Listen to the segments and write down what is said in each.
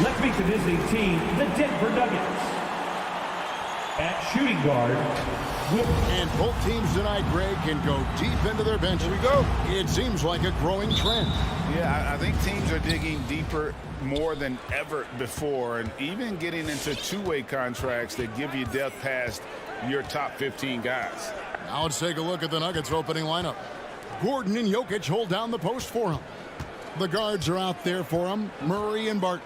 Let's meet the visiting team, the Denver Nuggets. At shooting guard, and both teams tonight, Greg, can go deep into their bench. Here we go. It seems like a growing trend. Yeah, I think teams are digging deeper more than ever before, and even getting into two-way contracts that give you depth past your top 15 guys. Now let's take a look at the Nuggets opening lineup. Gordon and Jokic hold down the post for him. The guards are out there for him, Murray and Barton.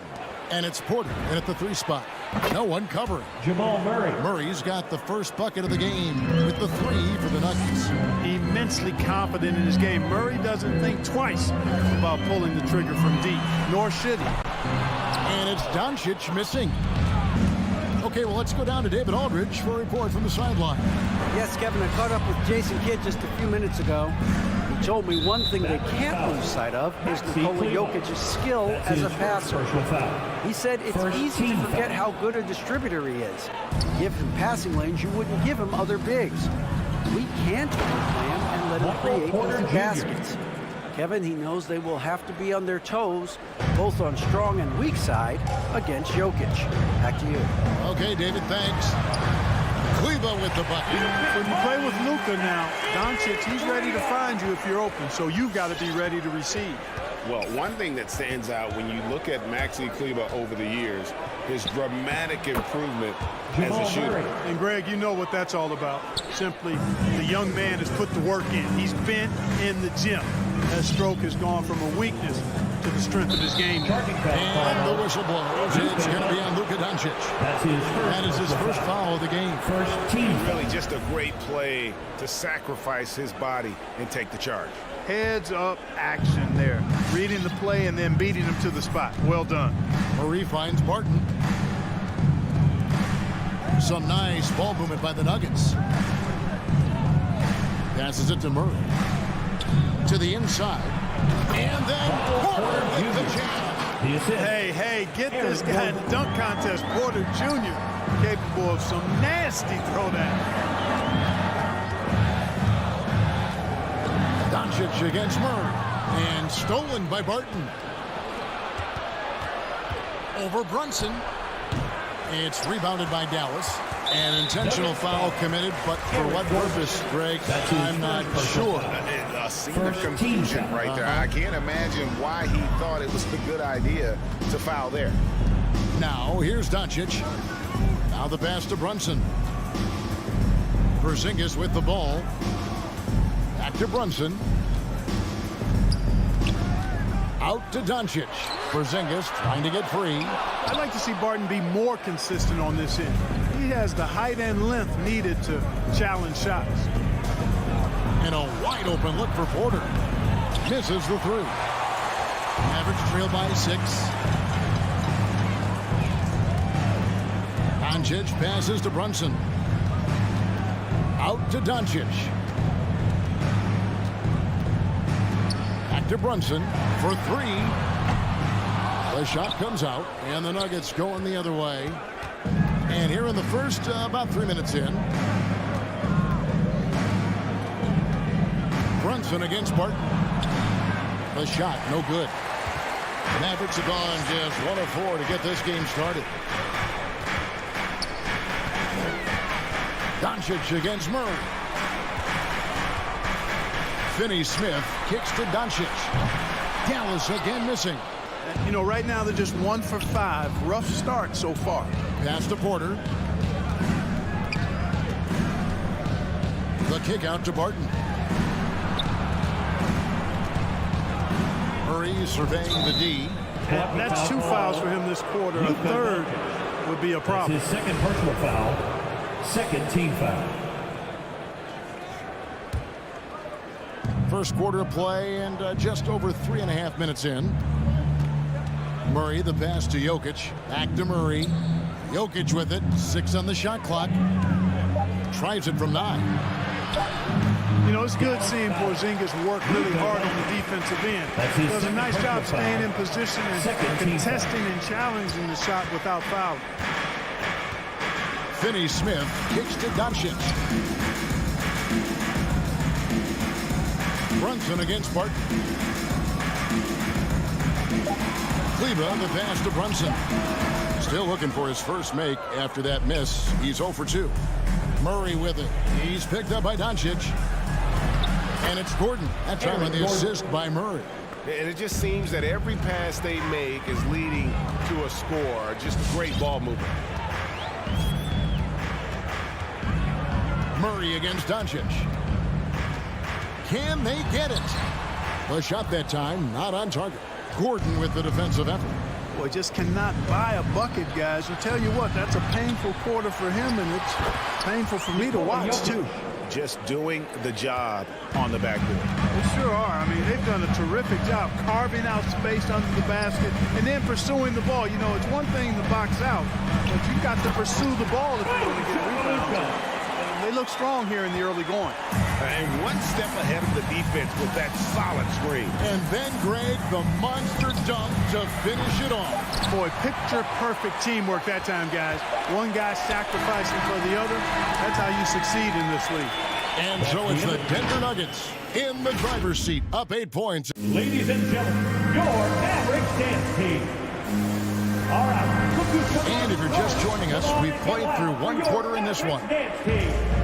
And it's Porter in at the 3 spot. No one covering. Jamal Murray. Murray's got the first bucket of the game with the 3 for the Nuggets. Immensely confident in his game. Murray doesn't think twice about pulling the trigger from deep, nor should he. And it's Doncic missing. Okay, well, let's go down to David Aldridge for a report from the sideline. Yes, Kevin, I caught up with Jason Kidd just a few minutes ago. He told me one thing they can't lose sight of is Nikola Jokic's skill as a passer. He said it's easy to forget how good a distributor he is. Give him passing lanes you wouldn't give him other bigs. We can't overplay him and let him create easy baskets. Kevin, he knows they will have to be on their toes, both on strong and weak side, against Jokic. Back to you. Okay, David, thanks. Kleber with the bucket. When you play with Luka now, Doncic, he's ready to find you if you're open, so you've got to be ready to receive. Well, one thing that stands out when you look at Maxi Kleber over the years is dramatic improvement as a shooter. And, Greg, you know what that's all about. Simply, the young man has put the work in. He's been in the gym. That stroke has gone from a weakness to the strength of his game. And the whistle blows. It's going to be on Luka Doncic. That is his first foul of the game. First team. Really just a great play to sacrifice his body and take the charge. Heads up action there. Reading the play and then beating him to the spot. Well done. Murray finds Barton. Some nice ball movement by the Nuggets. Passes it to Murray. To the inside. And then Porter with the jam. Hey, get this guy in the dunk contest. Porter Jr. capable of some nasty throwdown. Doncic against Murray. And stolen by Barton. Over Brunson. It's rebounded by Dallas. An intentional foul committed, but for what purpose, Greg, I'm not sure. A senior confusion right there. I can't imagine why he thought it was a good idea to foul there. Now, here's Doncic. Now the pass to Brunson. Porzingis with the ball. Back to Brunson. Out to Doncic. Porzingis trying to get free. I'd like to see Barton be more consistent on this end. He has the height and length needed to challenge shots. And a wide open look for Porter. Misses the 3. Average trail by 6. Doncic passes to Brunson. Out to Doncic. Back to Brunson for 3. The shot comes out, and the Nuggets going the other way. And here in the first, about 3 minutes in. Brunson against Barton. The shot, no good. The Mavericks have gone just 1 of 4 to get this game started. Doncic against Murray. Finney-Smith kicks to Doncic. Dallas again missing. You know, right now they're just 1 for 5. Rough start so far. Pass to Porter. The kick out to Barton. Murray surveying the D. That's 2 fouls for him this quarter. A third would be a problem. That's his second personal foul. Second team foul. First quarter of play and just over 3.5 minutes in. Murray, the pass to Jokic. Back to Murray. Jokic with it. 6 on the shot clock. Tries it from 9. You know, it's good seeing Porzingis work really hard on the defensive end. Does a nice job staying in position and contesting and challenging the shot without fouling. Finney-Smith kicks to Doncic. Brunson against Barton. Kleba, the pass to Brunson. Still looking for his first make after that miss. He's 0 for 2. Murray with it. He's picked up by Doncic. And it's Gordon. That time on the assist by Murray. And it just seems that every pass they make is leading to a score. Just great ball movement. Murray against Doncic. Can they get it? The shot that time, not on target. Gordon with the defensive effort. Boy, just cannot buy a bucket, guys. I'll tell you what, that's a painful quarter for him, and it's painful for me to watch, too. Just doing the job on the backboard. They sure are. I mean, they've done a terrific job carving out space under the basket and then pursuing the ball. You know, it's one thing to box out, but you've got to pursue the ball if you're going to get rebounds. They look strong here in the early going. And one step ahead of the defense with that solid screen. And then, Greg, the monster dunk to finish it off. Boy, picture-perfect teamwork that time, guys. One guy sacrificing for the other. That's how you succeed in this league. And so it's the Denver Nuggets in the driver's seat, up 8 points. Ladies and gentlemen, your Mavericks dance team. All right. And if you're just joining us, we've played through one quarter in this one.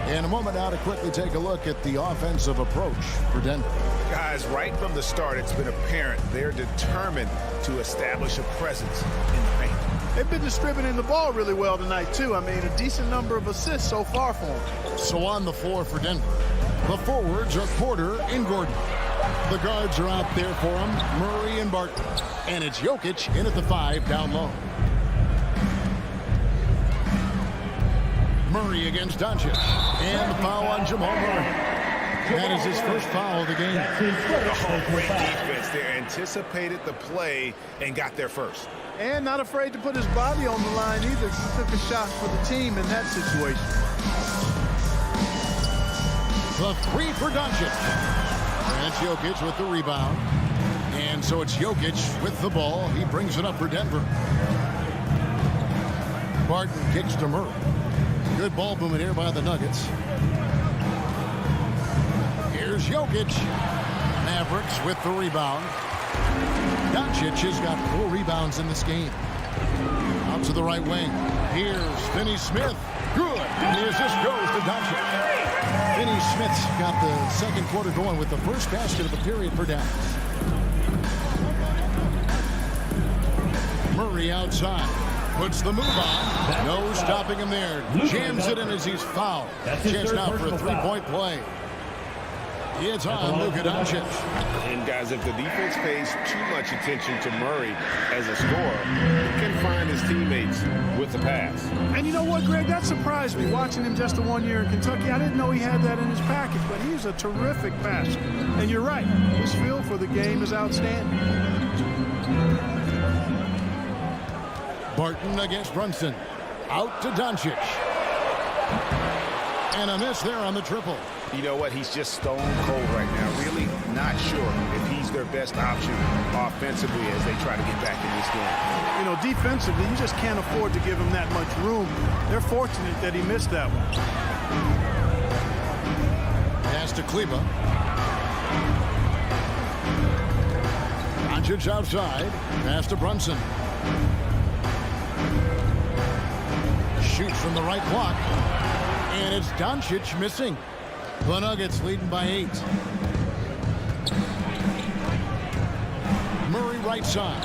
In a moment now to quickly take a look at the offensive approach for Denver. Guys, right from the start, it's been apparent they're determined to establish a presence in the paint. They've been distributing the ball really well tonight, too. I mean, a decent number of assists so far for them. So on the floor for Denver, the forwards are Porter and Gordon. The guards are out there for them, Murray and Barton. And it's Jokic in at the 5 down low. Murray against Doncic. And the foul on Jamal Murray. That is his first foul of the game. Oh, great defense there. Anticipated the play and got there first. And not afraid to put his body on the line either. He took a shot for the team in that situation. The 3 for Doncic. That's Jokic with the rebound. And so it's Jokic with the ball. He brings it up for Denver. Barton kicks to Murray. Good ball movement here by the Nuggets. Here's Jokic. Mavericks with the rebound. Doncic has got 4 rebounds in this game. Out to the right wing. Here's Finney-Smith. Good. And the assist goes to Doncic. Finney-Smith's got the second quarter going with the first basket of the period for Dallas. Murray outside. Puts the move on. No stopping him there. Jams it in as he's fouled. Chance now for a 3-point play. It's on Luka Doncic. And guys, if the defense pays too much attention to Murray as a scorer, he can find his teammates with the pass. And you know what, Greg? That surprised me watching him just the 1 year in Kentucky. I didn't know he had that in his package, but he's a terrific passer. And you're right, his feel for the game is outstanding. Barton against Brunson. Out to Doncic. And a miss there on the triple. You know what? He's just stone cold right now. Really not sure if he's their best option offensively as they try to get back in this game. You know, defensively, you just can't afford to give him that much room. They're fortunate that he missed that one. Pass to Kleba. Doncic outside. Pass to Brunson. Shoots from the right block. And it's Doncic missing. The Nuggets leading by 8. Murray right side.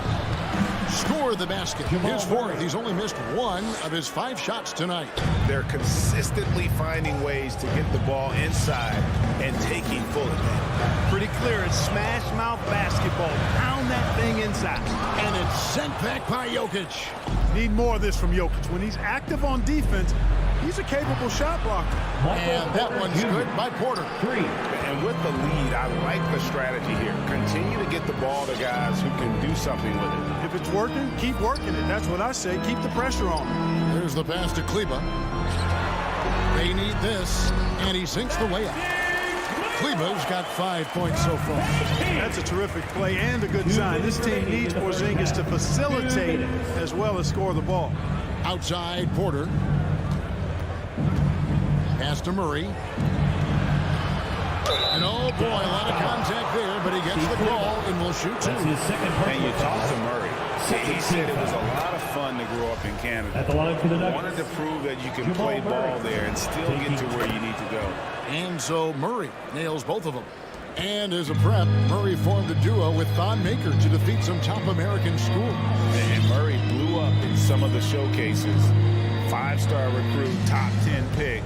Score the basket. His 4th. He's only missed 1 of his 5 shots tonight. They're consistently finding ways to get the ball inside and taking full advantage. Pretty clear. It's smash mouth basketball. Pound that thing inside. And it's sent back by Jokic. Need more of this from Jokic. When he's active on defense, he's a capable shot blocker. And that one's good by Porter. 3. And with the lead, I like the strategy here. Continue to get the ball to guys who can do something with it. If it's working, keep working it. That's what I say. Keep the pressure on. There's the pass to Kleba. They need this, and he sinks the layup. Kleba's got 5 points so far. That's a terrific play and a good sign. This team needs Porzingis to facilitate as well as score the ball. Outside, Porter. Pass to Murray. And oh boy, a lot of contact there, but he gets the call and will shoot 2. That's his second And you talk to Murray. He said it was a lot of fun to grow up in Canada. At the line for the Nuggets. Wanted to prove that you can play ball there and still get to where you need to go. And so Murray nails both of them. And as a prep, Murray formed a duo with Thon Maker to defeat some top American schools. And Murray blew up in some of the showcases. 5-star recruit, top 10 pick.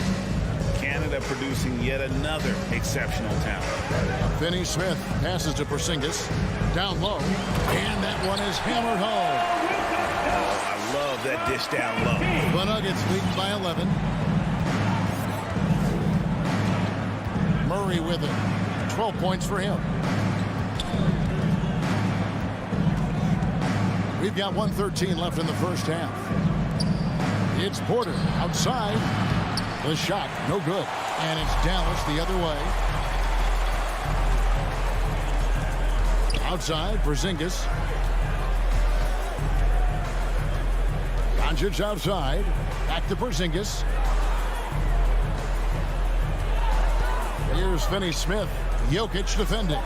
Canada producing yet another exceptional talent. Finney Smith passes to Porzingis. Down low. And that one is hammered home. I love that dish down low. The Nuggets lead by 11. Murray with it. 12 points for him. We've got 1:13 left in the first half. It's Porter outside. The shot, no good. And it's Dallas the other way. Outside, Porzingis. Doncic outside. Back to Porzingis. Here's Finney Smith. Jokic defending.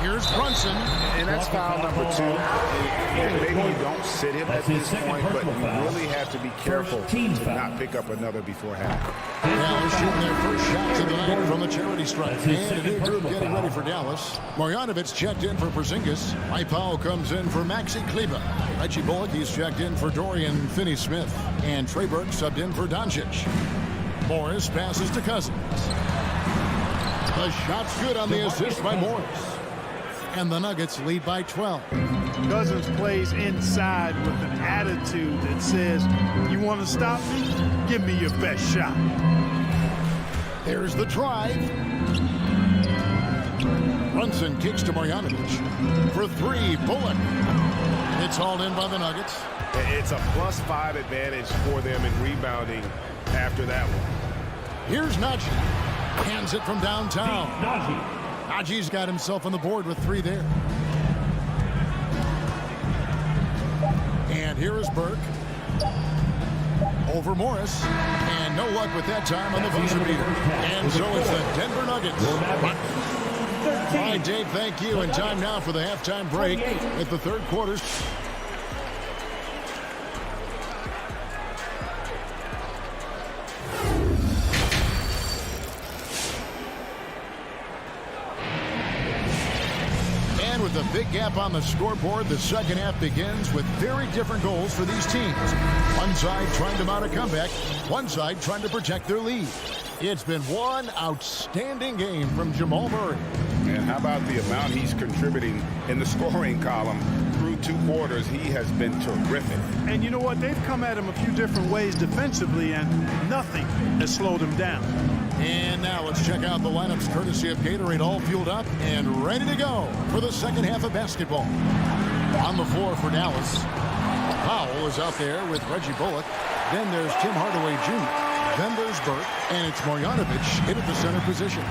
Here's Brunson. And that's foul number 2. And maybe you don't sit him at this point, but you really have to be careful to not pick up another before half. Dallas shooting their first shots of the night from the charity stripe. And a new group getting ready for Dallas. Marjanovic checked in for Porzingis. Mike Powell comes in for Maxi Kleber. Reggie Bullock, he's checked in for Dorian Finney-Smith. And Trey Burke subbed in for Doncic. Morris passes to Cousins. The shot's good on the assist by Morris. And the Nuggets lead by 12. Cousins plays inside with an attitude that says, you want to stop me? Give me your best shot. There's the drive. Brunson kicks to Marjanovic. For 3, Bullock. It's hauled in by the Nuggets. It's a +5 advantage for them in rebounding after that one. Here's Najee. Hands it from downtown. Najee's got himself on the board with 3 there. And here is Burke. Over Morris. And no luck with that time on the buzzer beater. And so it's the Denver Nuggets. All right, Dave, thank you. And time now for the halftime break with the third quarter. With a big gap on the scoreboard, the second half begins with very different goals for these teams. One side trying to mount a comeback, one side trying to protect their lead. It's been one outstanding game from Jamal Murray. And how about the amount he's contributing in the scoring column through 2 quarters? He has been terrific. And you know what? They've come at him a few different ways defensively, and nothing has slowed him down. And now let's check out the lineups courtesy of Gatorade, all fueled up and ready to go for the second half of basketball. On the floor for Dallas, Powell is out there with Reggie Bullock. Then there's Tim Hardaway Jr. Then there's Burke, and it's Marjanovic hit at the center position.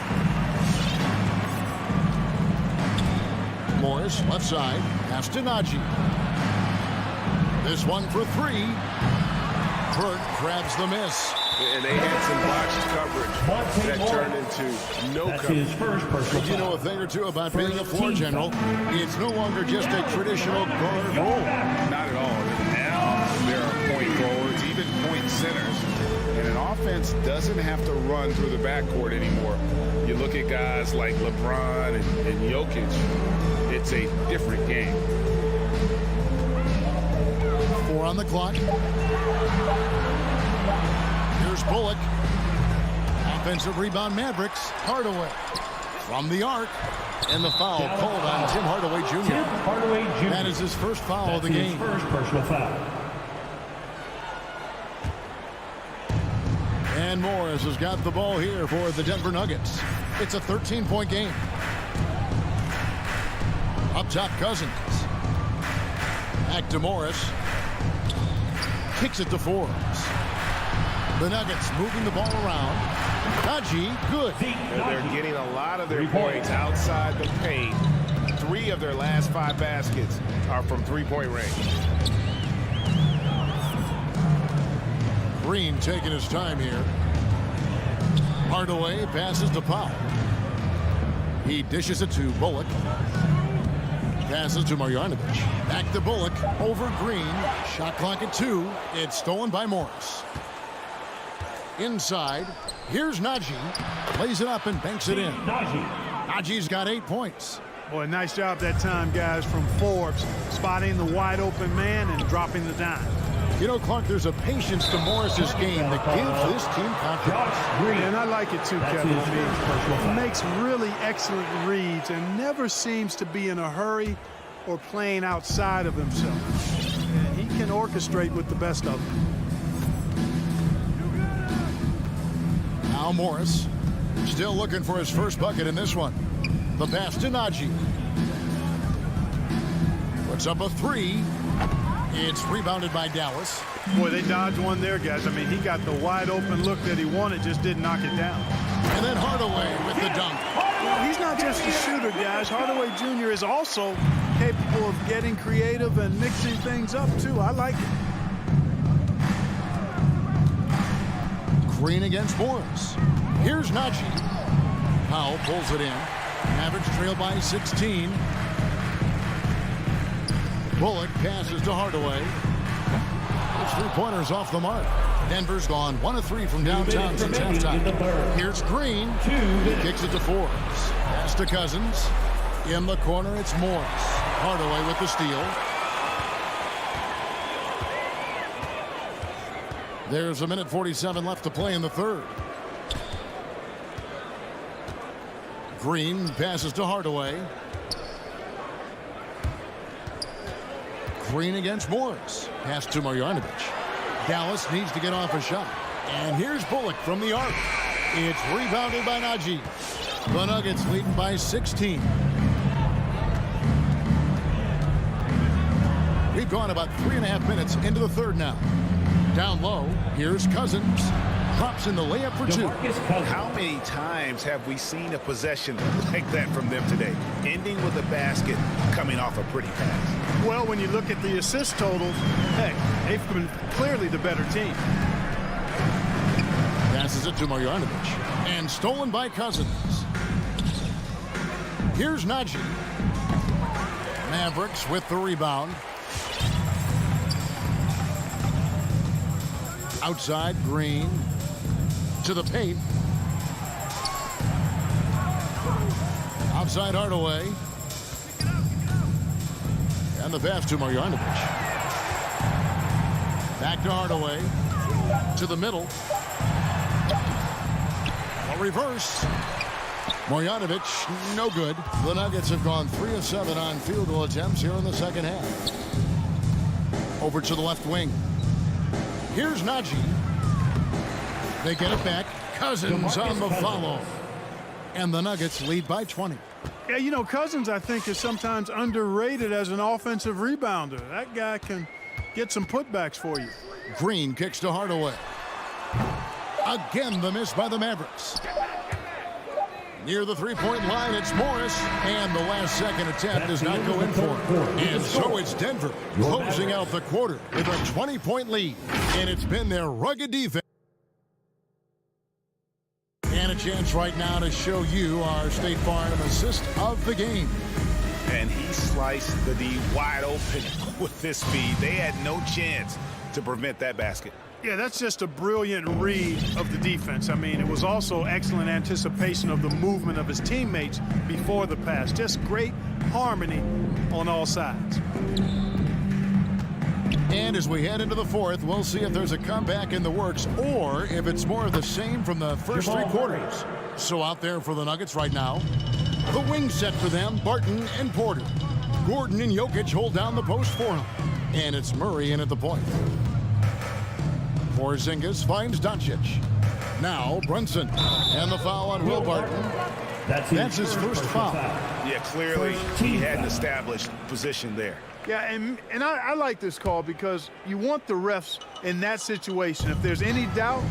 Morris, left side, pass to Najee. This one for 3. Burke grabs the miss. And they had some botched coverage that turned into no coverage. Did you know a thing or two about being a floor general? It's no longer just a traditional guard role. Not at all. Now there are point forwards, even point centers. And an offense doesn't have to run through the backcourt anymore. You look at guys like LeBron and Jokic, it's a different game. 4 on the clock. Here's Bullock. Offensive rebound Mavericks. Hardaway from the arc. And the foul called on Tim Hardaway Jr. That is his first foul of the game. First personal foul. And Morris has got the ball here for the Denver Nuggets. It's a 13-point game. Up top, Cousins. Back to Morris. Kicks it to Forbes. The Nuggets moving the ball around. Najee, good. They're getting a lot of their points outside the paint. 3 of their last 5 baskets are from 3-point range. Green taking his time here. Hardaway passes to Powell. He dishes it to Bullock. passes to Marjanovic. Back to Bullock. Over Green. Shot clock at 2. It's stolen by Morris. Inside. Here's Najee. Lays it up and banks it in. Najee's got 8 points. Boy, nice job that time, guys, from Forbes, spotting the wide open man and dropping the dime. You know, Clark, there's a patience to Morris's game that gives this team confidence. And I like it too, Kevin. He makes really excellent reads and never seems to be in a hurry or playing outside of himself. And he can orchestrate with the best of them. Now Morris, still looking for his first bucket in this one. The pass to Najee. Puts up a 3. It's rebounded by Dallas. Boy, they dodged one there, guys. I mean, he got the wide open look that he wanted, just didn't knock it down. And then Hardaway with the dunk. Well, he's not just a shooter, guys. Hardaway Jr. is also capable of getting creative and mixing things up, too. I like it. Green against Morris. Here's Najee. Powell pulls it in. Mavericks trail by 16. Bullock passes to Hardaway. His 3-pointers off the mark. Denver's gone 1 of 3 from downtown since halftime. Here's Green. He kicks it to Forbes. Pass to Cousins. In the corner, it's Morris. Hardaway with the steal. There's 1:47 left to play in the third. Green passes to Hardaway. Green against Morris. Pass to Marjanovic. Dallas needs to get off a shot. And here's Bullock from the arc. It's rebounded by Najee. The Nuggets leading by 16. We've gone about 3.5 minutes into the third now. Down low, here's Cousins. Drops in the layup for 2. How many times have we seen a possession like that from them today? Ending with a basket, coming off a pretty pass. Well, when you look at the assist totals, heck, they've been clearly the better team. Passes it to Marjanovic. And stolen by Cousins. Here's Najee. Mavericks with the rebound. Outside, Green. To the paint. Outside Hardaway. And the pass to Marjanovic. Back to Hardaway. To the middle. A reverse. Marjanovic, no good. The Nuggets have gone 3 of 7 on field goal attempts here in the second half. Over to the left wing. Here's Najee. They get it back. Cousins on the follow. And the Nuggets lead by 20. Yeah, you know, Cousins, I think, is sometimes underrated as an offensive rebounder. That guy can get some putbacks for you. Green kicks to Hardaway. Again, the miss by the Mavericks. Near the three-point line, it's Morris. And the last second attempt does not go in for him. And so it's Denver closing out the quarter with a 20-point lead. And it's been their rugged defense. And a chance right now to show you our State Farm assist of the game. And he sliced the D wide open with this speed. They had no chance to prevent that basket. Yeah, that's just a brilliant read of the defense. I mean, it was also excellent anticipation of the movement of his teammates before the pass. Just great harmony on all sides. And as we head into the fourth, we'll see if there's a comeback in the works or if it's more of the same from the first 3 quarters. So out there for the Nuggets right now, the wing set for them, Barton and Porter. Gordon and Jokic hold down the post for him. And it's Murray in at the point. Porzingis finds Doncic. Now Brunson. And the foul on Will Barton. That's his first foul. Yeah, clearly he had an established position there. Yeah, and I like this call because you want the refs in that situation. If there's any doubt,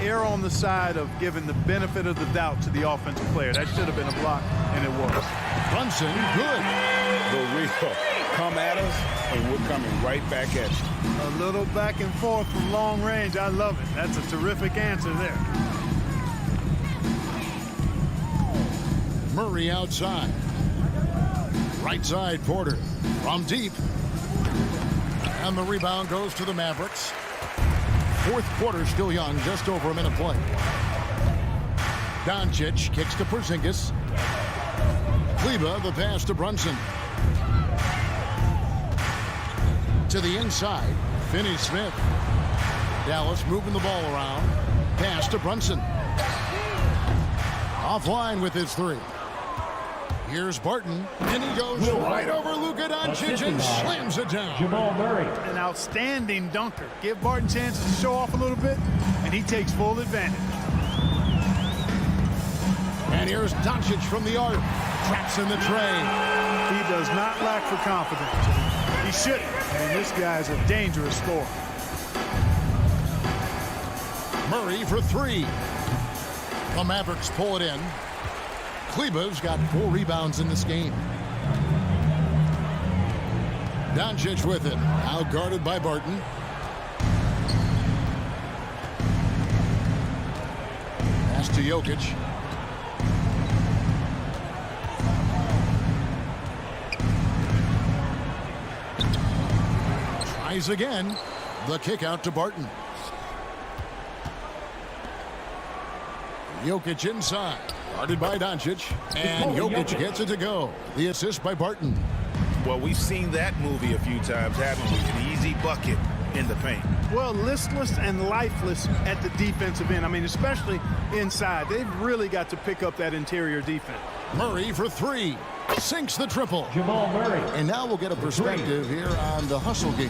err on the side of giving the benefit of the doubt to the offensive player. That should have been a block, and it was. Brunson, good. The real come at us, and we're coming right back at you. A little back and forth from long range. I love it. That's a terrific answer there. Murray outside. Right side, Porter from deep. And the rebound goes to the Mavericks. Fourth quarter still young, just over a minute play. Doncic kicks to Porzingis. Kleber, the pass to Brunson. To the inside, Finney-Smith. Dallas moving the ball around. Pass to Brunson. Offline with his three. Here's Barton, and he goes right over Luka Doncic and slams it down. Jamal Murray. An outstanding dunker. Give Barton chances to show off a little bit, and he takes full advantage. And here's Doncic from the arc. Traps in the tray. He does not lack for confidence. He shouldn't. I mean, this guy's a dangerous scorer. Murray for three. The Mavericks pull it in. Kleber's got 4 rebounds in this game. Doncic with it. Out guarded by Barton. Pass to Jokic. Tries again. The kick out to Barton. Jokic inside. Guarded by Doncic. And Jokic gets it to go. The assist by Barton. Well, we've seen that movie a few times, haven't we? An easy bucket in the paint. Well, listless and lifeless at the defensive end. I mean, especially inside. They've really got to pick up that interior defense. Murray for three. Sinks the triple. Jamal Murray. And now we'll get a perspective here on the hustle game.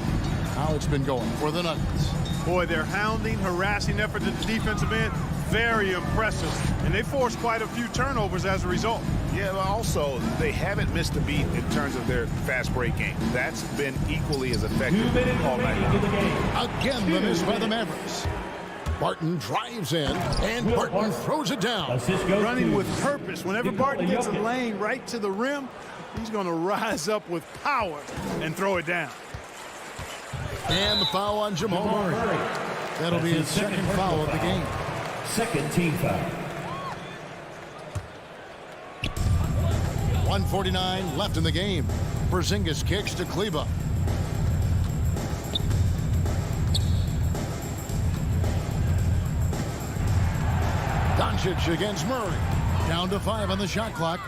How it's been going for the Nuggets. Boy, their hounding, harassing effort at the defensive end, very impressive. And they forced quite a few turnovers as a result. Yeah, but also, they haven't missed a beat in terms of their fast break game. That's been equally as 2 effective minutes all night remaining in the long. game. Again, the miss by the Mavericks. Barton drives in, and Barton throws it down. Assist goes Running to with purpose. Whenever Barton gets a Jokic. lane right to the rim, he's going to rise up with power and throw it down. And the foul on Jamal Murray. That'll be his second foul of the game. Second team foul. 1:49 left in the game. Porzingis kicks to Kleber. Doncic against Murray. Down to 5 on the shot clock.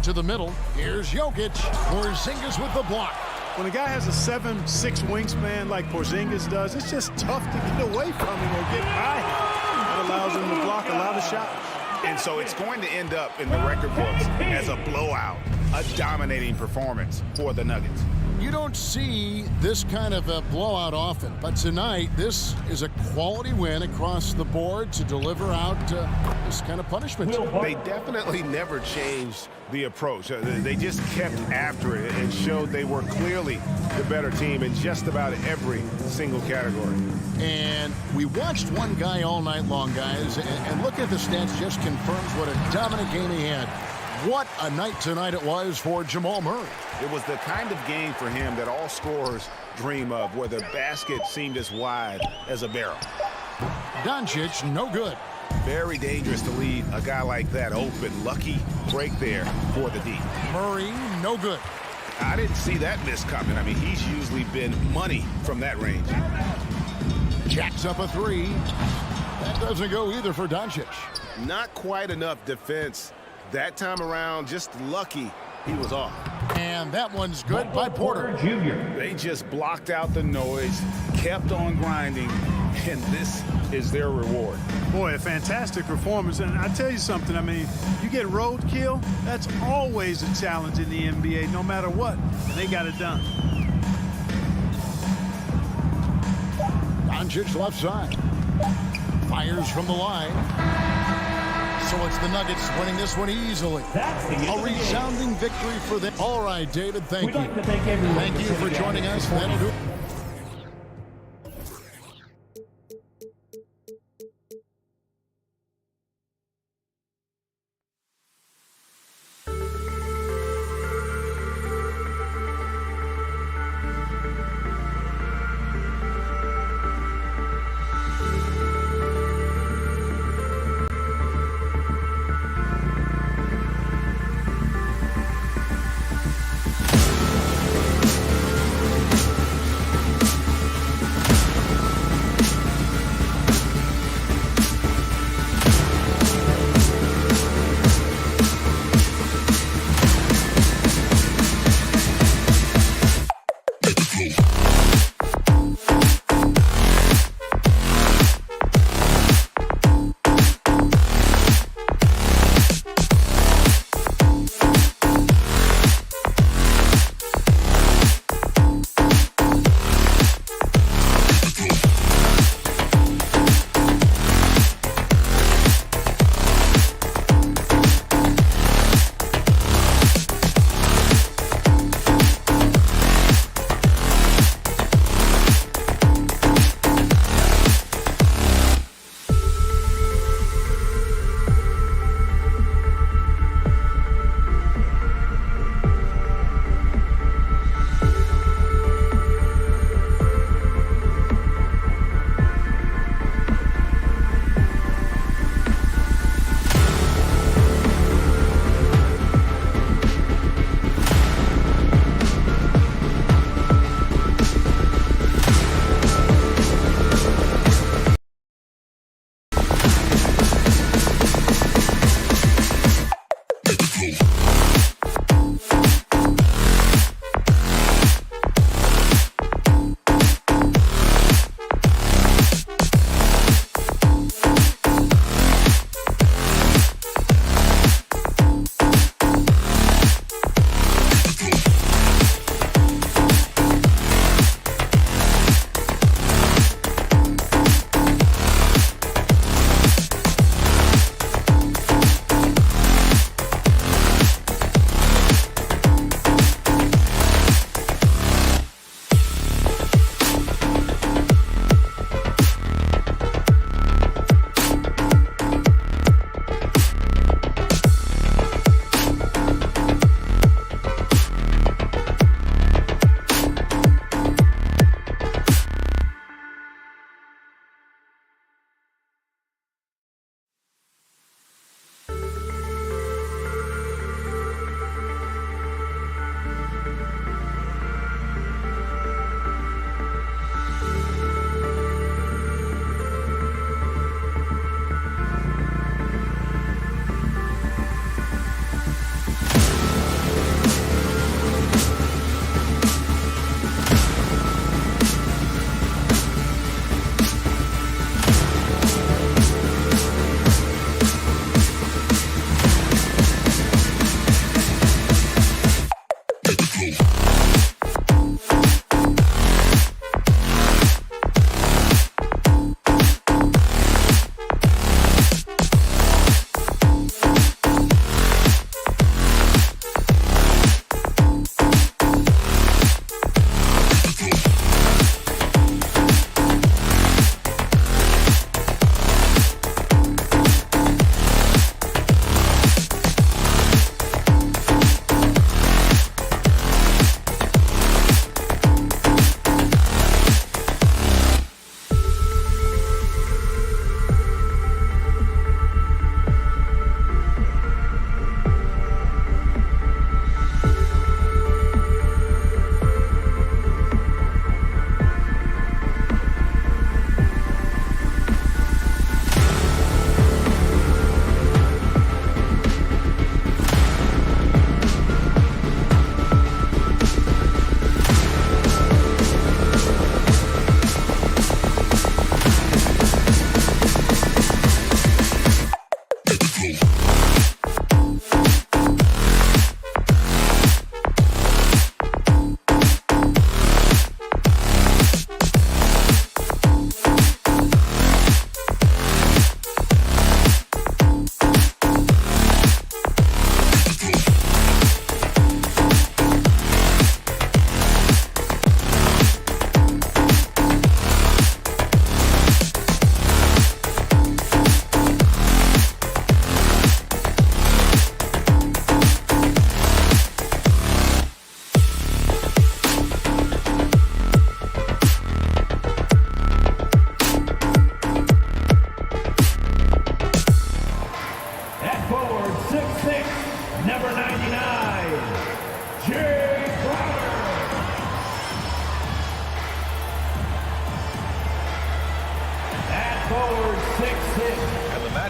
To the middle. Here's Jokic. Porzingis with the block. When a guy has a 7'6" wingspan like Porzingis does, it's just tough to get away from him or get by him. That allows him to block a lot of shots. And so it's going to end up in the record books as a blowout, a dominating performance for the Nuggets. You don't see this kind of a blowout often, but tonight this is a quality win across the board to deliver out this kind of punishment. They definitely never changed the approach. They just kept after it and showed they were clearly the better team in just about every single category. And we watched one guy all night long, guys, and look at the stats, just confirms what a dominant game he had. What a night tonight it was for Jamal Murray. It was the kind of game for him that all scorers dream of, where the basket seemed as wide as a barrel. Doncic, no good. Very dangerous to leave a guy like that open. Lucky break there for the D. Murray, no good. I didn't see that miss coming. I mean, he's usually been money from that range. Jacks up a three. That doesn't go either for Doncic. Not quite enough defense that time around. Just lucky he was off. And that one's good by Porter. Jr. They just blocked out the noise, kept on grinding, and this is their reward. Boy, a fantastic performance. And I tell you something, I mean, you get roadkill, that's always a challenge in the NBA, no matter what. And they got it done. Doncic left side. Fires from the line. So it's the Nuggets winning this one easily. That's the end A of the game. resounding victory for them. All right, David, thank We'd you. like to thank everyone Thank you for sitting down joining and us. supporting That'll do.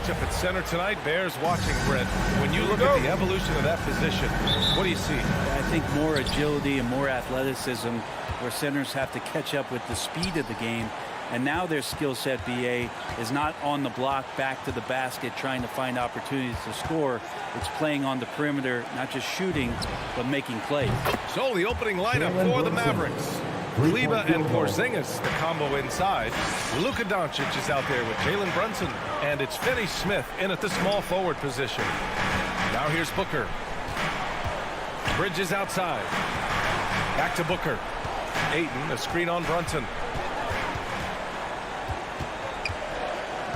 matchup at center tonight. Bears watching, Brett. When you look at the evolution of that position, what do you see? I think more agility and more athleticism, where centers have to catch up with the speed of the game. And now their skill set, BA, is not on the block back to the basket trying to find opportunities to score. It's playing on the perimeter, not just shooting, but making plays. So the opening lineup for the Mavericks. Kleber and Porzingis, the combo inside. Luka Doncic is out there with Jalen Brunson. And it's Finney Smith in at the small forward position. Now here's Booker. Bridges outside. Back to Booker. Ayton, a screen on Brunson.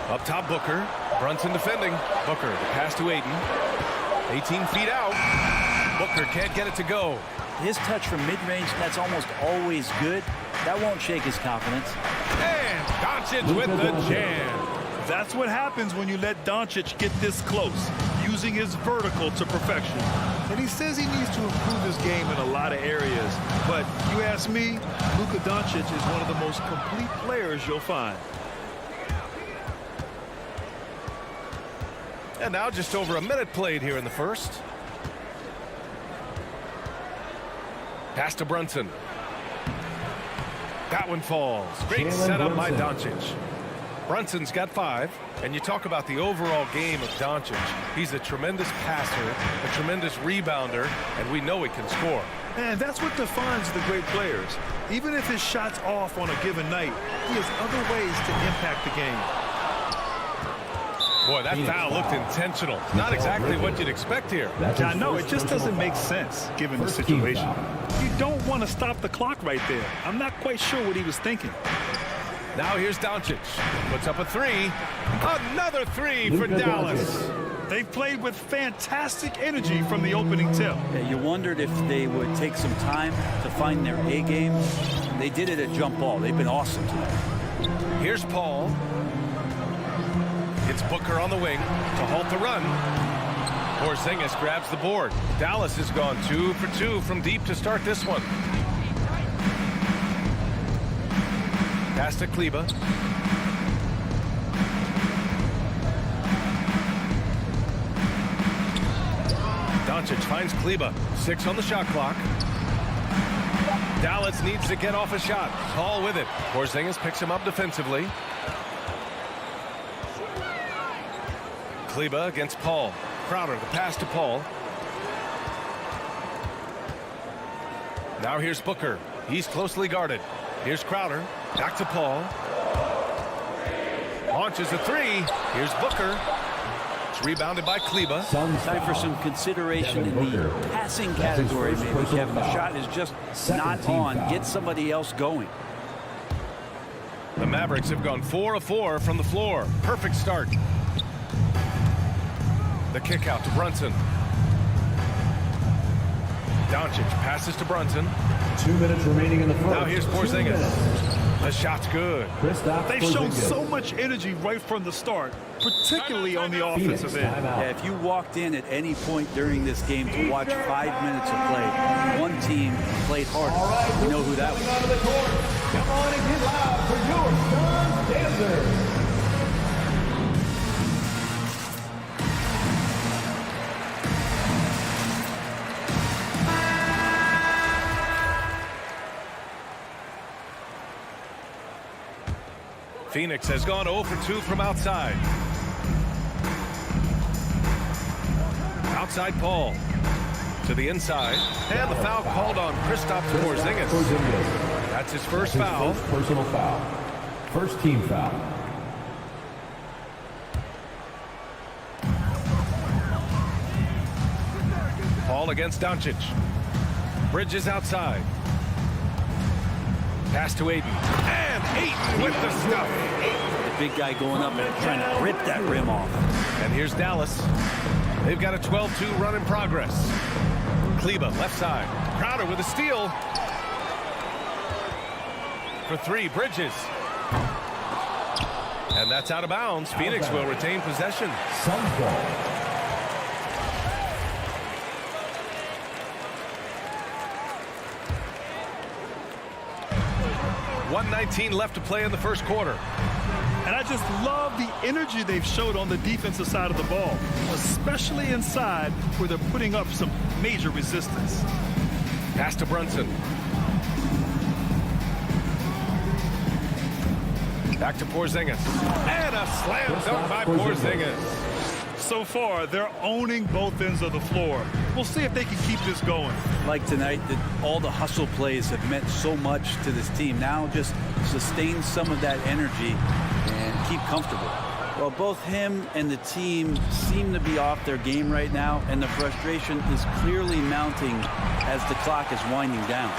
Up top, Booker. Brunson defending. Booker, the pass to Ayton. 18 feet out. Booker can't get it to go. His touch from mid-range, that's almost always good. That won't shake his confidence. And Doncic with the jam. That's what happens when you let Doncic get this close, using his vertical to perfection. And he says he needs to improve his game in a lot of areas. But you ask me, Luka Doncic is one of the most complete players you'll find. And now just over a minute played here in the first. Pass to Brunson. That one falls. Great setup by Doncic. Brunson's got 5. And you talk about the overall game of Doncic. He's a tremendous passer, a tremendous rebounder, and we know he can score. And that's what defines the great players. Even if his shot's off on a given night, he has other ways to impact the game. Boy, that foul looked intentional. Not exactly what you'd expect here. I know, it just doesn't make sense given the situation. You don't want to stop the clock right there. I'm not quite sure what he was thinking. Now here's Doncic. Puts up a 3. Another 3 for Dallas. They've played with fantastic energy from the opening tip. Yeah, you wondered if they would take some time to find their A game. They did it at jump ball. They've been awesome tonight. Here's Paul. It's Booker on the wing to halt the run. Porzingis grabs the board. Dallas has gone 2 for 2 from deep to start this one. Pass to Kleber. Doncic finds Kleber. 6 on the shot clock. Dallas needs to get off a shot. Paul with it. Porzingis picks him up defensively. Kleber against Paul. Crowder, the pass to Paul. Now here's Booker. He's closely guarded. Here's Crowder. Back to Paul. Launches a 3. Here's Booker. It's rebounded by Kleber. Time for some consideration in the passing category, maybe, Kevin. The shot is just not on. Get somebody else going. The Mavericks have gone 4 of 4 from the floor. Perfect start. The kick out to Brunson. Doncic passes to Brunson. 2 minutes remaining in the first. Now here's Porzingis. The shot's good. They've shown so much energy right from the start, particularly on the offensive end. Yeah, if you walked in at any point during this game to watch 5 minutes of play, one team played harder. Right, you know who that was. Out of the court. Come on and get loud for your Suns dancers. Phoenix has gone 0 for 2 from outside. Outside Paul. To the inside. And the foul called on Kristaps Porzingis. That's his first foul. First personal foul. First team foul. Paul against Doncic. Bridges outside. Pass to Ayton. And Ayton with the stuff. The big guy going up and trying to rip that rim off. And here's Dallas. They've got a 12-2 run in progress. Kleber left side. Crowder with a steal. For 3, Bridges. And that's out of bounds. Phoenix will retain possession. Suns ball. .119 left to play in the first quarter. And I just love the energy they've showed on the defensive side of the ball, especially inside where they're putting up some major resistance. Pass to Brunson. Back to Porzingis. And a slam dunk by Porzingis. So far, they're owning both ends of the floor. We'll see if they can keep this going. Like tonight, that all the hustle plays have meant so much to this team. Now just sustain some of that energy and keep comfortable. Well, both him and the team seem to be off their game right now, and the frustration is clearly mounting as the clock is winding down.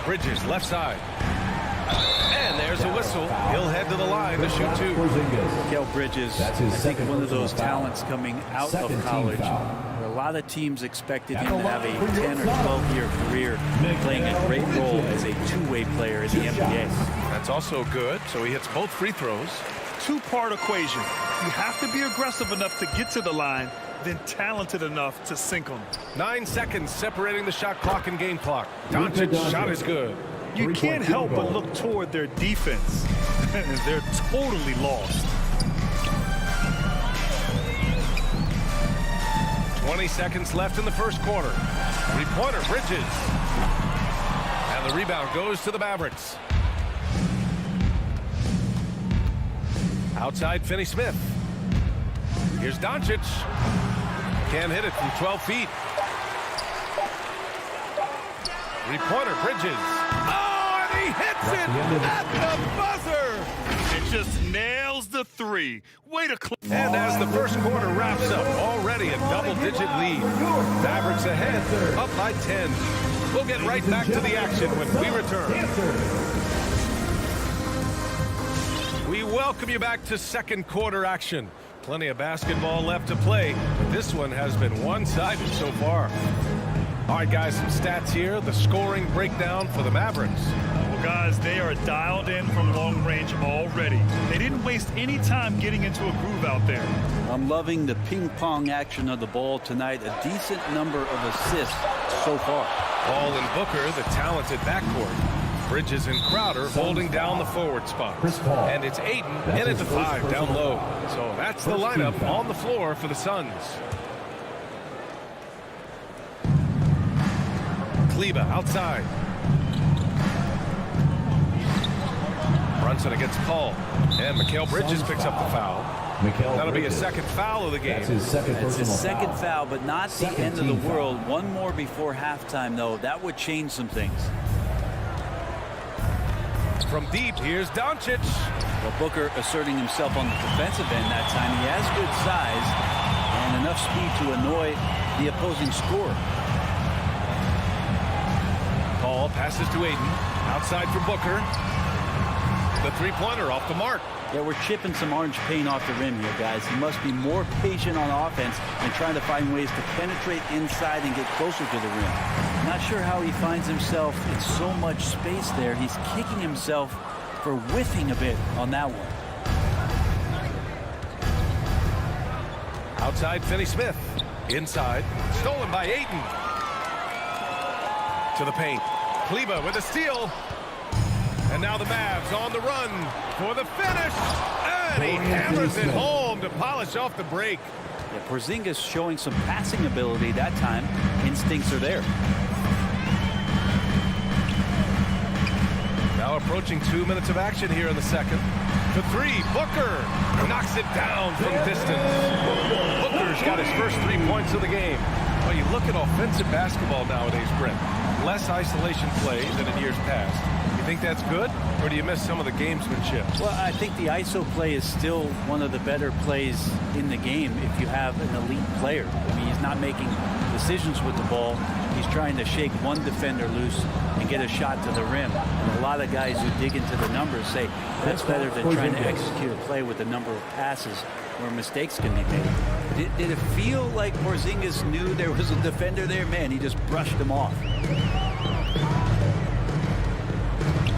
Bridges, left side. And there's a whistle. He'll head to the line to shoot two. Kell Bridges, I think one of those talents coming out of college. Where a lot of teams expected him to have a 10 or 12-year career playing a great role as a two-way player in the NBA. That's also good, so he hits both free throws. Two-part equation. You have to be aggressive enough to get to the line, then talented enough to sink them. 9 seconds separating the shot clock and game clock. Doncic's shot is good. You can't help but look toward their defense. They're totally lost. 20 seconds left in the first quarter. Three-pointer, Bridges. And the rebound goes to the Mavericks. Outside, Finney-Smith. Here's Doncic. Can't hit it from 12 feet. Three-pointer, Bridges. Oh, and he hits it at the buzzer. It just nails the three. Way to close. And as the first quarter wraps up, already a double-digit lead. Mavericks ahead, up by 10. We'll get right back to the action when we return. We welcome you back to second quarter action. Plenty of basketball left to play, but this one has been one-sided so far. All right, guys, some stats here. The scoring breakdown for the Mavericks. Well, guys, they are dialed in from long range already. They didn't waste any time getting into a groove out there. I'm loving the ping-pong action of the ball tonight. A decent number of assists so far. Paul and Booker, the talented backcourt. Bridges and Crowder holding down the forward spot. And it's Ayton in at the 5 down low. So that's the lineup on the floor for the Suns. Kleber outside. Brunson against Paul. And Kell Bridges picks up the foul. That'll be a second foul of the game. It's his second foul, but not the end of the world. One more before halftime, though. That would change some things. From deep, here's Doncic. Well, Booker asserting himself on the defensive end that time. He has good size and enough speed to annoy the opposing scorer. Paul passes to Ayton. Outside for Booker. The three-pointer off the mark. Yeah, we're chipping some orange paint off the rim here, guys. He must be more patient on offense and trying to find ways to penetrate inside and get closer to the rim. Not sure how he finds himself in so much space there. He's kicking himself for whiffing a bit on that one. Outside, Finney-Smith. Inside. Stolen by Ayton. To the paint. Kleber with a steal. And now the Mavs on the run for the finish. And he hammers it home to polish off the break. Yeah, Porzingis showing some passing ability that time. Instincts are there. Now approaching 2 minutes of action here in the second. The three, Booker knocks it down from distance. Booker's got his first 3 points of the game. Well, you look at offensive basketball nowadays, Brent. Less isolation play than in years past. You think that's good, or do you miss some of the gamesmanship? Well, I think the ISO play is still one of the better plays in the game if you have an elite player. I mean, he's not making decisions with the ball. He's trying to shake one defender loose and get a shot to the rim. And a lot of guys who dig into the numbers say that's better than trying to execute a play with a number of passes where mistakes can be made. Did it feel like Porzingis knew there was a defender there? Man, he just brushed him off.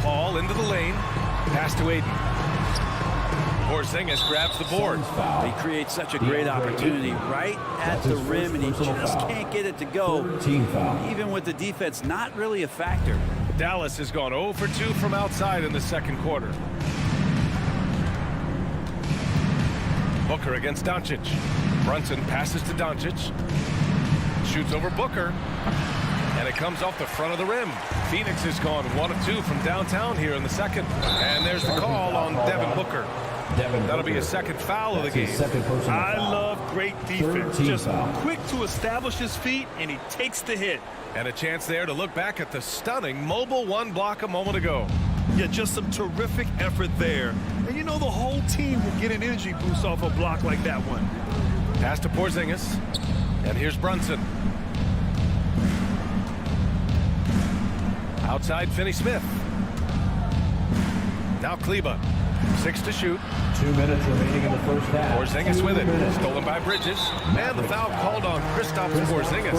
Paul into the lane. Pass to Ayton. Porzingis grabs the board. He creates such a great opportunity right at the rim, and he just can't get it to go. Even with the defense not really a factor. Dallas has gone 0 for 2 from outside in the second quarter. Booker against Doncic. Brunson passes to Doncic. Shoots over Booker. And it comes off the front of the rim. Phoenix has gone 1 of 2 from downtown here in the second. And there's the call on Devin Booker. That'll be his second foul of the game. I love great defense. Just quick to establish his feet, and he takes the hit. And a chance there to look back at the stunning mobile one block a moment ago. Yeah, just some terrific effort there. And you know the whole team will get an energy boost off a block like that one. Pass to Porzingis. And here's Brunson. Outside Finney-Smith. Now Kleba. 6 to shoot. 2 minutes remaining in the first half. Porzingis with it. Stolen by Bridges. And the foul called on Kristaps Porzingis.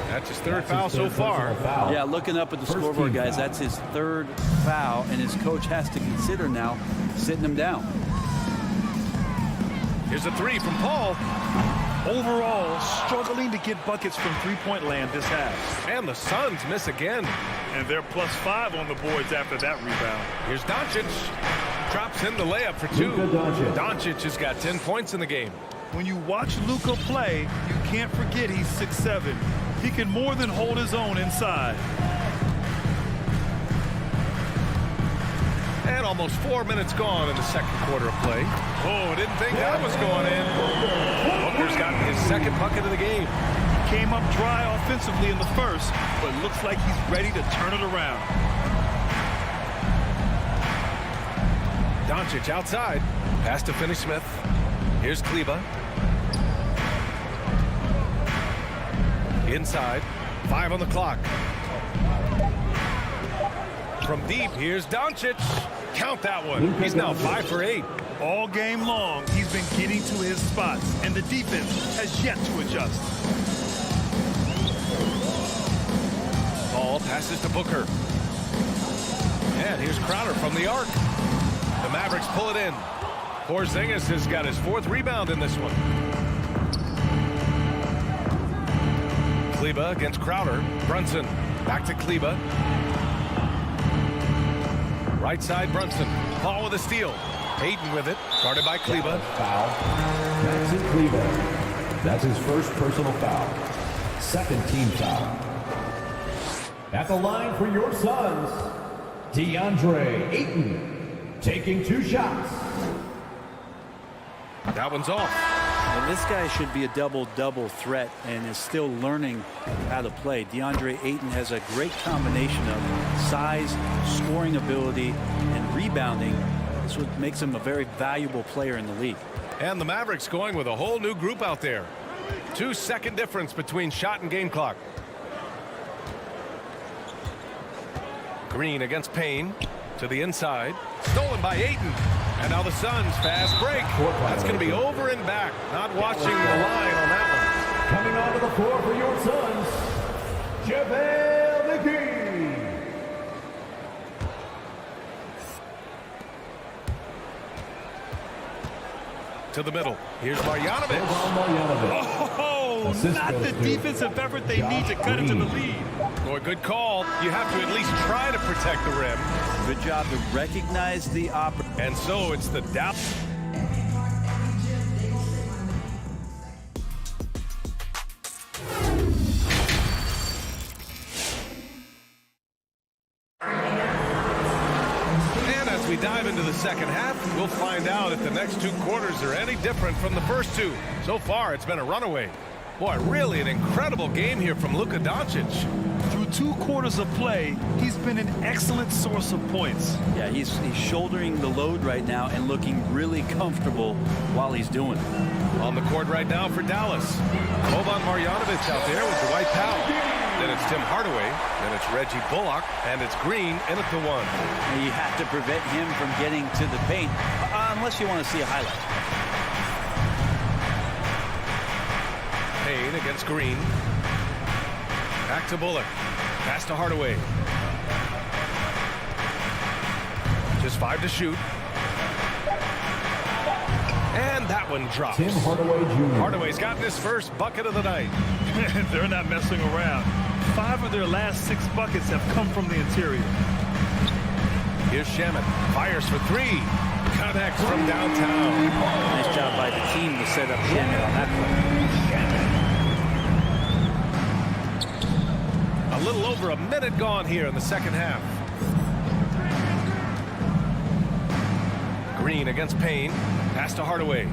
That's his third foul so far. Yeah, looking up at the scoreboard, guys, that's his third foul, and his coach has to consider now sitting him down. Here's a 3 from Paul. Overall, struggling to get buckets from three-point land this half. And the Suns miss again. And they're +5 on the boards after that rebound. Here's Doncic. Drops in the layup for 2. Doncic has got 10 points in the game. When you watch Luka play, you can't forget he's 6'7". He can more than hold his own inside. And almost 4 minutes gone in the second quarter of play. Oh, didn't think that was going in. Booker's gotten his second bucket of the game. Came up dry offensively in the first, but looks like he's ready to turn it around. Doncic outside. Pass to Finney-Smith. Here's Kleba. Inside. 5 on the clock. From deep, here's Doncic. Count that one. He's now 5 for 8. All game long, he's been getting to his spots, and the defense has yet to adjust. Ball passes to Booker. And here's Crowder from the arc. The Mavericks pull it in. Porzingis has got his 4th rebound in this one. Kleba against Crowder. Brunson back to Kleba. Right side Brunson. Paul with a steal. Ayton with it. Guarded by Kleba. Foul. Maxi Kleba. That's his first personal foul. Second team foul. At the line for your Suns, Deandre Ayton taking 2 shots. That one's off. And this guy should be a double-double threat and is still learning how to play. Deandre Ayton has a great combination of size, scoring ability, and rebounding. That's what makes him a very valuable player in the league. And the Mavericks going with a whole new group out there. 2-second difference between shot and game clock. Green against Payne to the inside. Stolen by Ayton. And now the Suns fast break. That's going to be over and back. Not watching the line on that one. Coming onto the floor for your Suns, JaVale McGee. To the middle. Here's Marjanovic. Oh, not the defensive effort they need to cut into the lead. Boy, good call. You have to at least try to protect the rim. Good job to recognize the opportunity. And so it's the Dallas. And as we dive into the second half, we'll find out if the next 2 quarters are any different from the first 2. So far, it's been a runaway. Boy, really an incredible game here from Luka Doncic. Through 2 quarters of play, he's been an excellent source of points. Yeah, he's shouldering the load right now and looking really comfortable while he's doing it. On the court right now for Dallas. Boban Marjanovic out there with Dwight Powell. Then it's Tim Hardaway. Then it's Reggie Bullock. And it's Green in at the 1. You have to prevent him from getting to the paint unless you want to see a highlight. Payne against Green. Back to Bullock. Pass to Hardaway. Just 5 to shoot. And that one drops. Tim Hardaway Jr. Hardaway's gotten his first bucket of the night. They're not messing around. 5 of their last 6 buckets have come from the interior. Here's Shamet. Fires for 3. Connects from downtown. Nice job by the team to set up Shamet on that play. A little over a minute gone here in the second half. Green against Payne. Pass to Hardaway.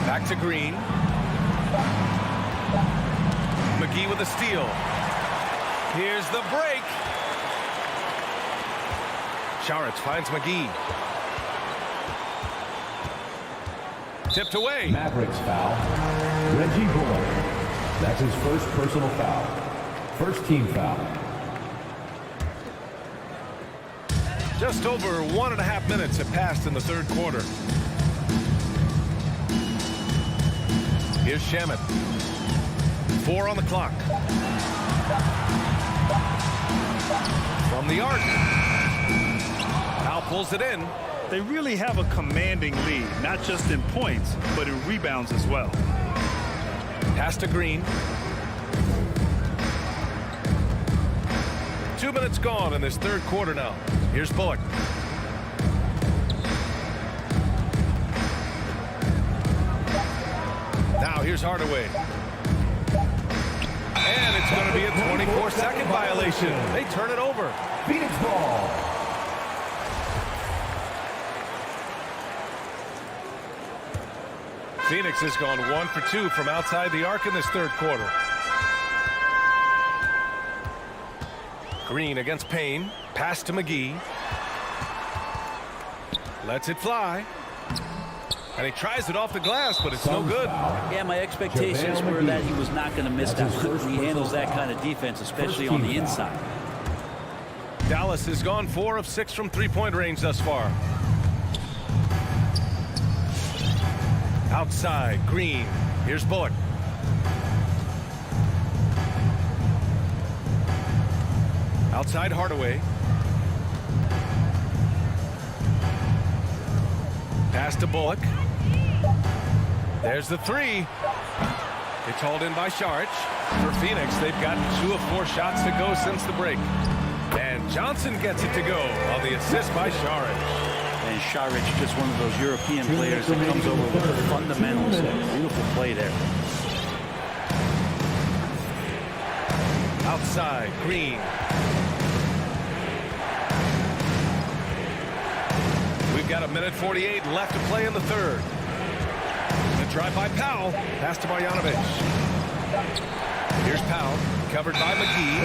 Back to Green. McGee with a steal. Here's the break. Saric finds McGee. Tipped away. Mavericks foul. Reggie Bullock. That's his first personal foul. First team foul. Just over 1.5 minutes have passed in the third quarter. Here's Shamet. 4 on the clock. From the arc. Now pulls it in. They really have a commanding lead, not just in points, but in rebounds as well. Pass to Green. 2 minutes gone in this third quarter now. Here's Bullock. Now here's Hardaway. And it's going to be a 24-second violation. They turn it over. Phoenix ball. Phoenix has gone 1 for 2 from outside the arc in this third quarter. Green against Payne. Pass to McGee. Lets it fly. And he tries it off the glass, but it's no good. Yeah, my expectations were that he was not going to miss that. He handles that kind of defense, especially on the inside. Dallas has gone 4 of 6 from three-point range thus far. Outside, Green. Here's Bullock. Outside, Hardaway. Pass to Bullock. There's the 3. It's hauled in by Saric. For Phoenix, they've gotten 2 of 4 shots to go since the break. And Johnson gets it to go on the assist by Saric. And Saric, just one of those European players that comes over with the fundamentals. Beautiful play there. Outside, Green. We've got 1:48 left to play in the third. The drive by Powell. Pass to Marjanovic. Here's Powell. Covered by McGee.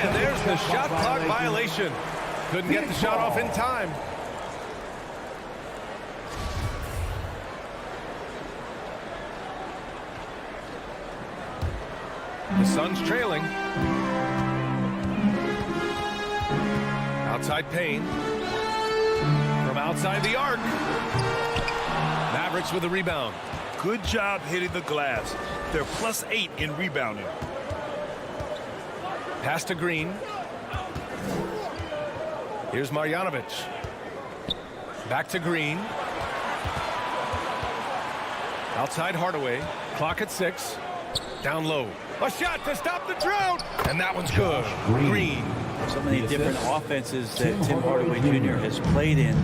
And there's the shot clock violation. Couldn't get the shot off in time. The Suns trailing. Outside Payne. From outside the arc. Mavericks with a rebound. Good job hitting the glass. They're +8 in rebounding. Pass to Green. Here's Marjanovic. Back to Green. Outside Hardaway. Clock at 6. Down low. A shot to stop the drought. And that one's good. Green. So many different offenses that Tim Hardaway Jr. has played in,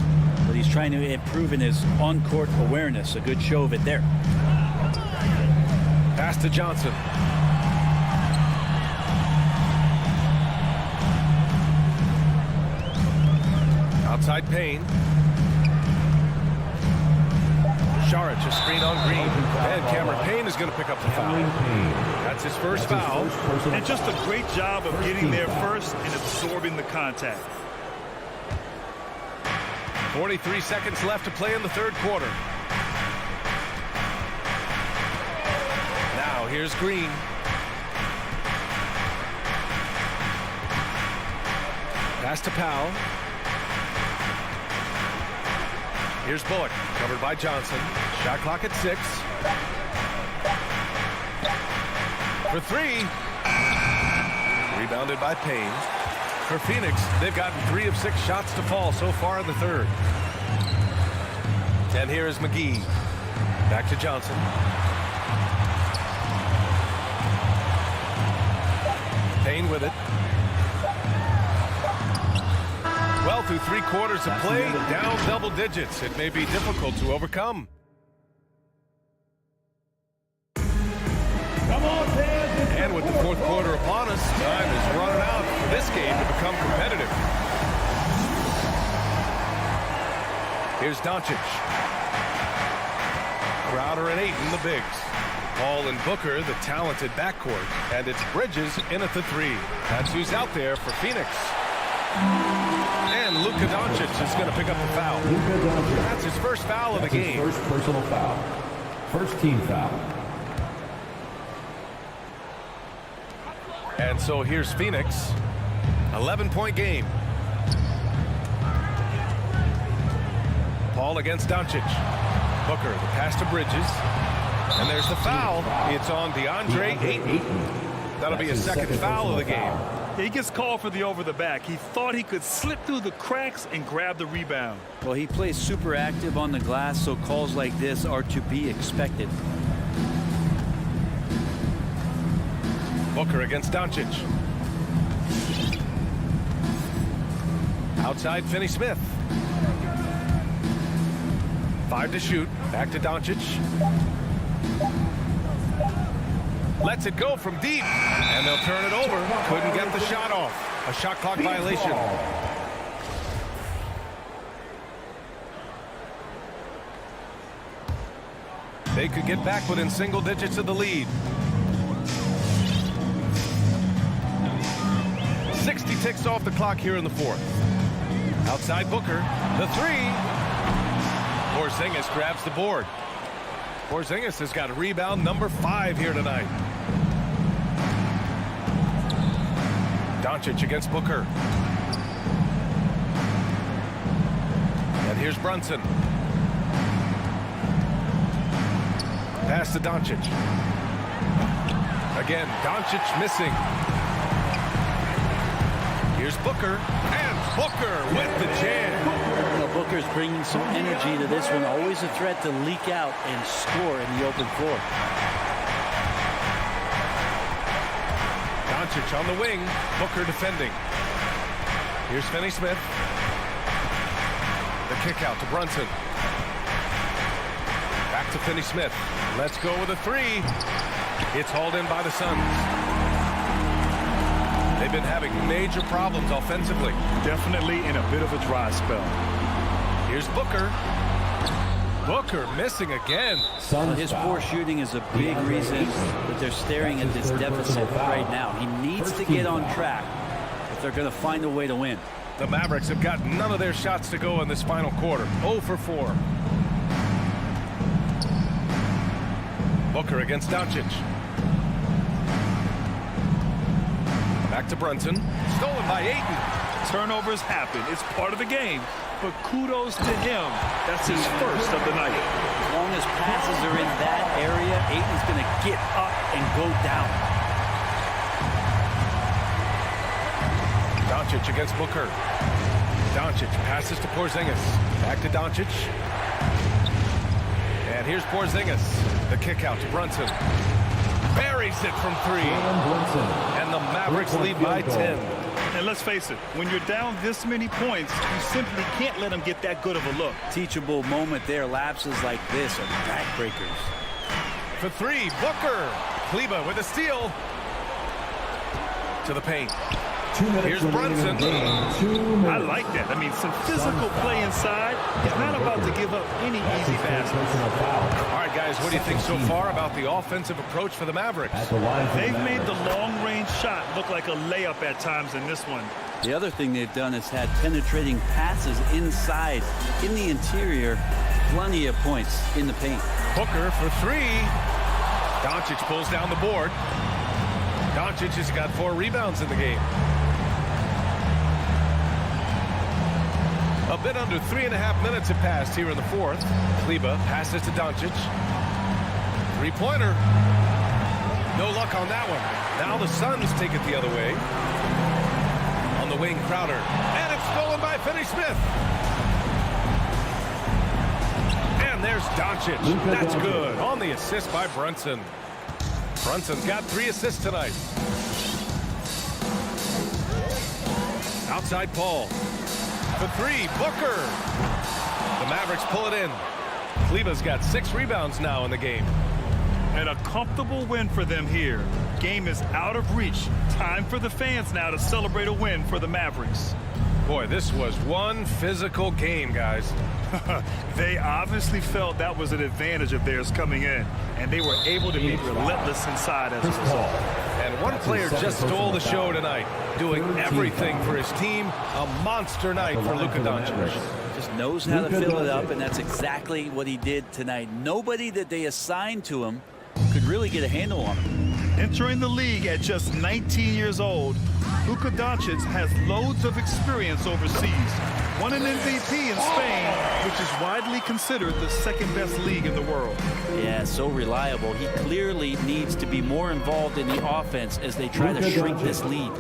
but he's trying to improve in his on-court awareness. A good show of it there. Pass to Johnson. Outside Payne. Saric, a screen on Green. And Cameron Payne is going to pick up the foul. That's his first foul. And just a great job of getting there first and absorbing the contact. 43 seconds left to play in the third quarter. Now here's Green. Pass to Powell. Here's Bullock, covered by Johnson. Shot clock at 6. For 3. Rebounded by Payne. For Phoenix, they've gotten 3 of 6 shots to fall so far in the third. And here is McGee. Back to Johnson. Payne with it. Well, through 3 quarters of play, down double digits. It may be difficult to overcome. And with the 4th quarter upon us, time is running out for this game to become competitive. Here's Doncic. Crowder and Ayton, the bigs. Paul and Booker, the talented backcourt. And it's Bridges in at the 3. That's who's out there for Phoenix. And Luka Doncic is going to pick up the foul. That's his first foul of the game. First personal foul. First team foul. And so here's Phoenix. 11-point game. Paul against Doncic. Booker, the pass to Bridges. And there's the foul. It's on Deandre Ayton. That'll be his second foul of the game. He gets called for the over the back. He thought he could slip through the cracks and grab the rebound. Well, he plays super active on the glass, so calls like this are to be expected. Booker against Doncic. Outside Finney-Smith. 5 to shoot. Back to Doncic. Lets it go from deep. And they'll turn it over. Couldn't get the shot off. A shot clock violation. They could get back within single digits of the lead. 60 ticks off the clock here in the 4th. Outside Booker, the 3. Porzingis grabs the board. Porzingis has got rebound number 5 here tonight. Doncic against Booker. And here's Brunson. Pass to Doncic. Again, Doncic missing. Here's Booker, and Booker with the jam. Well, Booker's bringing some energy to this one. Always a threat to leak out and score in the open floor. Doncic on the wing, Booker defending. Here's Finney-Smith. The kick out to Brunson. Back to Finney-Smith. Let's go with a 3. It's hauled in by the Suns. They've been having major problems offensively. Definitely in a bit of a dry spell. Here's Booker. Booker missing again. Well, his poor shooting is a big reason that they're staring at this deficit right now. He needs to get on track if they're going to find a way to win. The Mavericks have got none of their shots to go in this final quarter. 0 for 4. Booker against Doncic. Back to Brunson. Stolen by Ayton. Turnovers happen. It's part of the game. But kudos to him. That's his first of the night. As long as passes are in that area, Ayton's going to get up and go down. Doncic against Booker. Doncic passes to Porzingis. Back to Doncic. And here's Porzingis. The kick out to Brunson. Buries it from 3. And the Mavericks lead by 10. And let's face it, when you're down this many points, you simply can't let them get that good of a look. Teachable moment there. Lapses like this are backbreakers. For 3, Booker. Kleba with a steal. To the paint. Here's Brunson. I like that. I mean, some physical play inside. He's not about to give up any easy passes. All right, guys, what do you think so far about the offensive approach for the Mavericks? They've made the long-range shot look like a layup at times in this one. The other thing they've done is had penetrating passes inside, in the interior, plenty of points in the paint. Booker for 3. Doncic pulls down the board. Doncic has got 4 rebounds in the game. A bit under 3.5 minutes have passed here in the 4th. Kleba passes to Doncic. 3-pointer. No luck on that one. Now the Suns take it the other way. On the wing, Crowder. And it's stolen by Finney-Smith. And there's Doncic. That's good. On the assist by Brunson. Brunson's got 3 assists tonight. outside Paul. For three, Booker. The Mavericks pull it in. Kleber's got 6 rebounds now in the game. And a comfortable win for them here. Game is out of reach. Time for the fans now to celebrate a win for the Mavericks. Boy, this was one physical game, guys. They obviously felt that was an advantage of theirs coming in, and they were able to be relentless inside as a result. And one player just stole the show tonight, doing everything for his team. A monster night for Luka Doncic. Just knows how to fill it up, and that's exactly what he did tonight. Nobody that they assigned to him could really get a handle on him. Entering the league at just 19 years old, Luka Doncic has loads of experience overseas. Won an MVP in Spain, which is widely considered the second-best league in the world. Yeah, so reliable. He clearly needs to be more involved in the offense as they try to shrink this lead.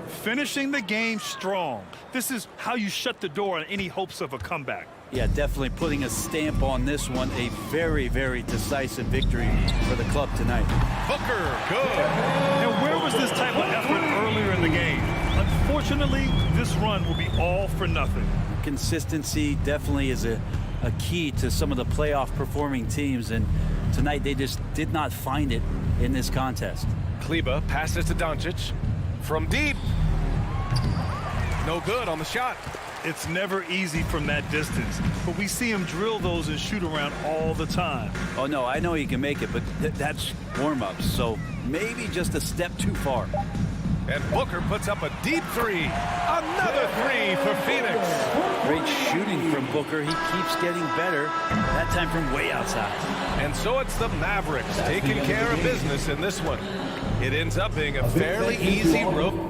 Finishing the game strong. This is how you shut the door on any hopes of a comeback. Yeah, definitely putting a stamp on this one. A very, very decisive victory for the club tonight. Booker, good. And where was this type of effort earlier in the game? Unfortunately, this run will be all for nothing. Consistency definitely is a key to some of the playoff performing teams, and tonight they just did not find it in this contest. Kleber passes to Doncic from deep. No good on the shot. It's never easy from that distance, but we see him drill those and shoot around all the time. Oh, no, I know he can make it, but that's warm-ups, so maybe just a step too far. And Booker puts up a deep three. Another three for Phoenix. Great shooting from Booker. He keeps getting better, that time from way outside. And so it's the Mavericks taking care of business in this one. It ends up being a fairly easy road.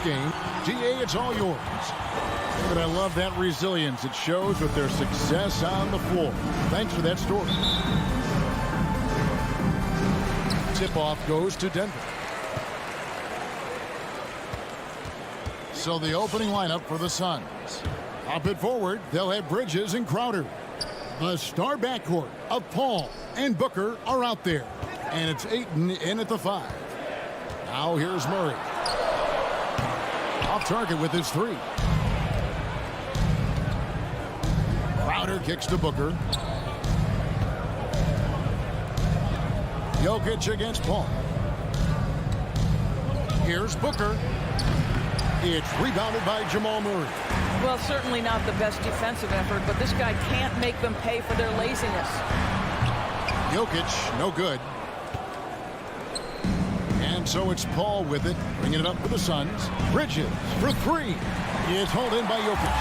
game. DA, it's all yours. But I love that resilience. It shows with their success on the floor. Thanks for that story. Tip-off goes to Denver. So the opening lineup for the Suns. Up it forward, they'll have Bridges and Crowder. The star backcourt of Paul and Booker are out there. And it's Ayton in at the 5. Now here's Murray. Off target with his 3. Crowder kicks to Booker. Jokic against Paul. Here's Booker. It's rebounded by Jamal Murray. Well, certainly not the best defensive effort, but this guy can't make them pay for their laziness. Jokic, no good. And so it's Paul with it, bringing it up for the Suns. Bridges for 3. It's hauled in by Jokic.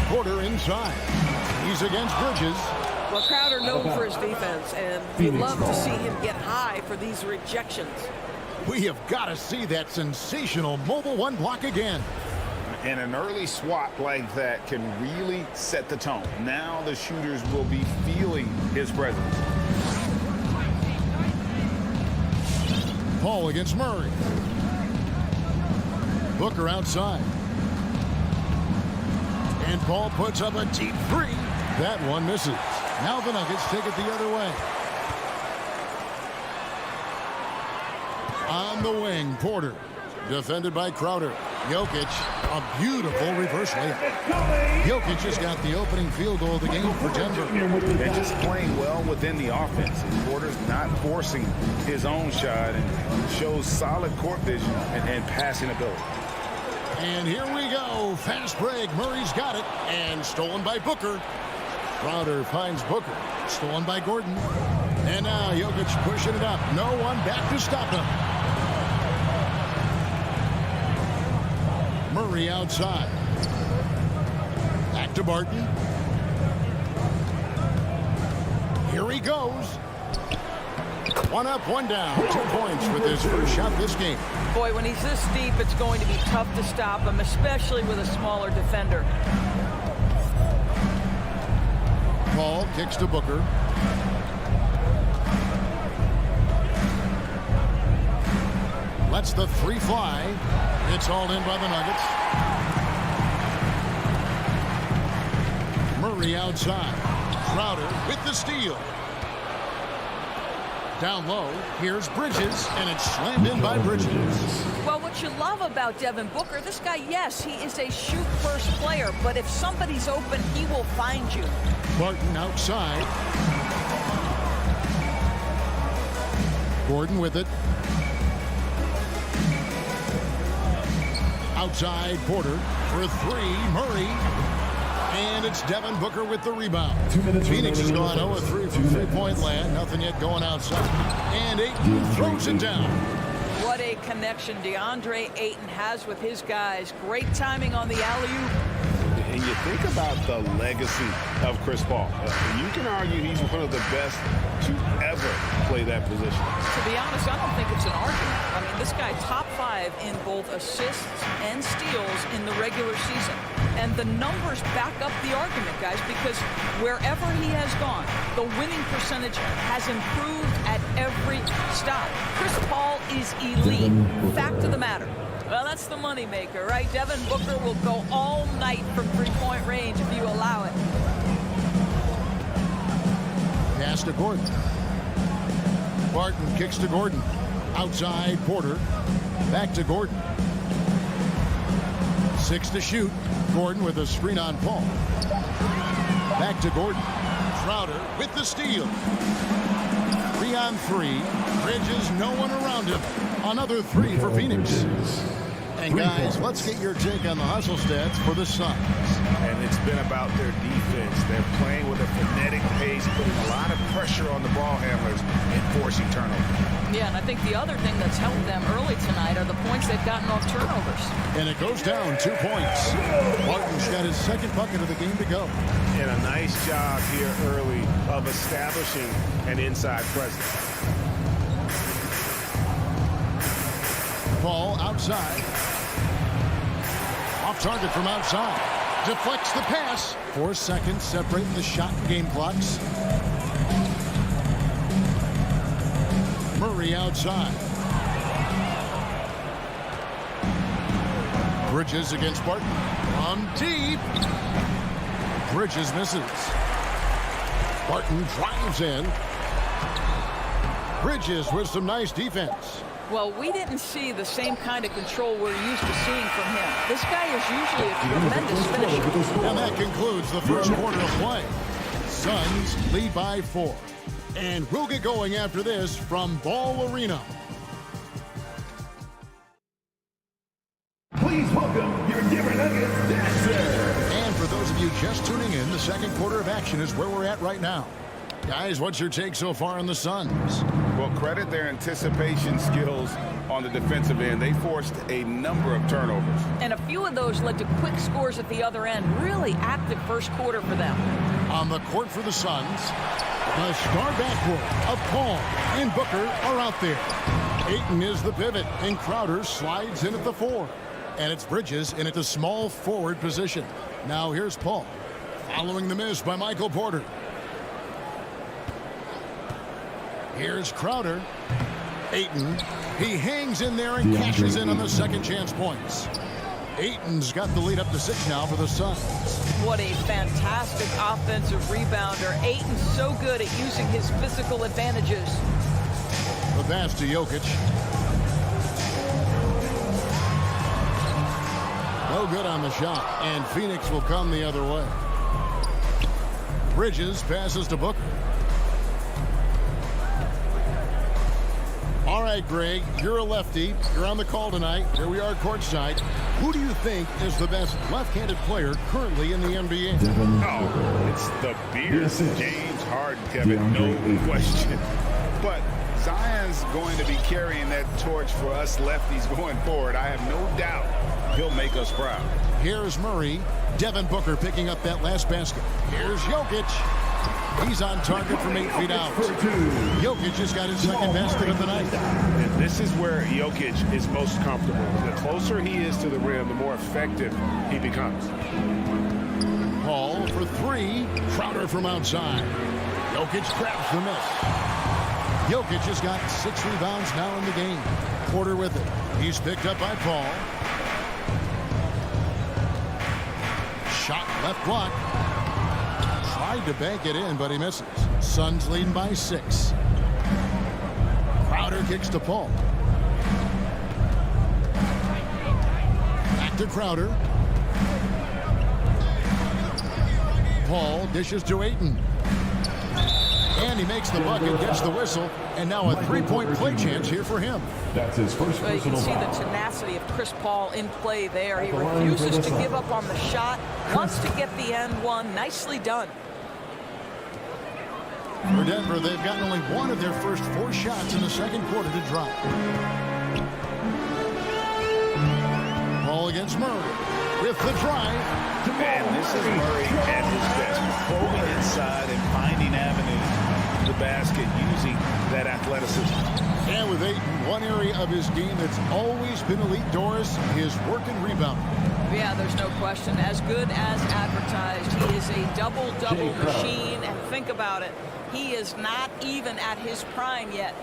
Porter inside. He's against Bridges. Well, Crowder known for his defense, and we love to see him get high for these rejections. We have got to see that sensational mobile 1 block again. And an early swat like that can really set the tone. Now the shooters will be feeling his presence. Paul against Murray. Booker outside. And Paul puts up a deep 3. That one misses. Now the Nuggets take it the other way. On the wing, Porter. Defended by Crowder. Jokic, a beautiful reverse layup. Jokic just got the opening field goal of the game for Denver. And just playing well within the offense. Porter's not forcing his own shot and shows solid court vision and passing ability. And here we go. Fast break. Murray's got it. And stolen by Booker. Crowder finds Booker. Stolen by Gordon. And now Jokic pushing it up. No one back to stop him. Murray outside. Back to Barton. Here he goes. 1 up, 1 down. 2 points with his first shot this game. Boy, when he's this deep, it's going to be tough to stop him, especially with a smaller defender. Paul kicks to Booker. Lets the 3 fly. It's hauled in by the Nuggets. Murray outside. Crowder with the steal. Down low, here's Bridges, and it's slammed in by Bridges. Well, what you love about Devin Booker, this guy, yes, he is a shoot-first player, but if somebody's open, he will find you. Barton outside. Gordon with it. Outside, Porter for 3, Murray. And it's Devin Booker with the rebound. Phoenix has gone 0-3 from three-point land. Nothing yet going outside. And Ayton throws it down. What a connection Deandre Ayton has with his guys. Great timing on the alley-oop. And you think about the legacy of Chris Paul. You can argue he's one of the best to ever play that position. To be honest, I don't think it's an argument. I mean, this guy top 5 in both assists and steals in the regular season. And the numbers back up the argument, guys, because wherever he has gone, the winning percentage has improved at every stop. Chris Paul is elite. Fact of the matter. Well, that's the moneymaker, right? Devin Booker will go all night from three-point range if you allow it. Pass to Gordon. Barton kicks to Gordon. Outside, Porter. Back to Gordon. 6 to shoot. Gordon with a screen on Paul. Back to Gordon. Crowder with the steal. 3 on 3. Bridges, no one around him. Another 3 for Phoenix. And guys, let's get your take on the hustle stats for the Suns. And it's been about their defense. They're playing with a frenetic pace, putting a lot of pressure on the ball handlers and forcing turnovers. Yeah, and I think the other thing that's helped them early tonight are the points they've gotten off turnovers. And it goes down 2 points. Barton's got his second bucket of the game to go. And a nice job here early of establishing an inside presence. Ball outside. Off target from outside. Deflects the pass. 4 seconds separating the shot and game clocks. Murray outside. Bridges against Barton. From deep. Bridges misses. Barton drives in. Bridges with some nice defense. Well, we didn't see the same kind of control we're used to seeing from him. This guy is usually a tremendous finisher. And that concludes the first quarter of play. Suns lead by 4. And we'll get going after this from Ball Arena. Please welcome your Denver Nuggets dancer. And for those of you just tuning in, the second quarter of action is where we're at right now. Guys, what's your take so far on the Suns? Well, credit their anticipation skills on the defensive end. They forced a number of turnovers. And a few of those led to quick scores at the other end. Really active first quarter for them. On the court for the Suns, the star backcourt of Paul and Booker are out there. Ayton is the pivot, and Crowder slides in at the 4. And it's Bridges in at the small forward position. Now here's Paul, following the miss by Michael Porter. Here's Crowder. Ayton. He hangs in there and cashes in on the second chance points. Ayton's got the lead up to 6 now for the Suns. What a fantastic offensive rebounder. Ayton's so good at using his physical advantages. The pass to Jokic. No good on the shot, and Phoenix will come the other way. Bridges passes to Booker. All right, Greg, you're a lefty. You're on the call tonight. Here we are courtside. Who do you think is the best left-handed player currently in the NBA? Oh, it's the beard. James Harden, Kevin, no question. But Zion's going to be carrying that torch for us lefties going forward. I have no doubt he'll make us proud. Here's Murray. Devin Booker picking up that last basket. Here's Jokic. He's on target from 8 feet out. Jokic just got his second basket of the night. And this is where Jokic is most comfortable. The closer he is to the rim, the more effective he becomes. Paul for 3. Crowder from outside. Jokic grabs the miss. Jokic has got 6 rebounds now in the game. Porter with it. He's picked up by Paul. Shot left block. Tried to bank it in, but he misses. Suns leading by 6. Crowder kicks to Paul. Back to Crowder. Paul dishes to Ayton. And he makes the bucket, gets the whistle, and now a 3-point play chance here for him. That's his first Well, you can personal see foul. the tenacity of Chris Paul in play there. He refuses to give up on the shot, wants to get the end one. Nicely done. For Denver, they've gotten only 1 of their first 4 shots in the second quarter to drop. Paul against Murray with the drive. And this is Murray at his best, probing inside and finding avenues to the basket using that athleticism. And with Ayton, one area of his game that's always been elite, Doris, his work and rebound. Yeah, there's no question. As good as advertised. He is a double-double machine. And think about it. He is not even at his prime yet.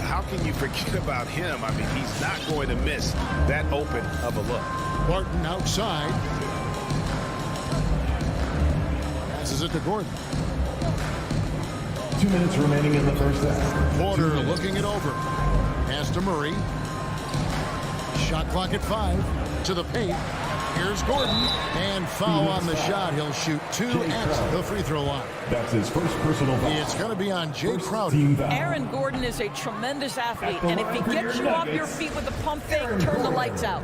How can you forget about him? I mean, he's not going to miss that open of a look. Barton outside. Passes it to Gordon. 2 minutes remaining in the first half. Porter looking it over. Pass to Murray. Shot clock at 5. To the paint. Here's Gordon. And foul on the shot. He'll shoot 2 at the free throw line. That's his first personal foul. It's going to be on Jay Crowder. Aaron Gordon is a tremendous athlete. And if he gets you off your feet with a pump fake, turn the lights out.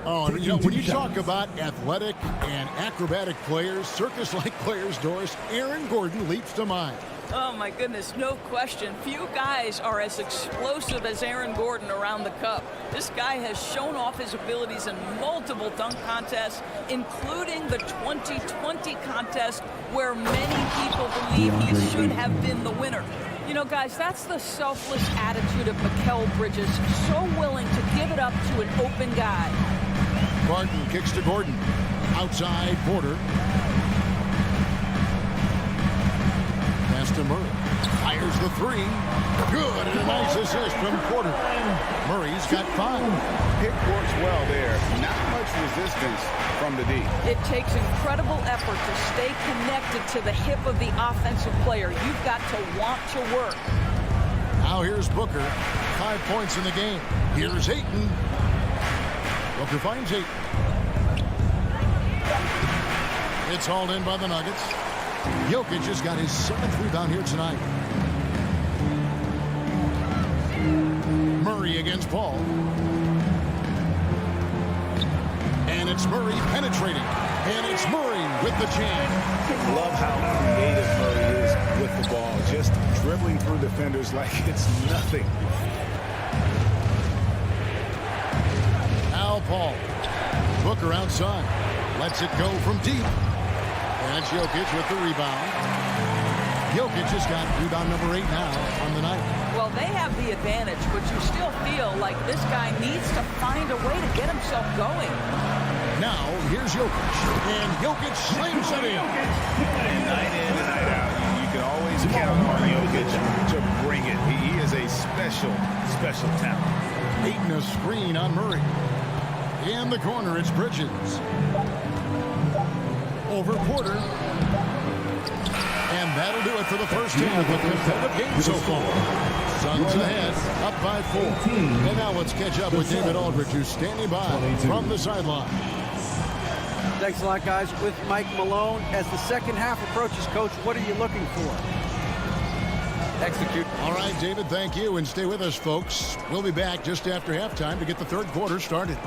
Oh, and, you know, when you talk about athletic and acrobatic players, circus-like players, Doris, Aaron Gordon leaps to mind. Oh, my goodness, no question. Few guys are as explosive as Aaron Gordon around the cup. This guy has shown off his abilities in multiple dunk contests, including the 2020 contest where many people believe he should have been the winner. You know, guys, that's the selfless attitude of Kell Bridges. So willing to give it up to an open guy. Barton kicks to Gordon. Outside Porter. Pass to Murray. Fires the three. Good, and a nice assist from Porter. Murray's got 5. Pick works well there. Not much resistance from the D. It takes incredible effort to stay connected to the hip of the offensive player. You've got to want to work. Now here's Booker. 5 points in the game. Here's Ayton. Booker finds Ayton. It's hauled in by the Nuggets. Jokic has got his 7th rebound here tonight. Murray against Paul. And it's Murray penetrating. And it's Murray with the jam. Love how creative Murray is with the ball. Just dribbling through defenders like it's nothing. Now Paul. Booker outside. Lets it go from deep. And it's Jokic with the rebound. Jokic has got rebound number 8 now on the night. Well, they have the advantage, but you still feel like this guy needs to find a way to get himself going. Now, here's Jokic. And Jokic slams it in. Night in and night out. You can always count on Jokic to bring it. He is a special, special talent. Ayton a screen on Murray. In the corner, it's Bridges. Over Porter. And that'll do it for the first half of the competitive game so far. Suns ahead, up by 4. And now let's catch up with David Aldridge, who's standing by from the sideline. Thanks a lot, guys. With Mike Malone, as the second half approaches, Coach, what are you looking for? Execute. All right, David, thank you. And stay with us, folks. We'll be back just after halftime to get the third quarter started.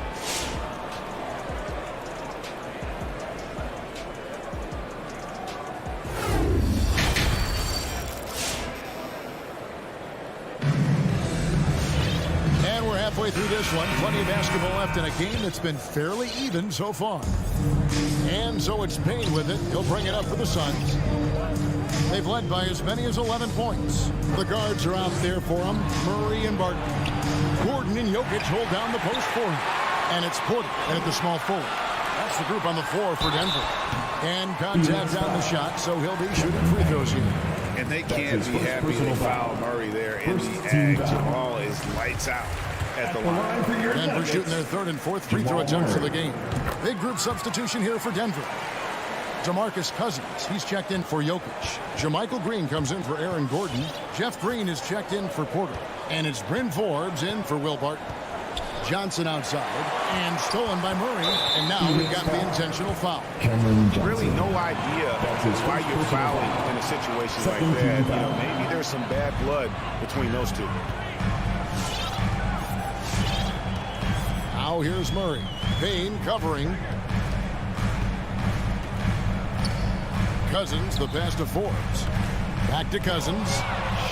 Halfway through this one, plenty of basketball left in a game that's been fairly even so far. And so it's Payne with it. He'll bring it up for the Suns. They've led by as many as 11 points. The guards are out there for them, Murray and Barton. Gordon and Jokic hold down the post for him. And it's Porter at the small forward. That's the group on the floor for Denver. And contact on the shot, so he'll be shooting free throws here. And they can't be happy they foul Murray there in the ag. Jamal is lights out at the line. Denver shooting their 3rd and 4th free throw attempts of the game. Big group substitution here for Denver. DeMarcus Cousins, he's checked in for Jokic. JaMychal Green comes in for Aaron Gordon. Jeff Green is checked in for Porter. And it's Bryn Forbes in for Will Barton. Johnson outside and stolen by Murray. And now we've got the intentional foul. Really no idea why you're fouling in a situation like that. You know, maybe there's some bad blood between those two. Now here's Murray. Payne covering. Cousins, the pass to Forbes. Back to Cousins.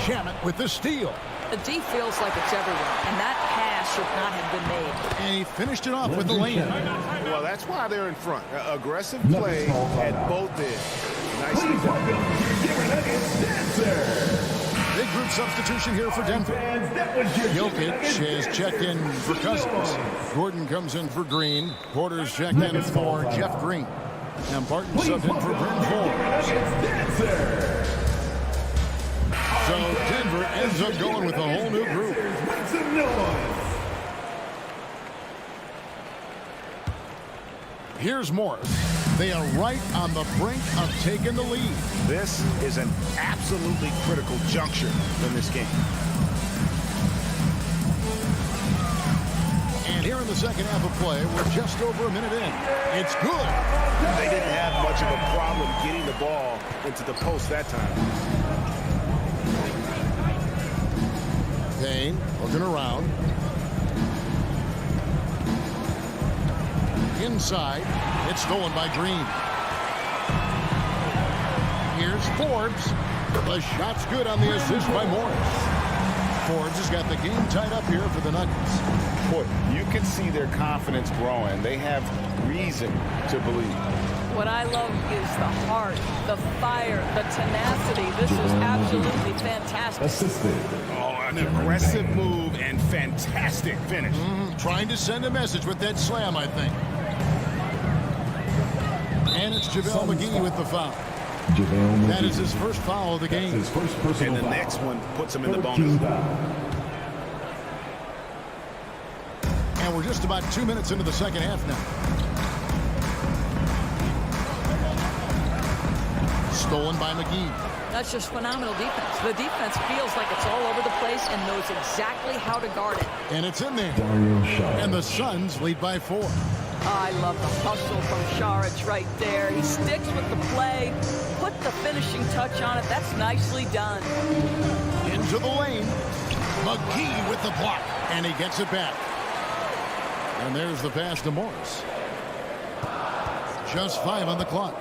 Shamet with the steal. The D feels like it's everywhere, and that pass should not have been made. And he finished it off with the lane. Well, that's why they're in front. Aggressive play at both ends. Nicely done. Big group substitution here for Denver. Jokic has checked in for Cousins. Gordon comes in for Green. Porter's checked in for Jeff Green. And Barton subbed in for Bryn Forbes. So Denver ends up going with a whole new group. Here's Morris. They are right on the brink of taking the lead. This is an absolutely critical juncture in this game. And here in the second half of play, we're just over a minute in. It's good. They didn't have much of a problem getting the ball into the post that time. Payne looking around. Inside. It's stolen by Green. Here's Forbes. The shot's good on the assist by Morris. Forbes has got the game tied up here for the Nuggets. Boy, you can see their confidence growing. They have reason to believe. What I love is the heart, the fire, the tenacity. This is absolutely fantastic. Assisted. Oh, an aggressive move and fantastic finish. Trying to send a message with that slam, I think. And it's JaVale McGee with the foul. That is his first foul of the game. His first personal And the foul. next one puts him in the 13 bonus. foul. And we're just about 2 minutes into the second half now. Stolen by McGee. That's just phenomenal defense. The defense feels like it's all over the place and knows exactly how to guard it. And it's in there. Sharp. And the Suns lead by 4. I love the hustle from Saric right there. He sticks with the play, put the finishing touch on it. That's nicely done. Into the lane. McGee with the block. And he gets it back. And there's the pass to Morris. Just 5 on the clock.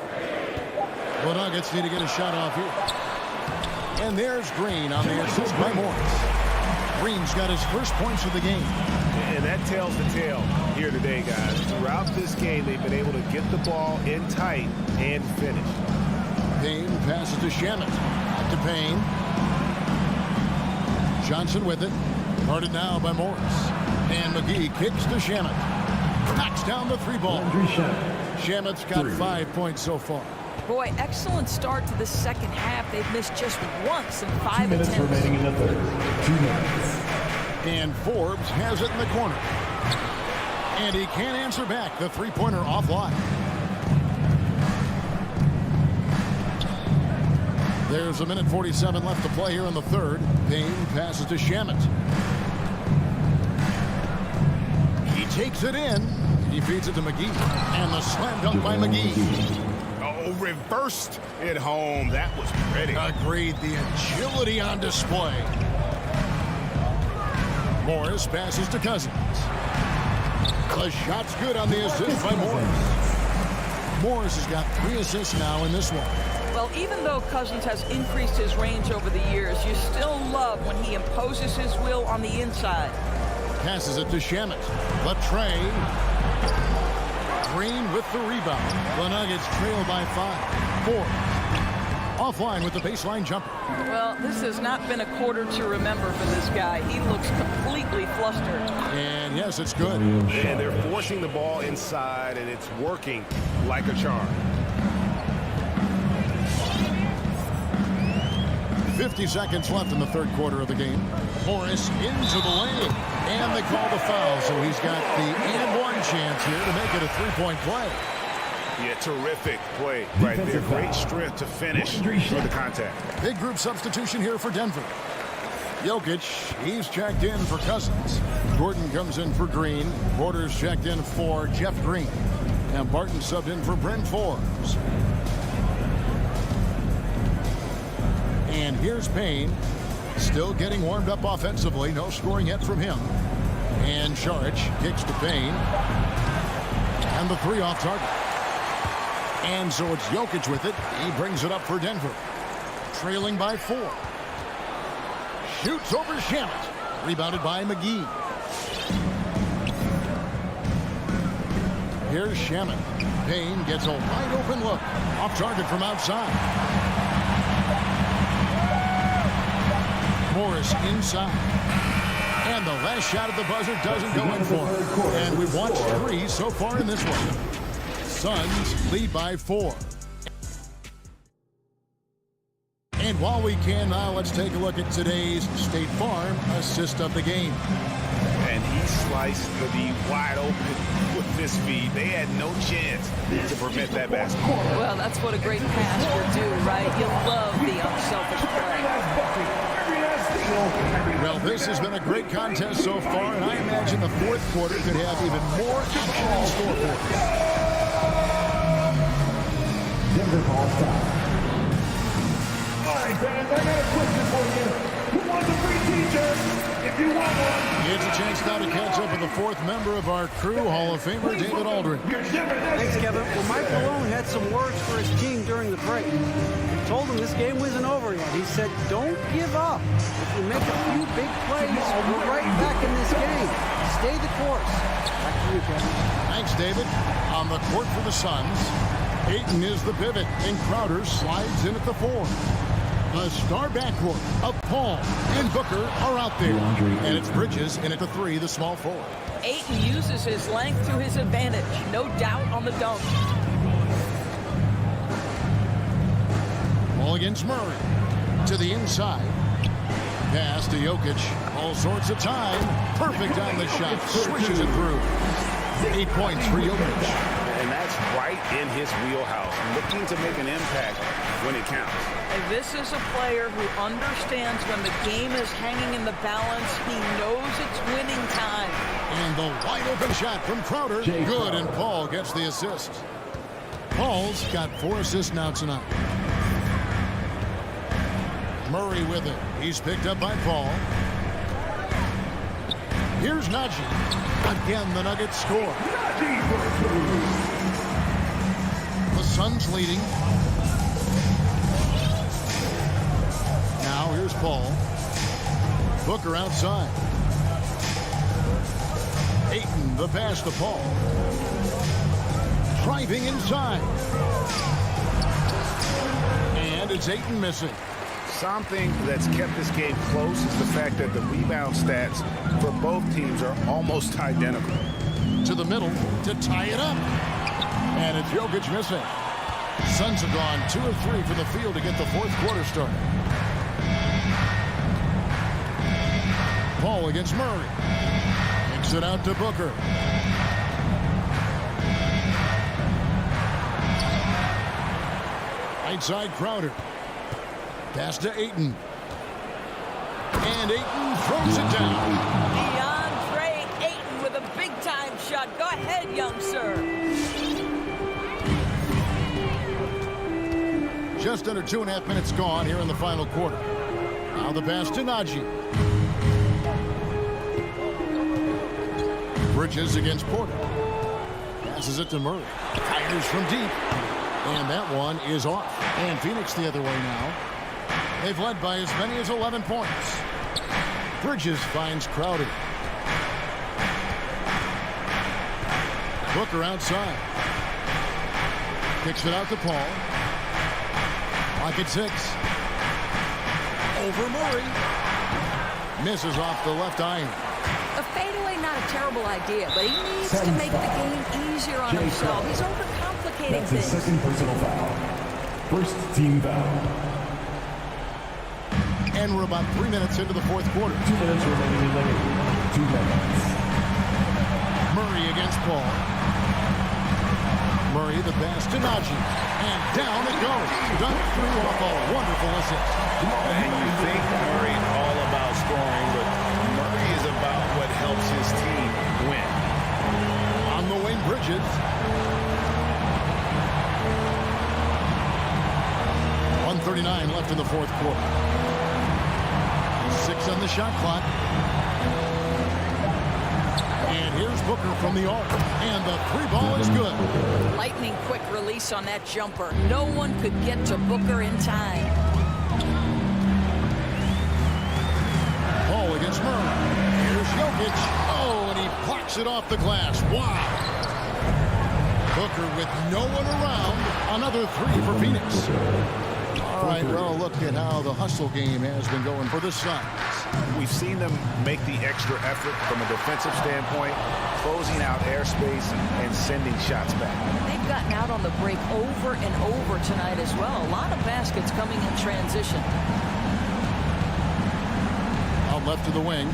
The Nuggets need to get a shot off here. And there's Green on the assist by Morris. Green's got his first points of the game. And that tells the tale here today, guys. Throughout this game, they've been able to get the ball in tight and finish. Payne passes to Shamet. Back to Payne. Johnson with it. Guarded now by Morris. And McGee kicks to Shamet. Knocks down the 3-ball. Shamet's got 5 points so far. Boy, excellent start to the second half. They've missed just once in 5 2 minutes attempts. remaining in the third. 2 minutes. And Forbes has it in the corner. And he can't answer back. The three-pointer offline. There's a minute 47 left to play here in the third. Payne passes to Shamet. He takes it in. He feeds it to McGee. And the slam dunk by McGee. Oh, reversed it home. That was pretty. Agreed. The agility on display. Morris passes to Cousins. The shot's good on the assist by Morris. Morris has got 3 assists now in this one. Well, even though Cousins has increased his range over the years, you still love when he imposes his will on the inside. Passes it to Shamet. The tray. Green with the rebound. The Nuggets trail by 5. 4. Offline with the baseline jumper. Well, this has not been a quarter to remember for this guy. He looks completely flustered. And yes, it's good. And they're forcing the ball inside, and it's working like a charm. 50 seconds left in the third quarter of the game. Morris into the lane. And they call the foul, so he's got the and-one chance here to make it a 3-point play. Yeah, terrific play right there. Great strength to finish through the contact. Big group substitution here for Denver. Jokic, he's checked in for Cousins. Gordon comes in for Green. Porter's checked in for Jeff Green. And Barton subbed in for Bryn Forbes. And here's Payne. Still getting warmed up offensively. No scoring yet from him. And Saric kicks to Payne. And the 3 off target. And so it's Jokic with it. He brings it up for Denver. Trailing by 4. Shoots over Shamet. Rebounded by McGee. Here's Shamet. Payne gets a wide open look. Off target from outside. Morris inside. And the last shot at the buzzer doesn't go in for him. And we've watched 3 so far in this one. Suns lead by 4. And while we can now, let's take a look at today's State Farm assist of the game. And he sliced the wide open with this feed. They had no chance to prevent that basket. Well, that's what a great pass would do, right? You love the unselfish play. Well, this has been a great contest so far, and I imagine the fourth quarter could have even more action in store for us. Denver ball stop. All right, fans, I got a question for you. Who wants a free t-shirt? If you want one. Here's a chance now to catch up with the 4th member of our crew, Hall of Famer David Aldridge. Thanks, Kevin. Well, Mike Malone had some words for his team during the break. He told them this game wasn't over yet. He said, don't give up. If you make a few big plays, we're right back in this game. Stay the course. Back to you, Kevin. Thanks, David. On the court for the Suns, Ayton is the pivot, and Crowder slides in at the 4. The star backcourt of Paul and Booker are out there. And it's Bridges in at the 3, the small forward. Ayton uses his length to his advantage. No doubt on the dunk. Ball against Murray. To the inside. Pass to Jokic. All sorts of time. Perfect on the shot. Swishes it through. 8 points for Jokic. And that's right in his wheelhouse. Looking to make an impact when it counts. And this is a player who understands when the game is hanging in the balance. He knows it's winning time. And the wide open shot from Crowder. Good, and Paul gets the assist. Paul's got 4 assists now tonight. Murray with it. He's picked up by Paul. Here's Najee. Again, the Nuggets score. The Suns leading. Now here's Paul. Booker outside. Ayton, the pass to Paul. Driving inside. And it's Ayton missing. Something that's kept this game close is the fact that the rebound stats for both teams are almost identical. To the middle to tie it up. And it's Jokic missing. Suns have gone 2 of 3 from the field to get the 4th quarter started. Paul against Murray. Kicks it out to Booker. Right side Crowder. Pass to Ayton. And Ayton throws it down. Deandre Ayton with a big-time shot. Go ahead, young sir. Just under 2.5 minutes gone here in the final quarter. Now the pass to Najee. Bridges against Porter. Passes it to Murray. Fires from deep. And that one is off. And Phoenix the other way now. They've led by as many as 11 points. Bridges finds Crowder. Booker outside. Kicks it out to Paul. Lock at 6. Over Murray. Misses off the left iron. A fadeaway, not a terrible idea, but he needs to make the game easier on himself. He's overcomplicating That's his things. second personal foul. First team foul. And we're about 3 minutes into the 4th quarter. 2 minutes remaining in the game. 2 minutes. Murray against Paul. Murray the pass to Najee. And down it goes. Dunked through off a wonderful assist. And you think Murray all about scoring, but Murray is about what helps his team win. On the wing, Bridges. 1:39 left in the 4th quarter. 6 on the shot clock. And here's Booker from the arc. And the 3 ball is good. Lightning quick release on that jumper. No one could get to Booker in time. Paul against Murray. Here's Jokic. Oh, and he blocks it off the glass. Wow. Booker with no one around. Another 3 for Phoenix. All right, well, look at how the hustle game has been going for the Suns. We've seen them make the extra effort from a defensive standpoint, closing out airspace and sending shots back. They've gotten out on the break over and over tonight as well. A lot of baskets coming in transition. Out left to the wing.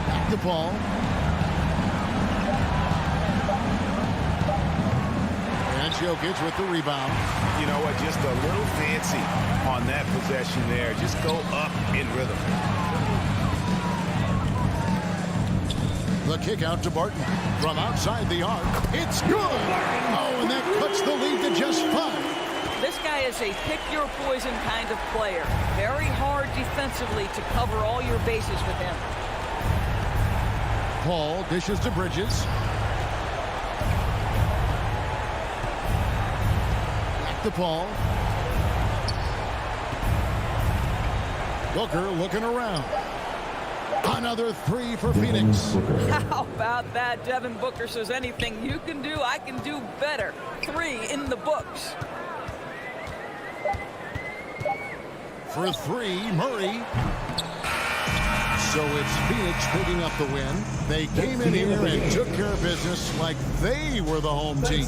Back to Paul. Jokic with the rebound. You know what? Just a little fancy on that possession there. Just go up in rhythm. The kick out to Barton from outside the arc. It's good. Oh, and that cuts the lead to just 5. This guy is a pick-your-poison kind of player. Very hard defensively to cover all your bases with him. Paul dishes to Bridges. To Paul. Booker looking around. Another 3 for Phoenix. How about that? Devin Booker says anything you can do, I can do better. 3 in the books. for three, Murray. So it's Phoenix picking up the win. They came in here and took care of business like they were the home team.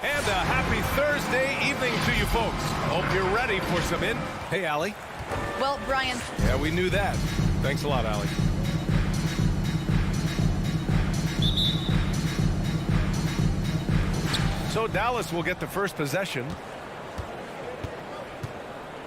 And a happy Thursday evening to you folks. Hope you're ready for some in. Hey, Allie. Well, Brian. Yeah, we knew that. Thanks a lot, Allie. So Dallas will get the first possession.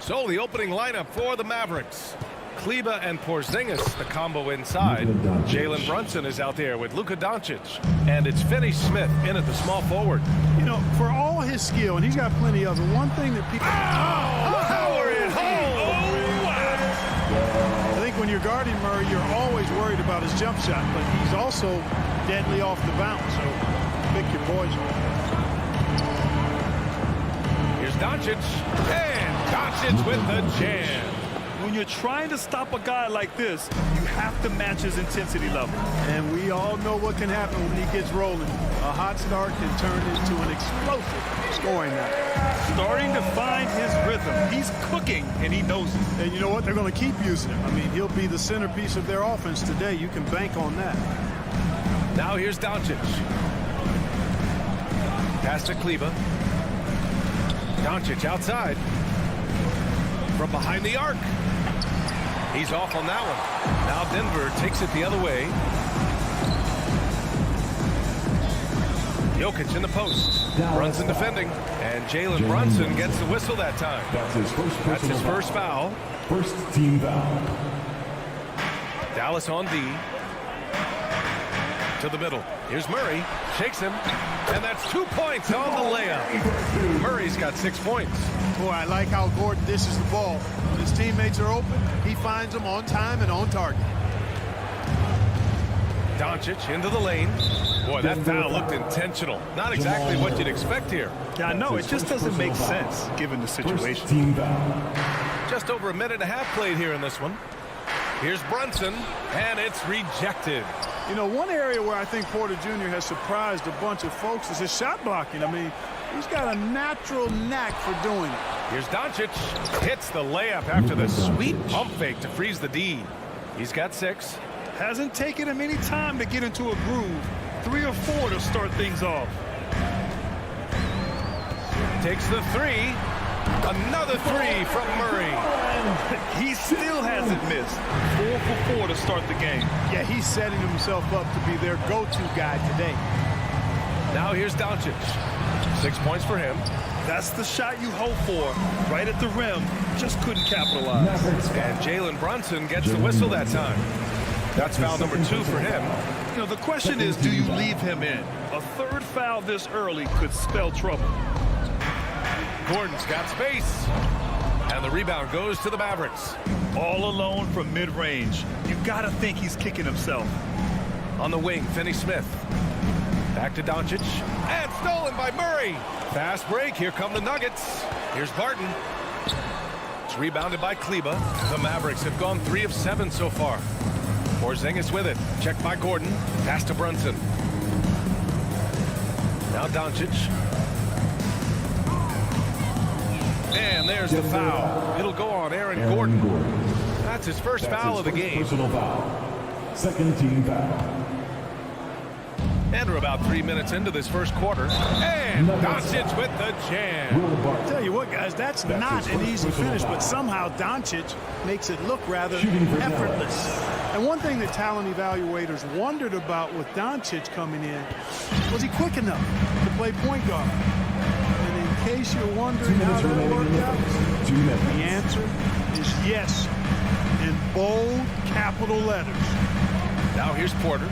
So the opening lineup for the Mavericks. Kleber and Porzingis, the combo inside. Jalen Brunson is out there with Luka Doncic. And it's Finney Smith in at the small forward. You know, for all his skill, and he's got plenty of it, one thing that people... Power it home! Oh, wow! I think when you're guarding Murray, you're always worried about his jump shot, but he's also deadly off the bounce, so pick your poison. Here's Doncic. And Doncic with the jam. When you're trying to stop a guy like this, you have to match his intensity level. And we all know what can happen when he gets rolling. A hot start can turn into an explosive scoring night. Starting to find his rhythm. He's cooking, and he knows it. And you know what? They're going to keep using him. I mean, he'll be the centerpiece of their offense today. You can bank on that. Now here's Doncic. Pass to Kleber. Doncic outside. From behind the arc. He's off on that one. Now Denver takes it the other way. Jokic in the post. Brunson defending. And Jalen Brunson gets the whistle that time. That's his first foul. First team foul. Dallas on D. To the middle. Here's Murray. Shakes him. And that's 2 points on the layup. Murray's got 6 points. Boy, I like how Gordon dishes the ball. When his teammates are open, he finds them on time and on target. Doncic into the lane. Boy, that foul looked intentional. Not exactly what you'd expect here. Yeah, I know. It just doesn't make sense given the situation. Team foul. Just over a minute and a half played here in this one. Here's Brunson, and it's rejected. You know, one area where I think Porter Jr. has surprised a bunch of folks is his shot blocking. I mean, he's got a natural knack for doing it. Here's Doncic. Hits the layup after the sweet pump fake to freeze the D. He's got 6. Hasn't taken him any time to get into a groove. 3 or 4 to start things off. Takes the 3. Another 3 from Murray. He still hasn't missed. 4 for 4 to start the game. Yeah, he's setting himself up to be their go-to guy today. Now here's Doncic. 6 points for him. That's the shot you hope for. Right at the rim. Just couldn't capitalize. And Jalen Brunson gets the whistle that time. That's foul number 2 for him. You know, the question is, do you leave him in? A third foul this early could spell trouble. Gordon's got space. And the rebound goes to the Mavericks. All alone from mid-range. You've got to think he's kicking himself. On the wing, Finney-Smith. Back to Doncic. And stolen by Murray. Fast break. Here come the Nuggets. Here's Barton. It's rebounded by Kleber. The Mavericks have gone 3 of 7 so far. Porzingis with it. Checked by Gordon. Pass to Brunson. Now Doncic. And there's the foul. It'll go on Aaron Gordon. That's his first foul of the game. Personal foul. Second team foul. And we're about 3 minutes into this first quarter. And Doncic with the jam. I'll tell you what, guys, that's not an easy finish, but somehow Doncic makes it look rather effortless. And one thing that talent evaluators wondered about with Doncic coming in, was he quick enough to play point guard? And in case you're wondering how that worked out, the answer is yes, in bold capital letters. Now here's Porter.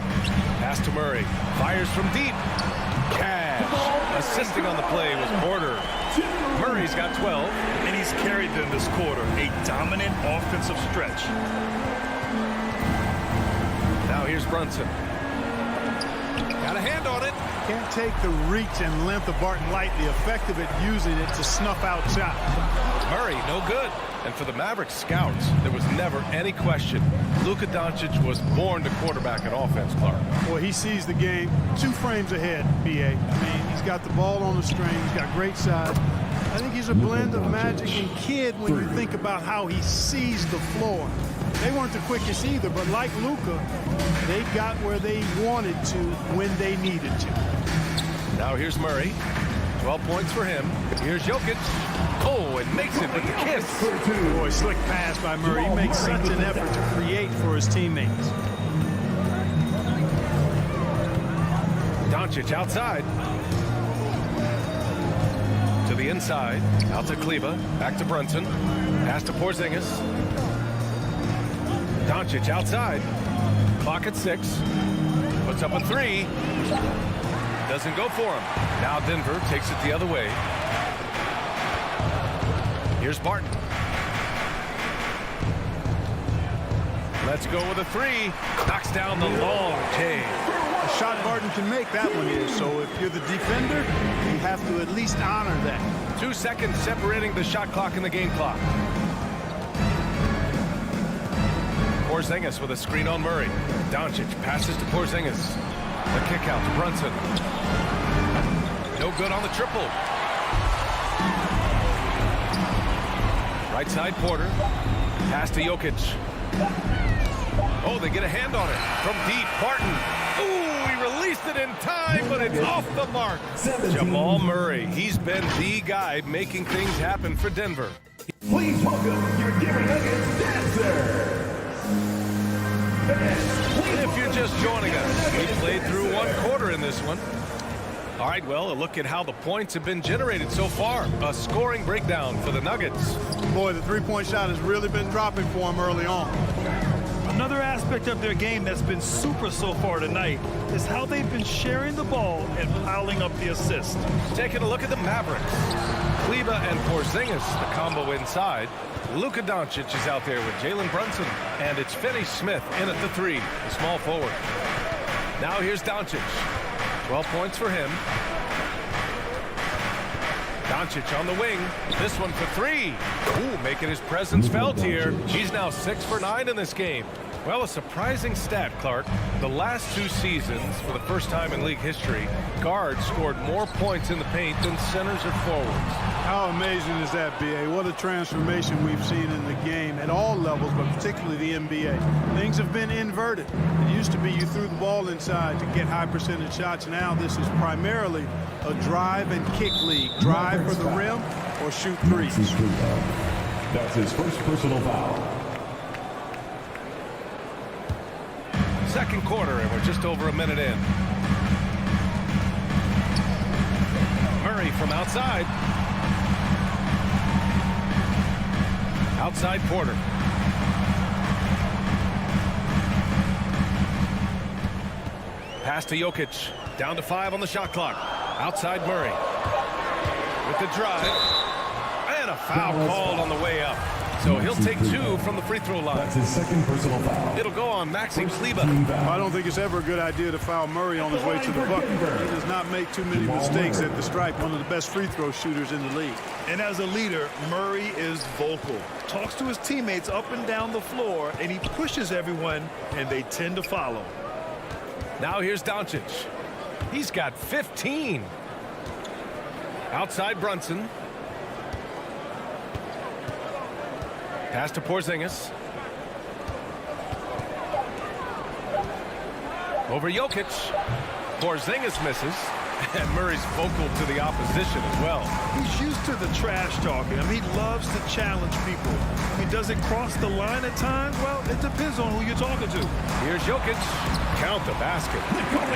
Pass to Murray. Fires from deep. Cash. Assisting on the play was Porter. Murray's got 12. And he's carried them this quarter. A dominant offensive stretch. Now here's Brunson. Got a hand on it. Can't take the reach and length of Barton lightly, effective at using it to snuff out shots. Murray, no good. And for the Mavericks scouts, there was never any question. Luka Doncic was born to quarterback an offense, Clark. Boy, he sees the game 2 frames ahead, B.A. I mean, he's got the ball on the string. He's got great size. I think he's a blend of Magic and Kidd when you think about how he sees the floor. They weren't the quickest either, but like Luka, they got where they wanted to when they needed to. Now here's Murray. 12 points for him. Here's Jokic. Oh, and makes it with the kiss. Boy, slick pass by Murray. He makes such an effort to create for his teammates. Doncic outside. To the inside. Out to Kleber. Back to Brunson. Pass to Porzingis. Doncic outside. Clock at 6. Puts up a 3. Doesn't go for him. Now Denver takes it the other way. Here's Barton. Let's go with a 3. Knocks down the long J. A shot Barton can make, that one is. So if you're the defender, you have to at least honor that. 2 seconds separating the shot clock and the game clock. Porzingis with a screen on Murray. Doncic passes to Porzingis. The kick out to Brunson. No good on the triple. Right side Porter. Pass to Jokic. Oh, they get a hand on it. From deep, Barton. Ooh, he released it in time, but it's off the mark. Jamal Murray. He's been the guy making things happen for Denver. Please welcome your Denver Nuggets dancer. If you're just joining us, we played through 1 quarter in this one. All right, well, a look at how the points have been generated so far. A scoring breakdown for the Nuggets. Boy, the 3-point shot has really been dropping for him early on. Another aspect of their game that's been super so far tonight is how they've been sharing the ball and piling up the assists. Taking a look at the Mavericks. Kleber and Porzingis, the combo inside. Luka Doncic is out there with Jalen Brunson. And it's Finney Smith in at the 3, the small forward. Now here's Doncic. 12 points for him. Doncic on the wing. This one for 3. Ooh, making his presence felt here. He's now 6 for 9 in this game. Well, a surprising stat, Clark. The last 2 seasons, for the first time in league history, guards scored more points in the paint than centers or forwards. How amazing is that, B.A.? What a transformation we've seen in the game at all levels, but particularly the NBA. Things have been inverted. It used to be you threw the ball inside to get high percentage shots. Now this is primarily a drive and kick league. Drive for the rim or shoot threes. That's his first personal foul. Second quarter, and we're just over a minute in. Murray from outside. Outside Porter. Pass to Jokic. Down to 5 on the shot clock. Outside Murray. With the drive. And a foul called on the way up. So he'll take 2 from the free throw line. That's his second personal foul. It'll go on Maxi Kleber. I don't think it's ever a good idea to foul Murray on his way to the bucket. He does not make too many mistakes at the stripe. One of the best free throw shooters in the league. And as a leader, Murray is vocal. Talks to his teammates up and down the floor, and he pushes everyone, and they tend to follow. Now here's Doncic. He's got 15. Outside Brunson. Pass to Porzingis. Over Jokic. Porzingis misses. And Murray's vocal to the opposition as well. He's used to the trash talking. I mean, he loves to challenge people. I mean, does it cross the line at times? Well, it depends on who you're talking to. Here's Jokic. Count the basket.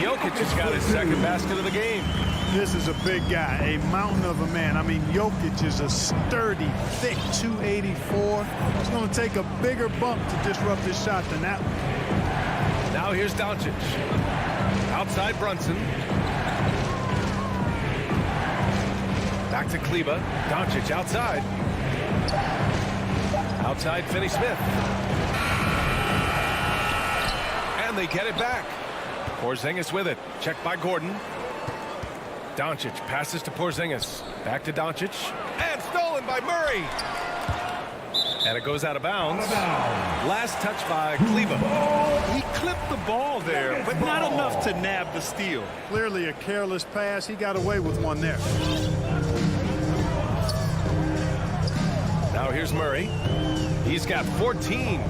Jokic has got his second basket of the game. This is a big guy, a mountain of a man. I mean, Jokic is a sturdy, thick 284. It's going to take a bigger bump to disrupt his shot than that one. Now here's Doncic. Outside Brunson. Back to Kleber. Doncic outside. Outside Finney Smith. And they get it back. Porzingis with it. Checked by Gordon. Doncic passes to Porzingis. Back to Doncic. And stolen by Murray. And it goes out of bounds. Last touch by Kleber. He clipped the ball there, but not enough to nab the steal. Clearly a careless pass. He got away with one there. Now here's Murray. He's got 14.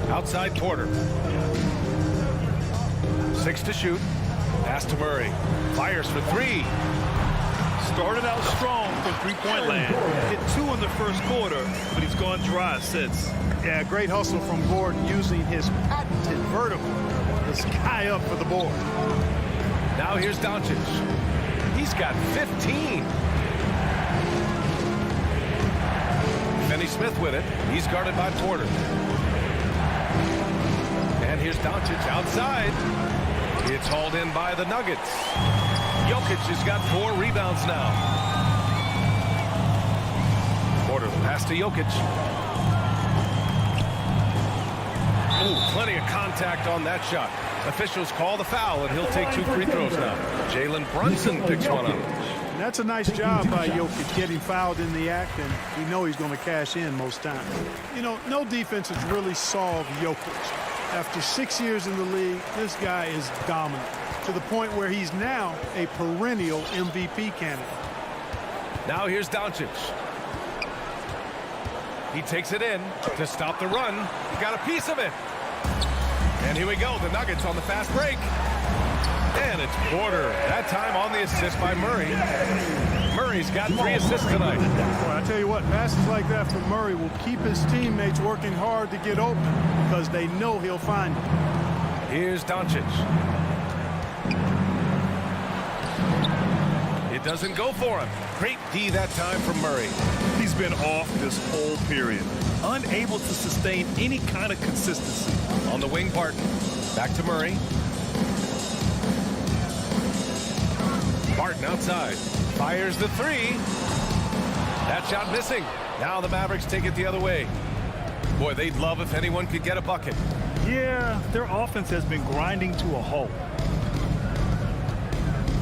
Outside Porter. 6 to shoot. Pass to Murray. Fires for 3. Started out strong from three-point land. Hit 2 in the first quarter, but he's gone dry since. Yeah, great hustle from Gordon using his patented vertical. This guy up for the board. Now here's Doncic. He's got 15. Finney Smith with it. He's guarded by Porter. And here's Doncic outside. It's hauled in by the Nuggets. Jokic has got 4 rebounds now. Porter pass to Jokic. Ooh, plenty of contact on that shot. Officials call the foul, and he'll take 2 free throws now. Jalen Brunson picks one up. And that's a nice job by Jokic getting fouled in the act, and we know he's going to cash in most times. You know, no defense has really solved Jokic. After 6 years in the league, this guy is dominant to the point where he's now a perennial MVP candidate. Now here's Doncic. He takes it in to stop the run. He got a piece of it. And here we go. The Nuggets on the fast break. And it's Porter. That time on the assist by Murray. Murray's got 3 assists tonight. Boy, I tell you what, passes like that from Murray will keep his teammates working hard to get open because they know he'll find it. Here's Doncic. It doesn't go for him. Great D that time from Murray. He's been off this whole period. Unable to sustain any kind of consistency. On the wing, Barton. Back to Murray. Barton outside. Fires the three. That shot missing. Now the Mavericks take it the other way. Boy, they'd love if anyone could get a bucket. Yeah, their offense has been grinding to a halt.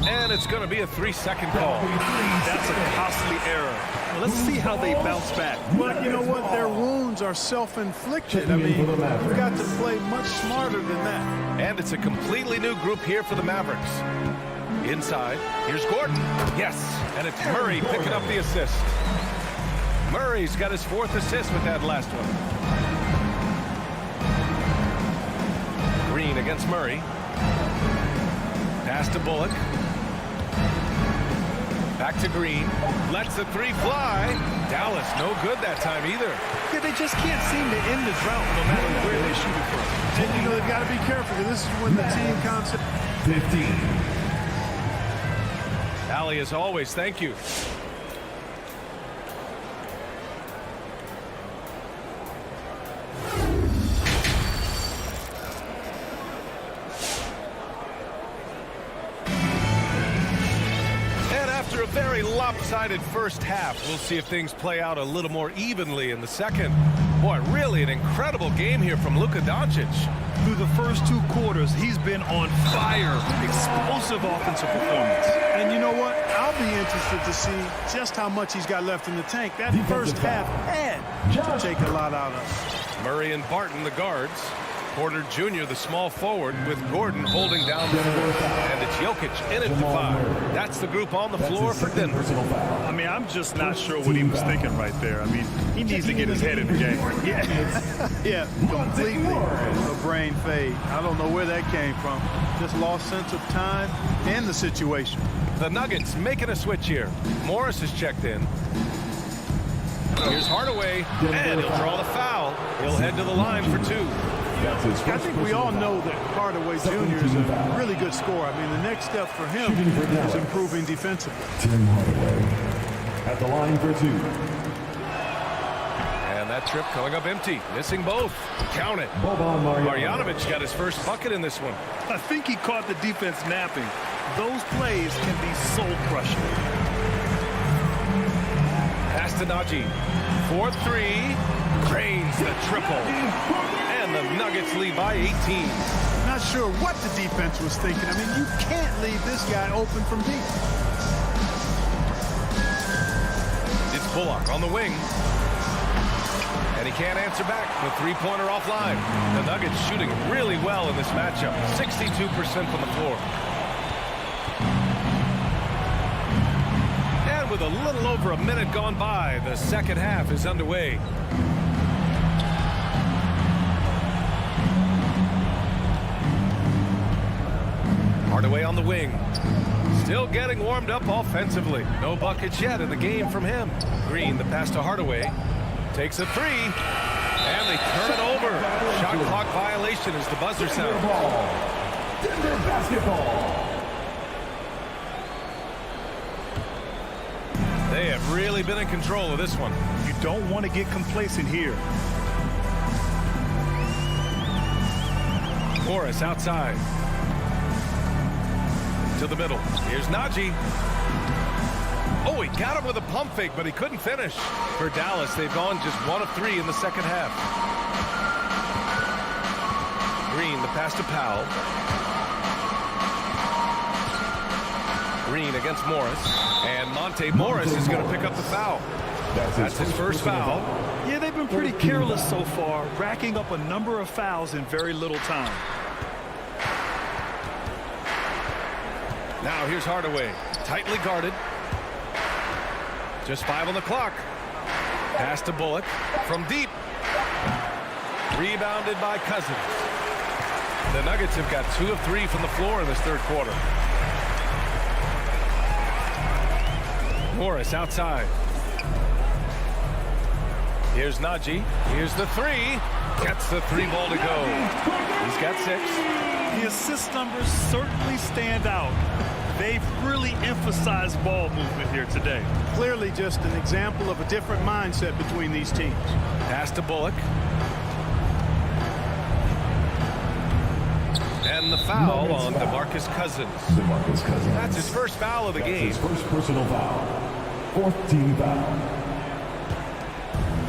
And it's going to be a 3-second call. That's a costly error. Well, let's see how they bounce back. But you know what? Their wounds are self-inflicted. I mean, you've got to play much smarter than that. And it's a completely new group here for the Mavericks. Inside, here's Gordon. Yes, and it's Murray picking up the assist. Murray's got his 4th assist with that last one. Green against Murray. Pass to Bullock. Back to Green. Lets the three fly. Dallas no good that time either. Yeah, they just can't seem to end the drought no matter where they shoot it from. And you know, they've got to be careful because this is when the team concept. 15. Allie, as always, thank you. And after a very lopsided first half, we'll see if things play out a little more evenly in the second. Boy, really an incredible game here from Luka Doncic. Through the first 2 quarters, he's been on fire. Explosive offensive performance. And you know what? I'll be interested to see just how much he's got left in the tank. That first half had to take a lot out of him. Murray and Barton, the guards. Porter Jr., the small forward, with Gordon holding down the floor. And it's Jokic in it to 5. That's the group on the floor for Denver. I mean, I'm just not sure what he was thinking right there. I mean, he needs to get his head in the game. Yeah, completely a brain fade. I don't know where that came from. Just lost sense of time and the situation. The Nuggets making a switch here. Morris is checked in. Here's Hardaway, and he'll draw the foul. He'll head to the line for 2. I think we all know that Hardaway Jr. is a really good scorer. I mean, the next step for him is improving defensively. Tim Hardaway at the line for 2. And that trip coming up empty, missing both. Count it. Marjanovic got his first bucket in this one. I think he caught the defense napping. Those plays can be soul-crushing. Pass to Najee. 4-3. Drains the triple. And the Nuggets lead by 18. Not sure what the defense was thinking. I mean, you can't leave this guy open from deep. It's Bullock on the wing. And he can't answer back. The three-pointer offline. The Nuggets shooting really well in this matchup. 62% from the floor. And with a little over a minute gone by, the second half is underway. Hardaway on the wing. Still getting warmed up offensively. No buckets yet in the game from him. Green, the pass to Hardaway. Takes a 3. And they turn it over. Shot clock violation as the buzzer sounds. Denver basketball. They have really been in control of this one. You don't want to get complacent here. Morris outside. To the middle. Here's Najee. Oh, he got him with a pump fake, but he couldn't finish. For Dallas, they've gone just 1 of 3 in the second half. Green, the pass to Powell. Green against Morris. And Monte Morris is going to pick up the foul. That's his first foul. Yeah, they've been pretty careless so far, racking up a number of fouls in very little time. Now here's Hardaway, tightly guarded. Just 5 on the clock. Pass to Bullock from deep. Rebounded by Cousins. The Nuggets have got 2 of 3 from the floor in this third quarter. Morris outside. Here's Najee. Here's the 3. Gets the 3 ball to go. He's got 6. The assist numbers certainly stand out. They've really emphasized ball movement here today. Clearly just an example of a different mindset between these teams. Pass to Bullock. And the foul on DeMarcus Cousins. DeMarcus Cousins. That's his first foul of the game. His first personal foul. Fourth team foul.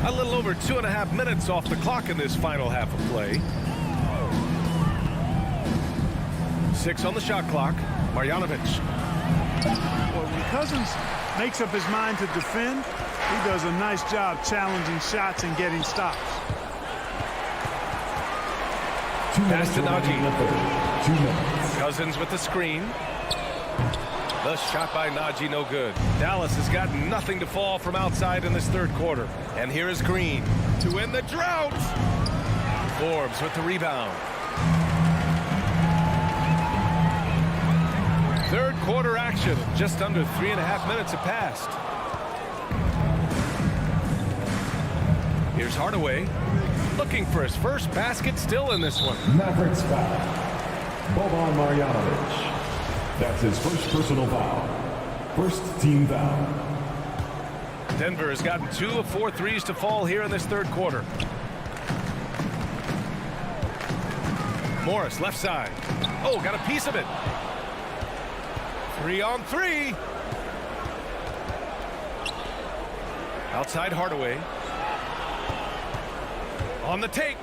A little over 2.5 minutes off the clock in this final half of play. 6 on the shot clock. Marjanovic. Well, when Cousins makes up his mind to defend, he does a nice job challenging shots and getting stops. Pass to Najee. 2 minutes. Cousins with the screen. The shot by Najee, no good. Dallas has got nothing to fall from outside in this third quarter. And here is Green to end the drought. Forbes with the rebound. Third quarter action. Just under 3.5 minutes have passed. Here's Hardaway. Looking for his first basket, still in this one. Mavericks foul. Boban Marjanovic. That's his first personal foul. First team foul. Denver has gotten 2 of 4 threes to fall here in this third quarter. Morris, left side. Oh, got a piece of it. 3 on 3. Outside Hardaway. On the take.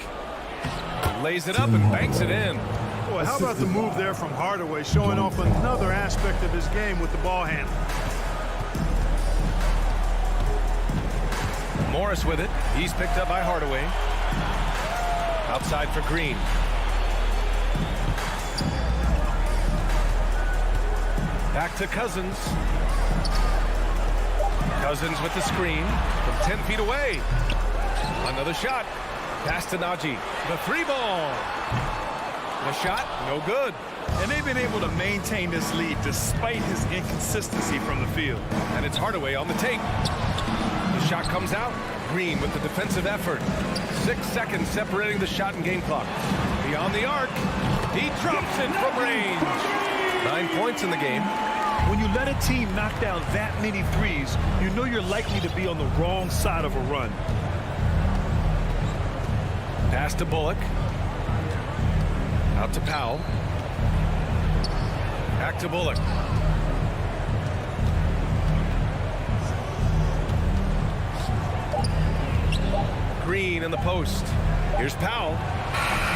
Lays it up and banks it in. Boy, how about the move there from Hardaway, showing off another aspect of his game with the ball handle. Morris with it. He's picked up by Hardaway. Outside for Green. Back to Cousins. Cousins with the screen from 10 feet away. Another shot. Pass to Najee. The 3-ball. The shot, no good. And they've been able to maintain this lead despite his inconsistency from the field. And it's Hardaway on the take. The shot comes out. Green with the defensive effort. 6 seconds separating the shot and game clock. Beyond the arc. He drops it from range. 9 points in the game. When you let a team knock down that many threes, you know you're likely to be on the wrong side of a run. Pass to Bullock. Out to Powell. Back to Bullock. Green in the post. Here's Powell.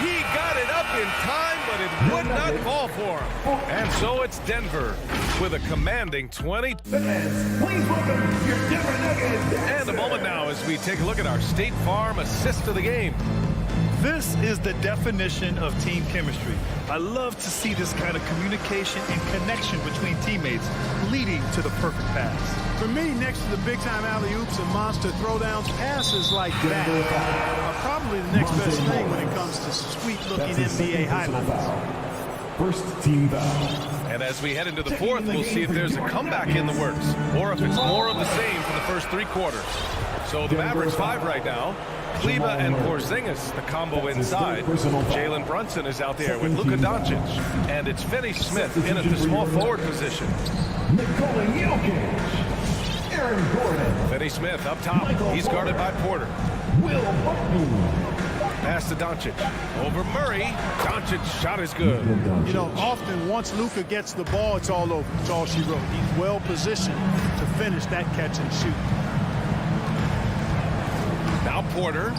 He got it up in time, but it would not fall for him. And so it's Denver with a commanding 20. Please welcome your Denver Nuggets. And a moment now as we take a look at our State Farm assist of the game. This is the definition of team chemistry. I love to see this kind of communication and connection between teammates leading to the perfect pass. For me, next to the big-time alley-oops and monster throwdowns, passes like that are probably the next best thing when it comes to sweet-looking NBA highlights. First team foul. And as we head into the fourth, we'll see if there's a comeback in the works or if it's more of the same for the first 3 quarters. So the Mavericks 5 right now. Kleba and Porzingis, the combo inside. Jalen Brunson is out there with Luka Doncic. And it's Finney Smith in at the small forward position. Nikola Jokic. Aaron Gordon. Finney Smith up top. He's guarded by Porter. Will Barton. Pass to Doncic. Over Murray. Doncic's shot is good. You know, often once Luka gets the ball, it's all over. It's all she wrote. He's well positioned to finish that catch and shoot. Now Porter.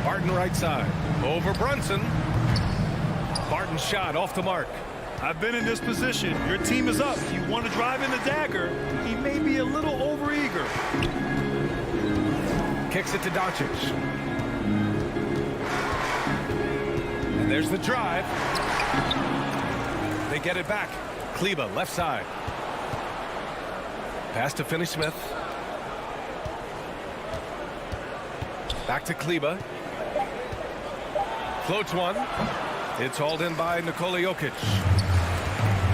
Barton right side. Over Brunson. Barton's shot off the mark. I've been in this position. Your team is up. You want to drive in the dagger. He may be a little overeager. Kicks it to Doncic. And there's the drive. They get it back. Kleba, left side. Pass to Finney Smith. Back to Kleba. Floats one. It's hauled in by Nikola Jokic.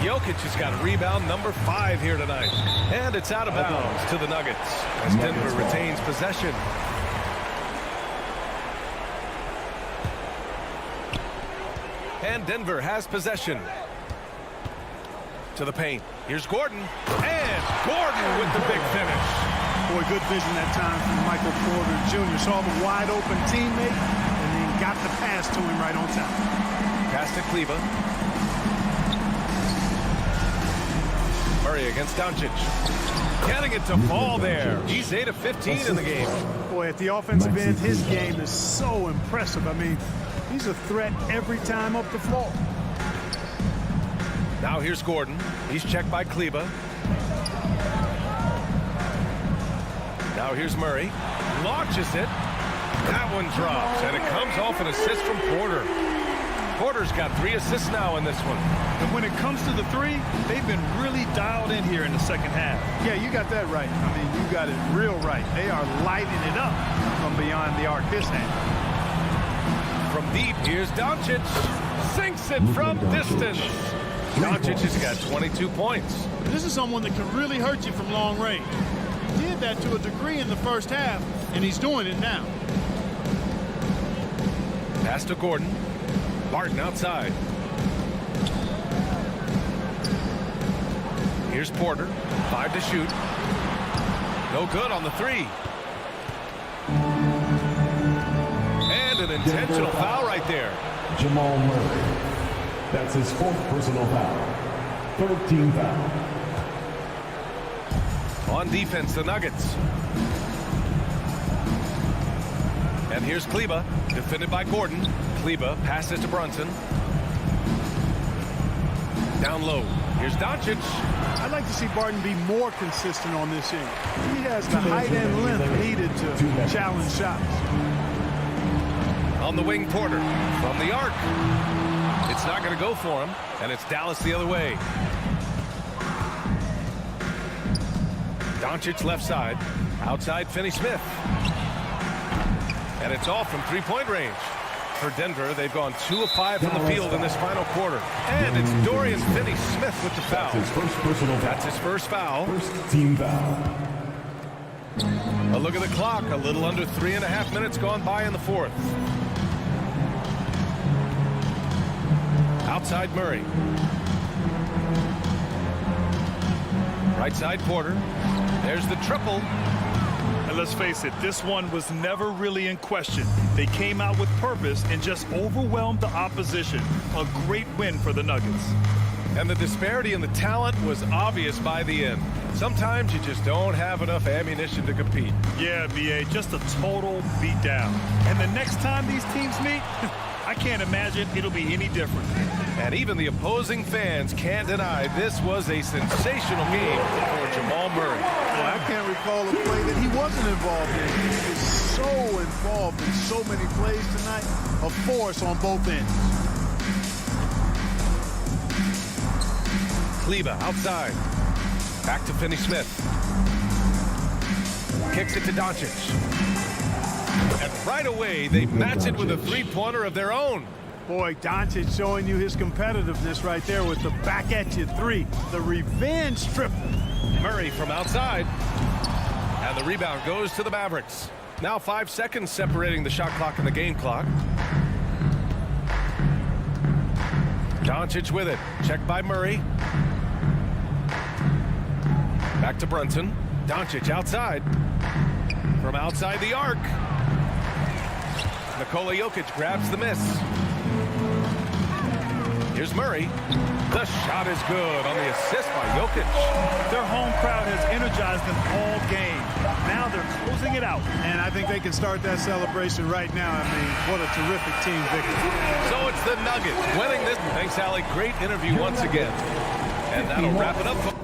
Jokic has got rebound number 5 here tonight. And it's out of bounds to the Nuggets as Denver retains possession. And Denver has possession. To the paint. Here's Gordon. And Gordon with the big finish. Boy, good vision that time from Michael Porter Jr. Saw the wide open teammate and then got the pass to him right on time. Pass to Kleber. Murray against Doncic. Getting it to fall there. He's 8 of 15 in the game. Boy, at the offensive end, his game is so impressive. I mean, he's a threat every time up the floor. Now here's Gordon. He's checked by Kleber. Now here's Murray. Launches it. That one drops, and it comes off an assist from Porter. Porter's got 3 assists now in this one. And when it comes to the three, they've been really dialed in here in the second half. Yeah, you got that right. I mean, you got it real right. They are lighting it up from beyond the arc this hand. From deep, here's Doncic. Sinks it from distance. Doncic has got 22 points. This is someone that can really hurt you from long range. He did that to a degree in the first half, and he's doing it now. Pass to Gordon. Barton outside. Here's Porter. 5 to shoot. No good on the 3. And an intentional foul right there. Jamal Murray. That's his 4th personal foul. 3rd team foul. On defense, the Nuggets. And here's Kleber, defended by Gordon. Kleber passes to Brunson. Down low. Here's Doncic. I'd like to see Barton be more consistent on this end. He has the height and length needed to challenge shots. On the wing, Porter from the arc. It's not going to go for him, and it's Dallas the other way. Doncic left side. Outside, Finney-Smith. And it's off from three-point range. For Denver, they've gone 2 of 5 from the field in this final quarter. And it's Dorian Finney-Smith with the foul. That's his first personal foul. That's his first foul. 1st team foul. A look at the clock. A little under 3.5 minutes gone by in the 4th. Outside Murray. Right side Porter. There's the triple. And let's face it, this one was never really in question. They came out with purpose and just overwhelmed the opposition. A great win for the Nuggets. And the disparity in the talent was obvious by the end. Sometimes you just don't have enough ammunition to compete. Yeah, BA, just a total beatdown. And the next time these teams meet, I can't imagine it'll be any different. And even the opposing fans can't deny this was a sensational game for Jamal Murray. Well, I can't recall a play that he wasn't involved in. He is so involved in so many plays tonight. A force on both ends. Kleber outside. Back to Finney-Smith. Kicks it to Doncic. And right away, they match it with a three-pointer of their own. Boy, Doncic showing you his competitiveness right there with the back-at-you 3. The revenge triple. Murray from outside. And the rebound goes to the Mavericks. Now 5 seconds separating the shot clock and the game clock. Doncic with it. Checked by Murray. Back to Brunson. Doncic outside. From outside the arc. Nikola Jokic grabs the miss. Here's Murray. The shot is good on the assist by Jokic. Their home crowd has energized them all game. Now they're closing it out. And I think they can start that celebration right now. I mean, what a terrific team victory. So it's the Nuggets winning this. Thanks, Allie. Great interview once again. And that'll wrap it up.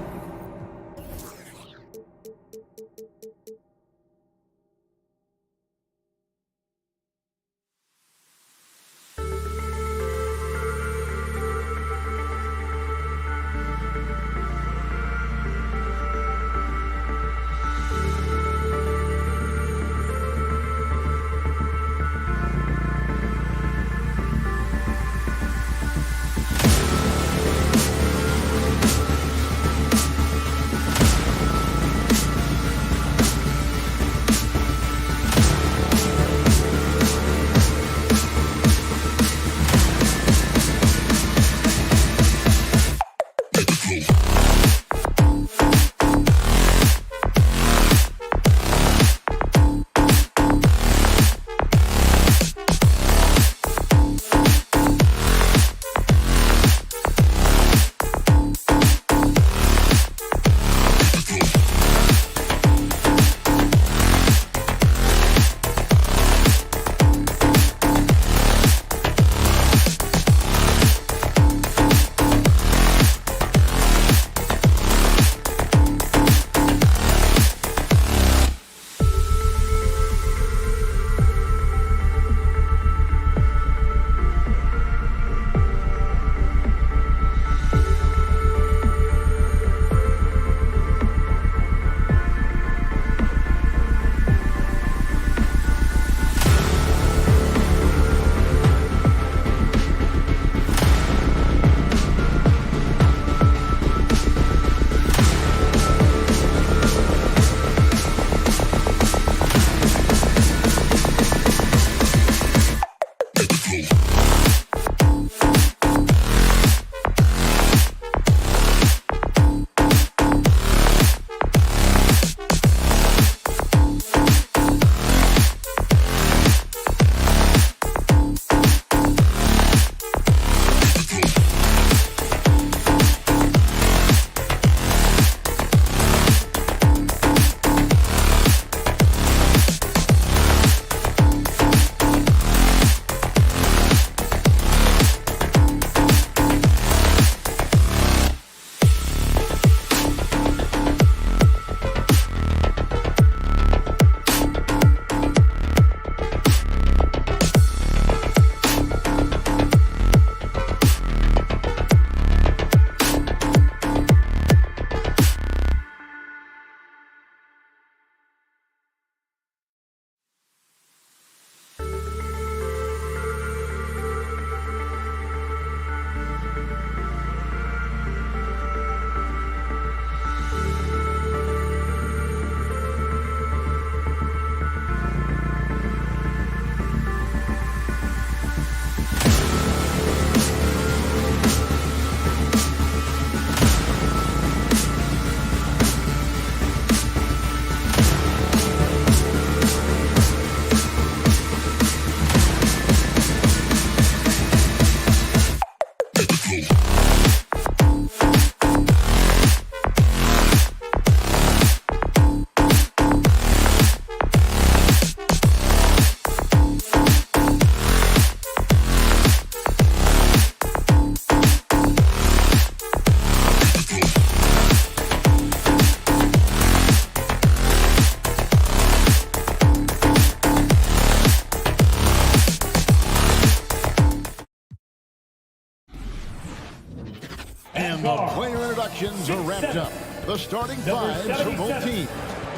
The player introductions are wrapped up. The starting fives for both teams,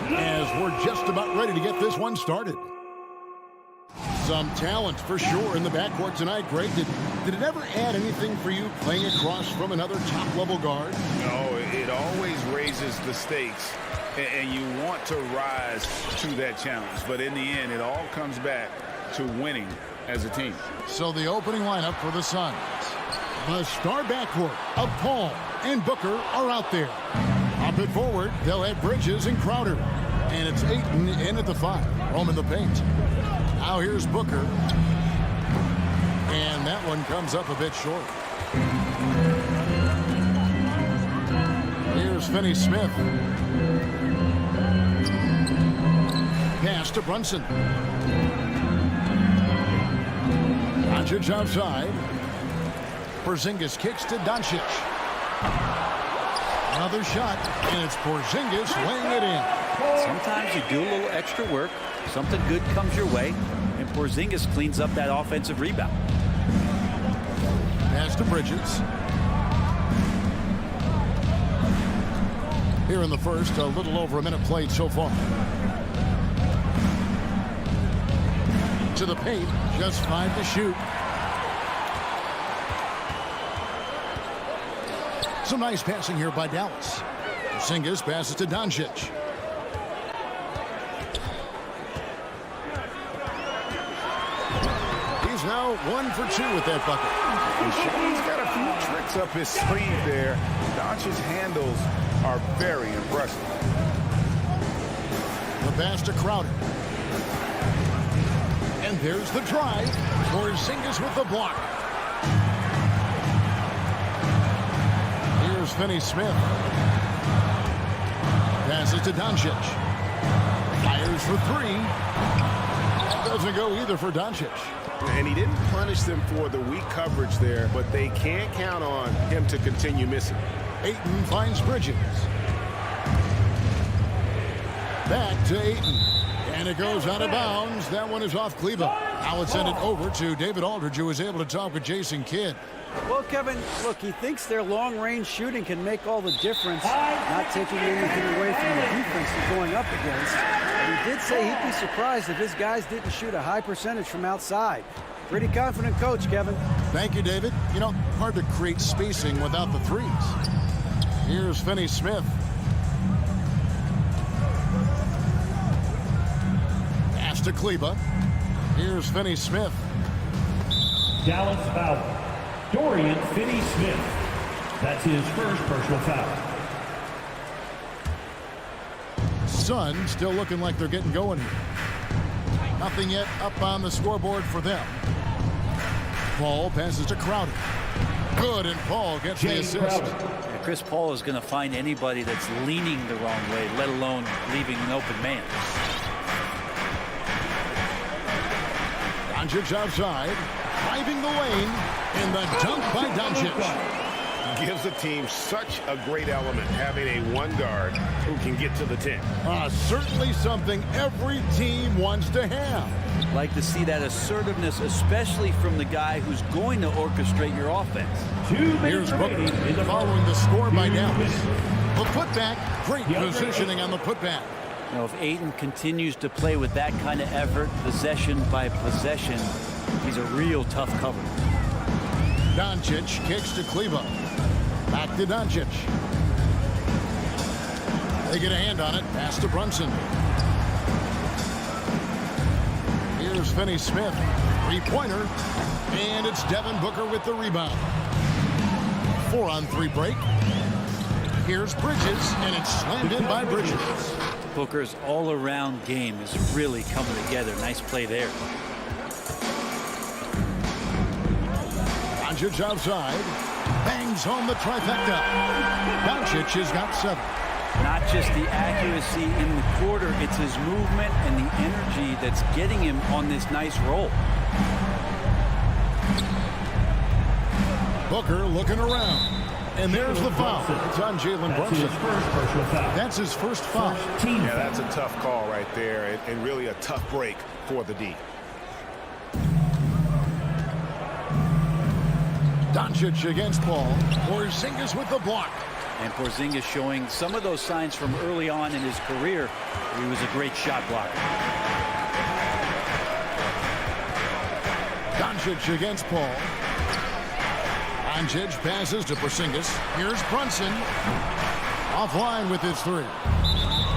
as we're just about ready to get this one started. Some talent for sure in the backcourt tonight, Greg. Did it ever add anything for you playing across from another top-level guard? No, it always raises the stakes, and you want to rise to that challenge. But in the end, it all comes back to winning as a team. So the opening lineup for the Suns. The star backcourt of Paul and Booker are out there. Up at forward, they'll have Bridges and Crowder. And it's Ayton in at the 5, roaming the paint. Now here's Booker. And that one comes up a bit short. Here's Finney-Smith. Pass to Brunson. Doncic outside. Porzingis kicks to Doncic. Another shot, and it's Porzingis weighing it in. Sometimes you do a little extra work, something good comes your way, and Porzingis cleans up that offensive rebound. Pass to Bridges. Here in the first, a little over a minute played so far. To the paint, just 5 to shoot. Some nice passing here by Dallas. Porzingis passes to Doncic. He's now 1 for 2 with that bucket. He's got a few tricks up his sleeve there. Doncic's handles are very impressive. The pass to Crowder. And there's the drive. Porzingis with the block. Here's Finney-Smith. Passes to Doncic. Fires for 3. Doesn't go either for Doncic. And he didn't punish them for the weak coverage there, but they can't count on him to continue missing. Ayton finds Bridges. Back to Ayton. And it goes out of bounds. That one is off Cleveland. Now it's sent it over to David Aldridge, who was able to talk with Jason Kidd. Well, Kevin, look, he thinks their long-range shooting can make all the difference, not taking anything away from the defense he's going up against. But he did say he'd be surprised if his guys didn't shoot a high percentage from outside. Pretty confident coach, Kevin. Thank you, David. You know, hard to create spacing without the threes. Here's Finney-Smith. Pass to Kleba. Here's Finney-Smith. Dallas foul. Dorian Finney-Smith. That's his first personal foul. Suns still looking like they're getting going here. Nothing yet up on the scoreboard for them. Paul passes to Crowder. Good, and Paul gets the assist. Chris Paul is going to find anybody that's leaning the wrong way, let alone leaving an open man. Doncic outside, driving the lane, and the dunk by Doncic. Gives the team such a great element, having a one guard who can get to the 10. Certainly something every team wants to have. Like to see that assertiveness, especially from the guy who's going to orchestrate your offense. Here's Booker following the score by Dallas. The putback, great positioning on the putback. You know, if Ayton continues to play with that kind of effort, possession by possession, he's a real tough cover. Doncic kicks to Kleba. Back to Doncic. They get a hand on it. Pass to Brunson. Here's Finney-Smith. Three-pointer. And it's Devin Booker with the rebound. 4-on-3 break. Here's Bridges, and it's slammed in by Bridges. Booker's all-around game is really coming together. Nice play there. Doncic outside. Bangs home the trifecta. Doncic has got 7. Not just the accuracy in the quarter, it's his movement and the energy that's getting him on this nice roll. Booker looking around. And there's the foul. It's on Jalen Brunson. That's his first foul. Yeah, that's a tough call right there, and really a tough break for the D. Doncic against Paul. Porzingis with the block. And Porzingis showing some of those signs from early on in his career. He was a great shot blocker. Doncic against Paul. Doncic passes to Porzingis. Here's Brunson. Offline with his three.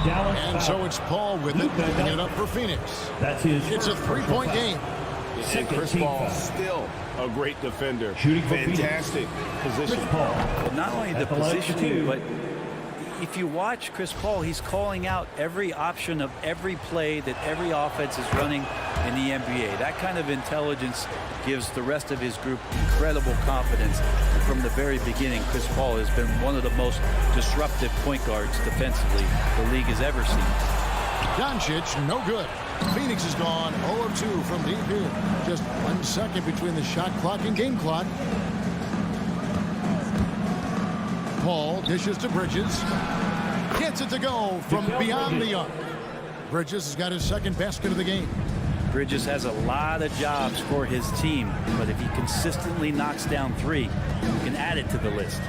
And so it's Paul with it, picking it up for Phoenix. It's a three-point game. And Chris Paul still a great defender. Fantastic position. Well, not only the positioning, but if you watch Chris Paul, he's calling out every option of every play that every offense is running in the NBA. That kind of intelligence gives the rest of his group incredible confidence. And from the very beginning, Chris Paul has been one of the most disruptive point guards defensively the league has ever seen. Doncic, no good. Phoenix is gone 0 of 2 from deep here. Just 1 second between the shot clock and game clock. Paul dishes to Bridges. Gets it to go from beyond the arc. Bridges has got his second basket of the game. Bridges has a lot of jobs for his team, but if he consistently knocks down three, you can add it to the list.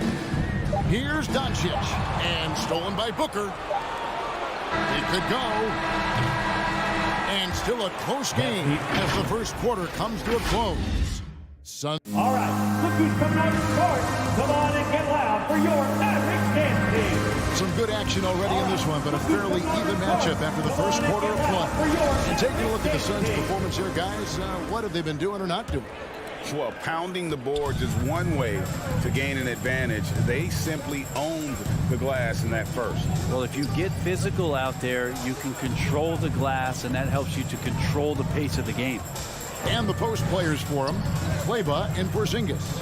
Here's Doncic, and stolen by Booker. It could go. And still a close game as the first quarter comes to a close. All right, look who's coming out the court. Come on and get loud for your Mavericks dance team. Some good action already in this one, but a fairly even matchup after the first quarter of play. And taking a look at the Suns' performance here, guys, what have they been doing or not doing? Well, pounding the boards is one way to gain an advantage. They simply owned the glass in that first. Well, if you get physical out there, you can control the glass, and that helps you to control the pace of the game. And the post players for him, Kleba and Porzingis.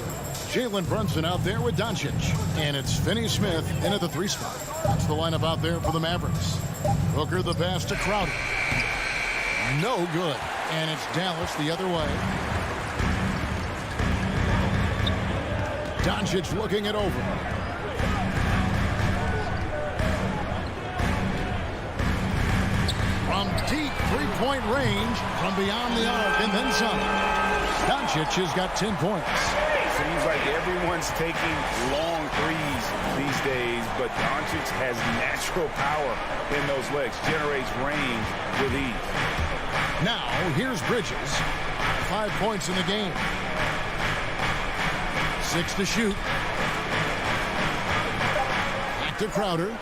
Jalen Brunson out there with Doncic. And it's Finney Smith in at the 3 spot. That's the lineup out there for the Mavericks. Booker the pass to Crowder. No good. And it's Dallas the other way. Doncic looking it over. From deep three-point range, from beyond the arc, and then some. Doncic has got 10 points. Seems like everyone's taking long threes these days, but Doncic has natural power in those legs, generates range with ease. Now, here's Bridges. 5 points in the game. 6 to shoot. Back to Crowder.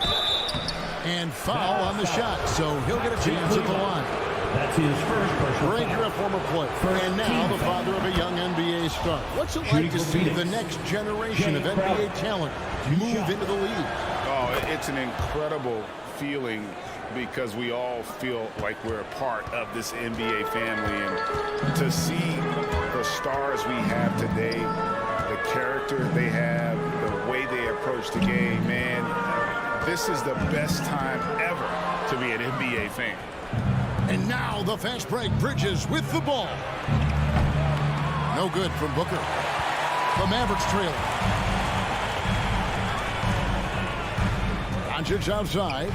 And foul on the shot, so he'll get a chance at the line. That's his first personal Breaker, a former player, and now the father of a young NBA star. What's it like to see the next generation of NBA talent move into the league? Oh, it's an incredible feeling because we all feel like we're a part of this NBA family. And to see the stars we have today, the character they have, the way they approach the game, man, this is the best time ever to be an NBA fan. And now the fast break. Bridges with the ball. No good from Booker. The Mavericks trail. Doncic outside.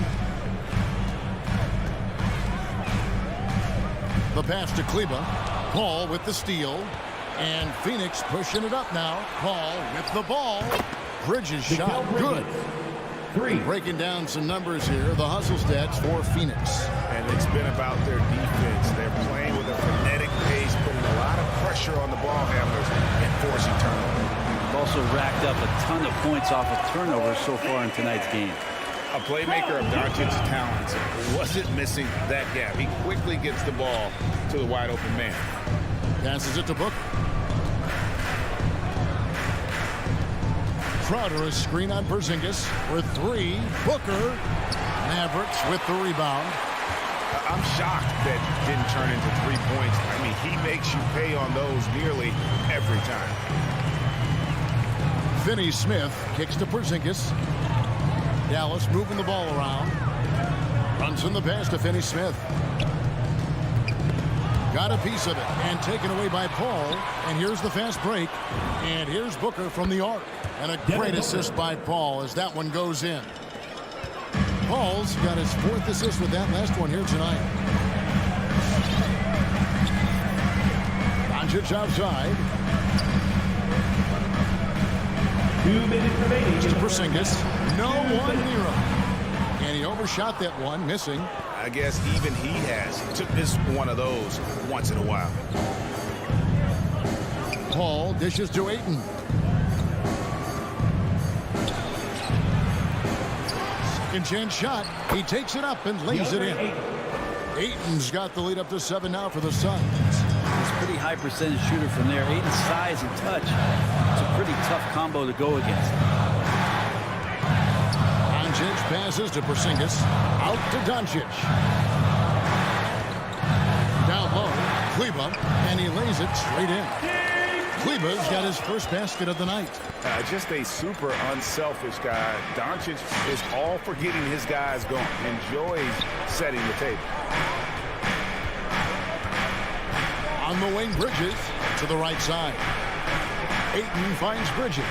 The pass to Kleba. Paul with the steal. And Phoenix pushing it up now. Paul with the ball. Bridges shot good. Breaking down some numbers here. The hustle stats for Phoenix. And it's been about their defense. They're playing with a frenetic pace, putting a lot of pressure on the ball handlers and forcing turnovers. They've also racked up a ton of points off of turnovers so far in tonight's game. A playmaker of Doncic's talents wasn't missing that gap. He quickly gets the ball to the wide open man. Passes it to Booker. Crowder, a screen on Porzingis for 3. Booker. Mavericks with the rebound. I'm shocked that it didn't turn into 3 points. I mean, he makes you pay on those nearly every time. Finney Smith kicks to Porzingis. Dallas moving the ball around. Runs in the pass to Finney Smith. Got a piece of it and taken away by Paul. And here's the fast break. And here's Booker from the arc. And a great assist by Paul as that one goes in. Paul's got his 4th assist with that last one here tonight. Doncic outside. 2 minutes remaining. To Porzingis. No one near him. And he overshot that one, missing. I guess even he has to miss one of those once in a while. Paul dishes to Ayton. Second chance shot. He takes it up and lays it in. Ayton's got the lead up to 7 now for the Suns. He's a pretty high percentage shooter from there. Ayton's size and touch. It's a pretty tough combo to go against. Doncic passes to Porzingis. Out to Doncic. Down low. Kleber. And he lays it straight in. Kleber's got his first basket of the night. Just a super unselfish guy. Doncic is all for getting his guys going. Enjoys setting the table. On the wing, Bridges to the right side. Ayton finds Bridges.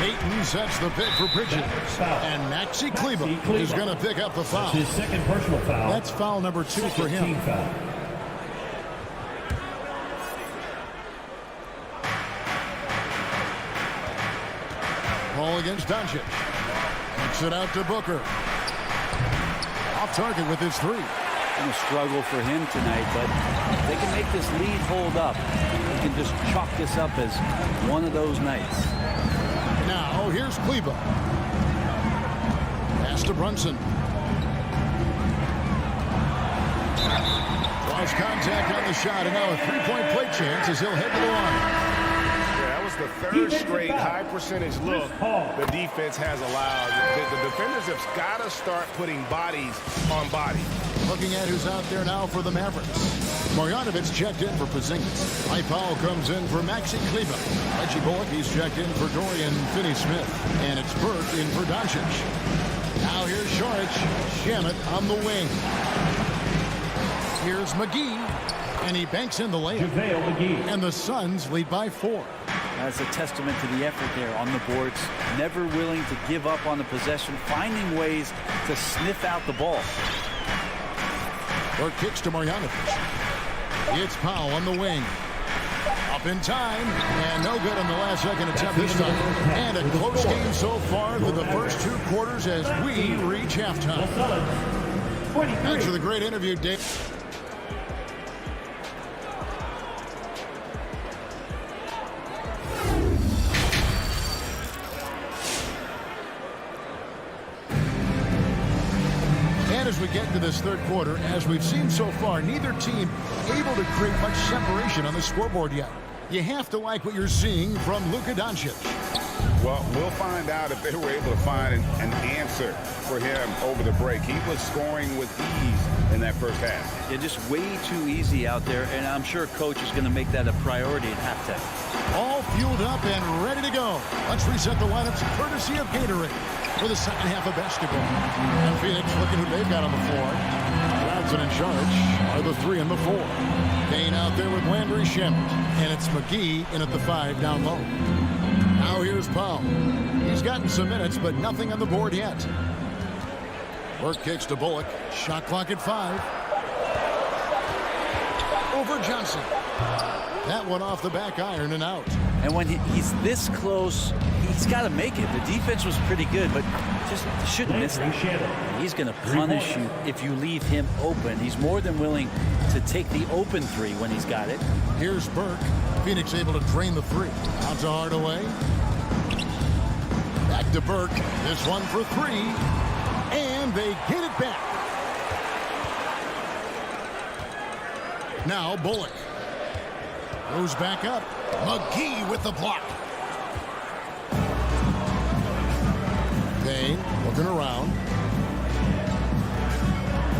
Ayton sets the pick for Bridges. And Maxi Kleber is going to pick up the foul. That's his second personal foul. That's foul number 2 for him. Team foul. Ball against Doncic. Kicks it out to Booker. Off target with his 3. A struggle for him tonight, but if they can make this lead hold up, they can just chalk this up as one of those nights. Now here's Kleber. Pass to Brunson. Draws contact on the shot, and now a 3-point play chance as he'll head to the line. The third straight high percentage look the defense has allowed. The defenders have got to start putting bodies on bodies. Looking at who's out there now for the Mavericks. Marjanovic checked in for Porzingis. Mike Powell comes in for Maxi Kleber. Reggie Bullock, he's checked in for Dorian Finney-Smith. And it's Burke in for Doncic. Now here's Saric. Shamet on the wing. Here's McGee. And he banks in the layup. And the Suns lead by 4. That's a testament to the effort there on the boards. Never willing to give up on the possession, finding ways to sniff out the ball. Burke kicks to Marjanovic. It's Powell on the wing. Up in time, and no good on the last second attempt this time. And a close game so far through the first 2 quarters as we reach halftime. Thanks for the great interview, Dave. As we get into this third quarter, as we've seen so far, neither team able to create much separation on the scoreboard yet. You have to like what you're seeing from Luka Doncic. Well, we'll find out if they were able to find an answer for him over the break. He was scoring with ease in that first half. Yeah, just way too easy out there, and I'm sure coach is going to make that a priority at halftime. All fueled up and ready to go. Let's reset the lineups courtesy of Gatorade for the second half of basketball. And Phoenix looking who they've got on the floor. Johnson and Saric are the 3 and the 4. Kane out there with Landry Shamet. And it's McGee in at the 5 down low. Now here's Powell. He's gotten some minutes, but nothing on the board yet. Work kicks to Bullock. Shot clock at 5. Over Johnson. That one off the back iron and out. And when he's this close, he's got to make it. The defense was pretty good, but just shouldn't miss that. He's going to punish you if you leave him open. He's more than willing to take the open 3 when he's got it. Here's Burke. Phoenix able to drain the 3. Out to Hardaway. Back to Burke. This one for 3. And they get it back. Now Bullock. Goes back up. McGee with the block. Kane looking around.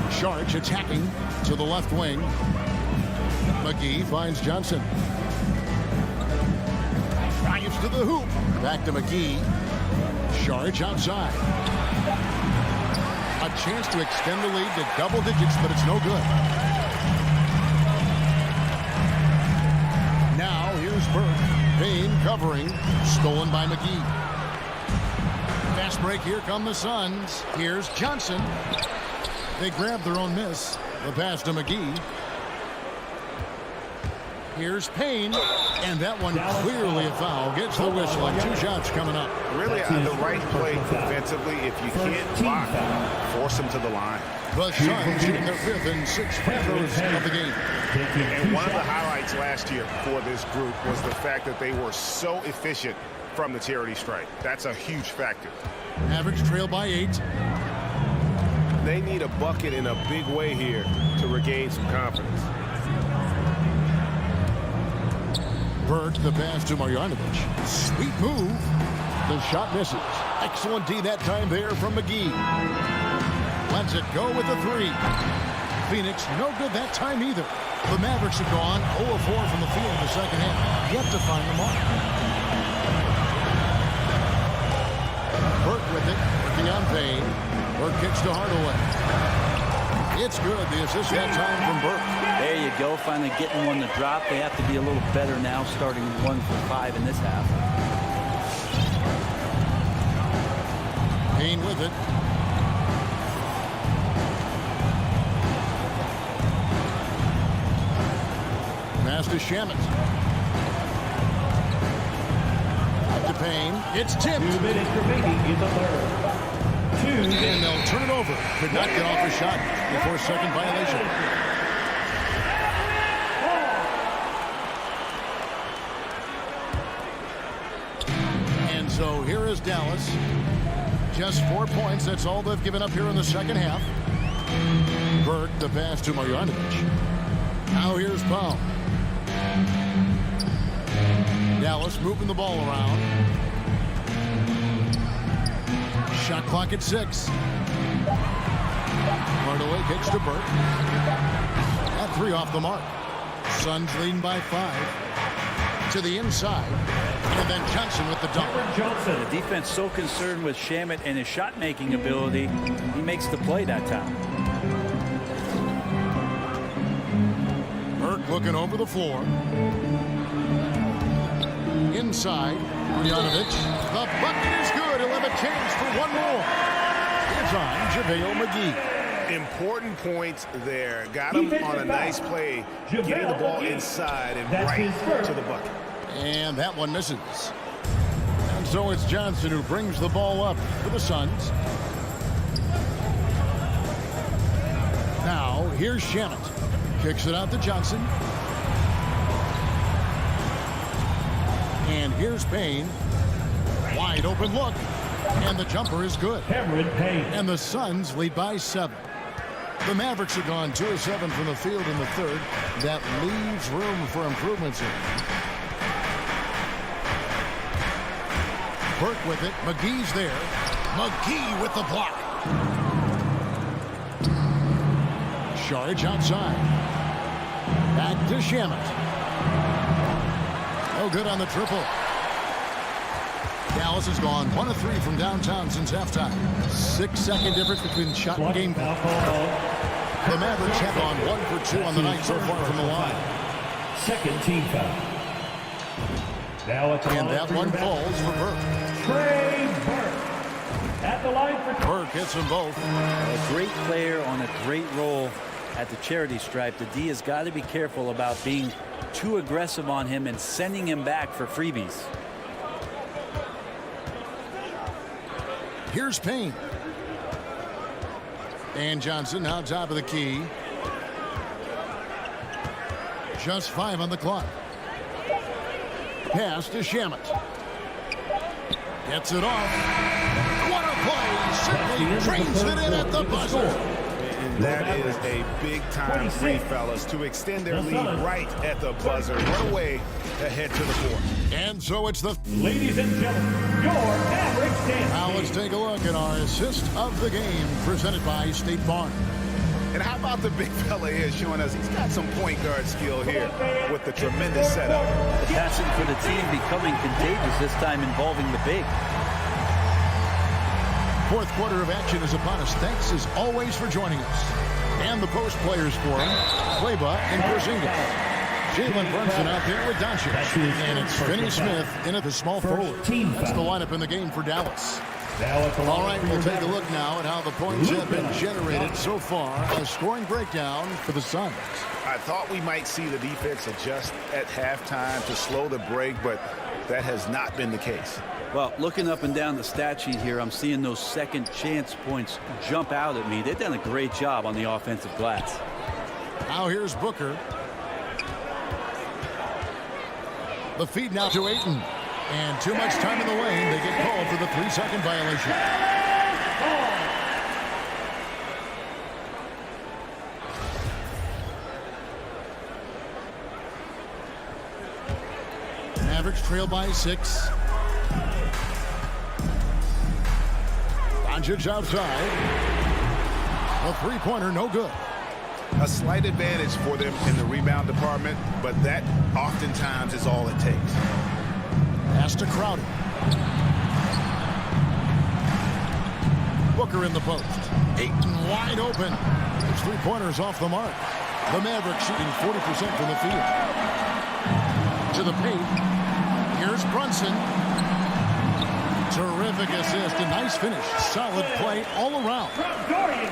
Saric attacking to the left wing. McGee finds Johnson. Drives to the hoop. Back to McGee. Saric outside. A chance to extend the lead to double digits, but it's no good. Now here's Burke. Payne covering. Stolen by McGee. Fast break. Here come the Suns. Here's Johnson. They grab their own miss. The pass to McGee. Here's Payne, and that one clearly a foul. Gets the whistle, and 2 shots coming up. Really, the right play defensively. If you can't block, force them to the line. The Suns shooting their 5th and 6th free throws of the game. And one of the highlights last year for this group was the fact that they were so efficient from the charity stripe. That's a huge factor. Mavericks trail by 8. They need a bucket in a big way here to regain some confidence. Burke, the pass to Marjanovic. Sweet move. The shot misses. Excellent D that time there from McGee. Lets it go with the 3. Phoenix, no good that time either. The Mavericks have gone 0 of 4 from the field in the second half. Yet to find the mark. Burke with it, working on Payne. Burke kicks to Hardaway. It's good. The assist that time from Burke. There you go. Finally getting one to drop. They have to be a little better now, starting 1 for 5 in this half. Payne with it. Pass to Shamet. Up to Payne. It's tipped. 2 minutes remaining in the third. 2. And they'll turn it over. Could not get off a shot before second violation. And so here is Dallas. Just 4 points. That's all they've given up here in the second half. Burke, the pass to Marjanovic. Now here's Powell. Dallas moving the ball around. Shot clock at 6. Hardaway kicks to Burke. At 3 off the mark. Suns leading by 5. To the inside. And then Johnson with the dunk. The defense so concerned with Shamet and his shot-making ability, he makes the play that time. Burke looking over the floor. Inside, Marjanovic. The bucket is good. He'll have a chance for one more. It's on JaVale McGee. Important points there. Got him on a nice play, getting the ball inside and right to the bucket. And that one misses. And so it's Johnson who brings the ball up for the Suns. Now, here's Shamet. Kicks it out to Johnson. And here's Payne. Wide open look. And the jumper is good. Cameron Payne. And the Suns lead by 7. The Mavericks have gone 2 of 7 from the field in the third. That leaves room for improvements here. Burke with it. McGee's there. McGee with the block. Sharge outside. Back to Shamet. No good on the triple. Dallas has gone 1 of 3 from downtown since halftime. 6-second difference between shot and game clock. The Mavericks have gone 1 for 2 on the night so far from the line. Second team foul. Now at the and that one falls for Burke. Trey Burke. At the line for Burke hits them both. A great player on a great role at the charity stripe. The D has got to be careful about being too aggressive on him and sending him back for freebies. Here's Payne. And Johnson now top of the key. Just 5 on the clock. Pass to Shamet. Gets it off. What a play! Simply trains it in at the buzzer. That is a big-time free, fellas, to extend their lead right at the buzzer. What a way to head to the court. And so it's the... Ladies and gentlemen, your Mavericks dance. Now let's take a look at our assist of the game, presented by State Farm. And how about the big fella here showing us he's got some point guard skill here with the tremendous setup. The passing for the team becoming contagious, this time involving the big. Fourth quarter of action is upon us. Thanks as always for joining us. And the post players forum, Kleba and Porzingis. Jalen Brunson out there with Doncic. And it's Finney Smith in at the small forward. That's the lineup in the game for Dallas. All right, we'll take a look now at how the points have been generated so far. A scoring breakdown for the Suns. I thought we might see the defense adjust at halftime to slow the break, but that has not been the case. Well, looking up and down the stat sheet here, I'm seeing those second chance points jump out at me. They've done a great job on the offensive glass. Now here's Booker. The feed now to Ayton. And too much time in the lane. They get called for the 3-second violation. Mavericks trail by 6. Doncic outside. A three-pointer, no good. A slight advantage for them in the rebound department, but that oftentimes is all it takes. Pass to Crowder. Booker in the post. Ayton wide open. His three-pointers off the mark. The Mavericks shooting 40% from the field. To the paint. Here's Brunson. Terrific assist. A nice finish. Solid play all around.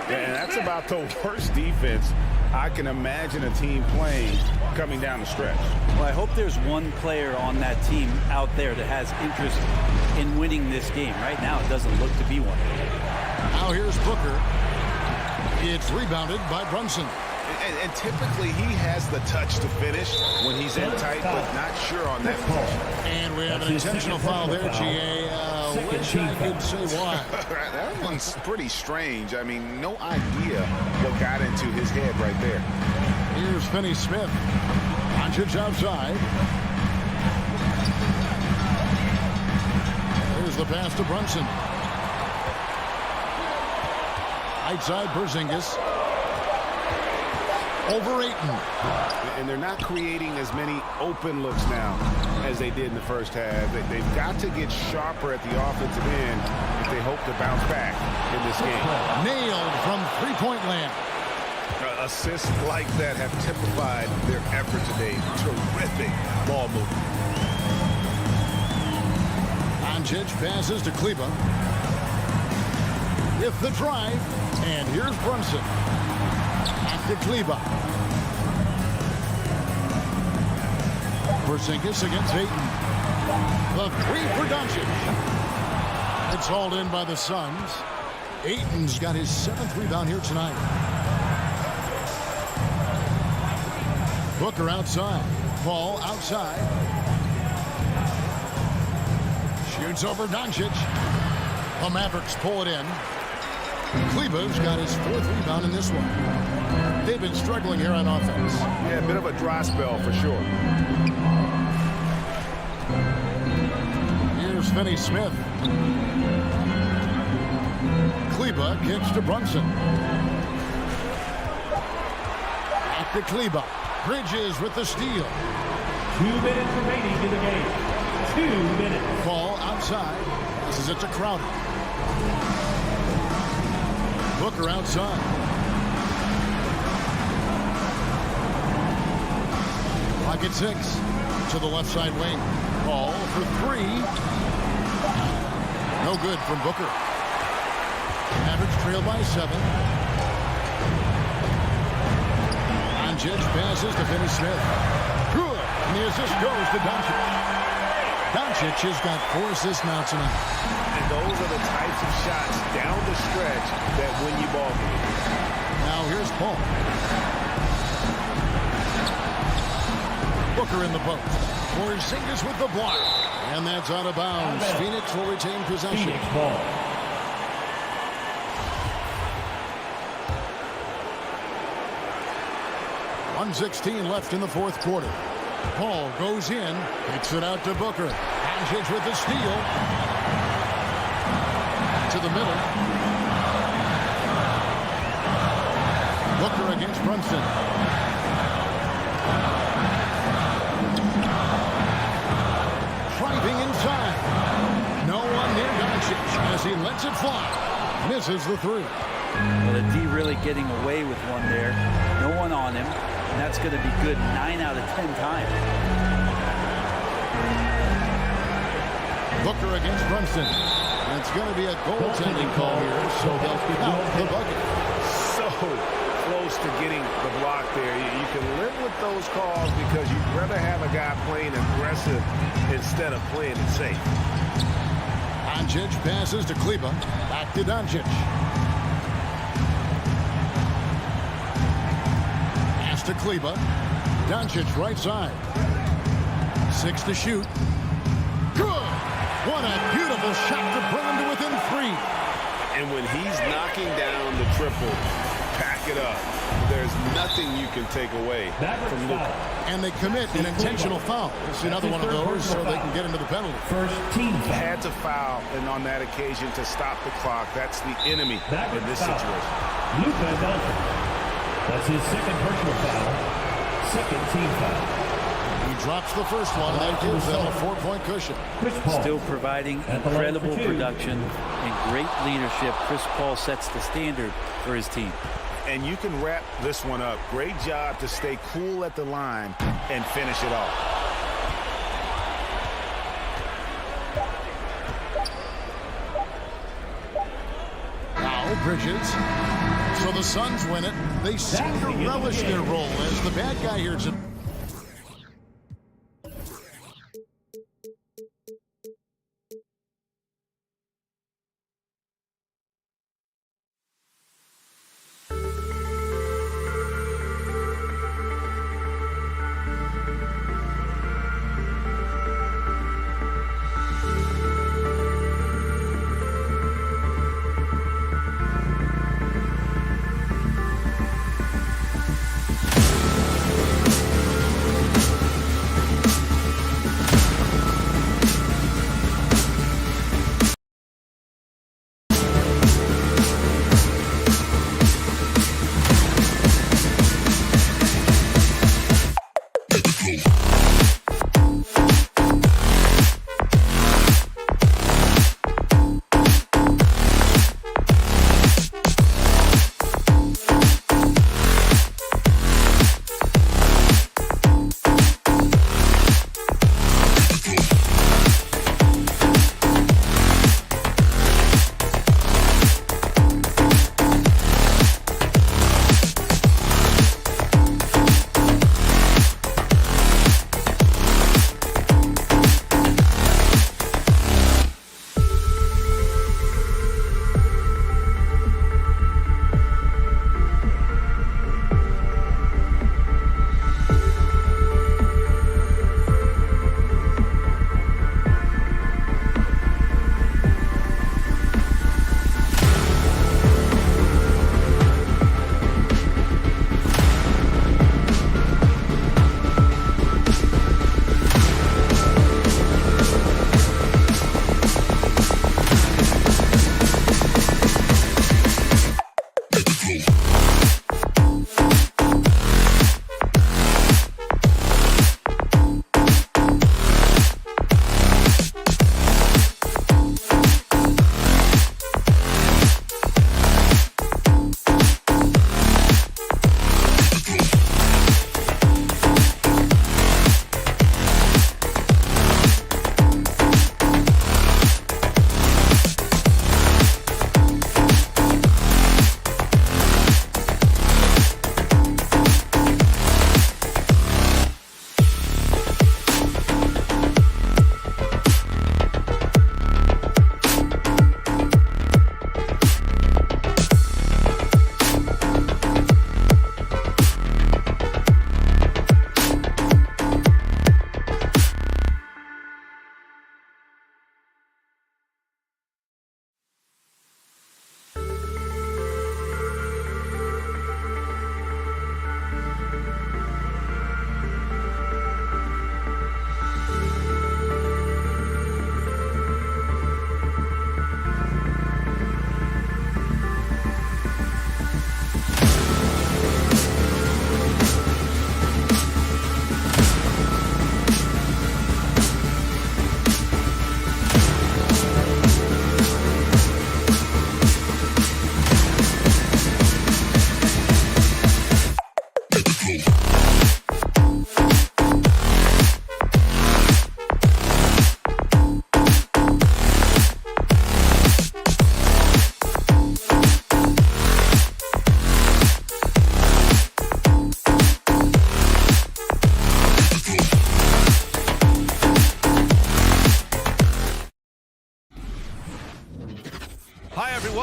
And that's about the worst defense I can imagine a team playing coming down the stretch. Well, I hope there's one player on that team out there that has interest in winning this game. Right now, it doesn't look to be one. Now here's Booker. It's rebounded by Brunson. And typically, he has the touch to finish when he's in tight, but not sure on that possession. And we have an intentional foul there, G.A. Wish I could say why. That one's pretty strange. I mean, no idea what got into his head right there. Here's Finney Smith. Doncic outside. Here's the pass to Brunson. Right side, Porzingis. Over Ayton. And they're not creating as many open looks now as they did in the first half. They've got to get sharper at the offensive end if they hope to bounce back in this game. Nailed from three-point land. Assists like that have typified their effort today. Terrific ball movement. Doncic passes to Kleber. With the drive. And here's Brunson. Back to Kleber. Porzingis against Ayton. The three for Doncic. It's hauled in by the Suns. Ayton's got his 7th rebound here tonight. Booker outside. Ball outside. Shoots over Doncic. The Mavericks pull it in. Kleber's got his 4th rebound in this one. They've been struggling here on offense. Yeah, a bit of a dry spell for sure. Here's Finney Smith. Kleber kicks to Brunson. Back to Kleber. Bridges with the steal. 2 minutes remaining in the game. 2 minutes. Ball outside. This is it to Crowder. Booker outside. Pocket 6 to the left side wing. Ball for 3. No good from Booker. Mavericks trail by 7. Doncic passes to Finney Smith. Good. And the assist goes to Doncic. Doncic has got 4 assists now tonight. And those are the types of shots down the stretch that win you ball games. Now here's Paul. Booker in the post. Porzingis with the block. And that's out of bounds. Phoenix will retain possession. Phoenix ball. .116 left in the 4th quarter. Paul goes in, kicks it out to Booker. Doncic with the steal. To the middle. Booker against Brunson. Driving inside. No one near Doncic as he lets it fly. Misses the 3. Well, the D really getting away with one there. No one on him. And that's going to be good 9 out of 10 times. Booker against Brunson. And it's going to be a goaltending call here, so they'll count the bucket. So close to getting the block there. You can live with those calls because you'd rather have a guy playing aggressive instead of playing it safe. Doncic passes to Kleber. Back to Doncic. Pass to Kleber. Doncic right side. 6 to shoot. Good! What a beautiful shot to bring him to within 3. And when he's knocking down the triple, pack it up. There's nothing you can take away from Luka. And they commit an intentional foul. It's another one of those so they can get into the penalty. First team foul. Had to foul, and on that occasion to stop the clock. That's the enemy in this situation. Luka Doncic. That's his second personal foul. Second team foul. He drops the first one, and that gives them a 4-point cushion. Still providing incredible production and great leadership. Chris Paul sets the standard for his team. And you can wrap this one up. Great job to stay cool at the line and finish it off. Now Bridges. So the Suns win it. They seem to relish their role as the bad guy here.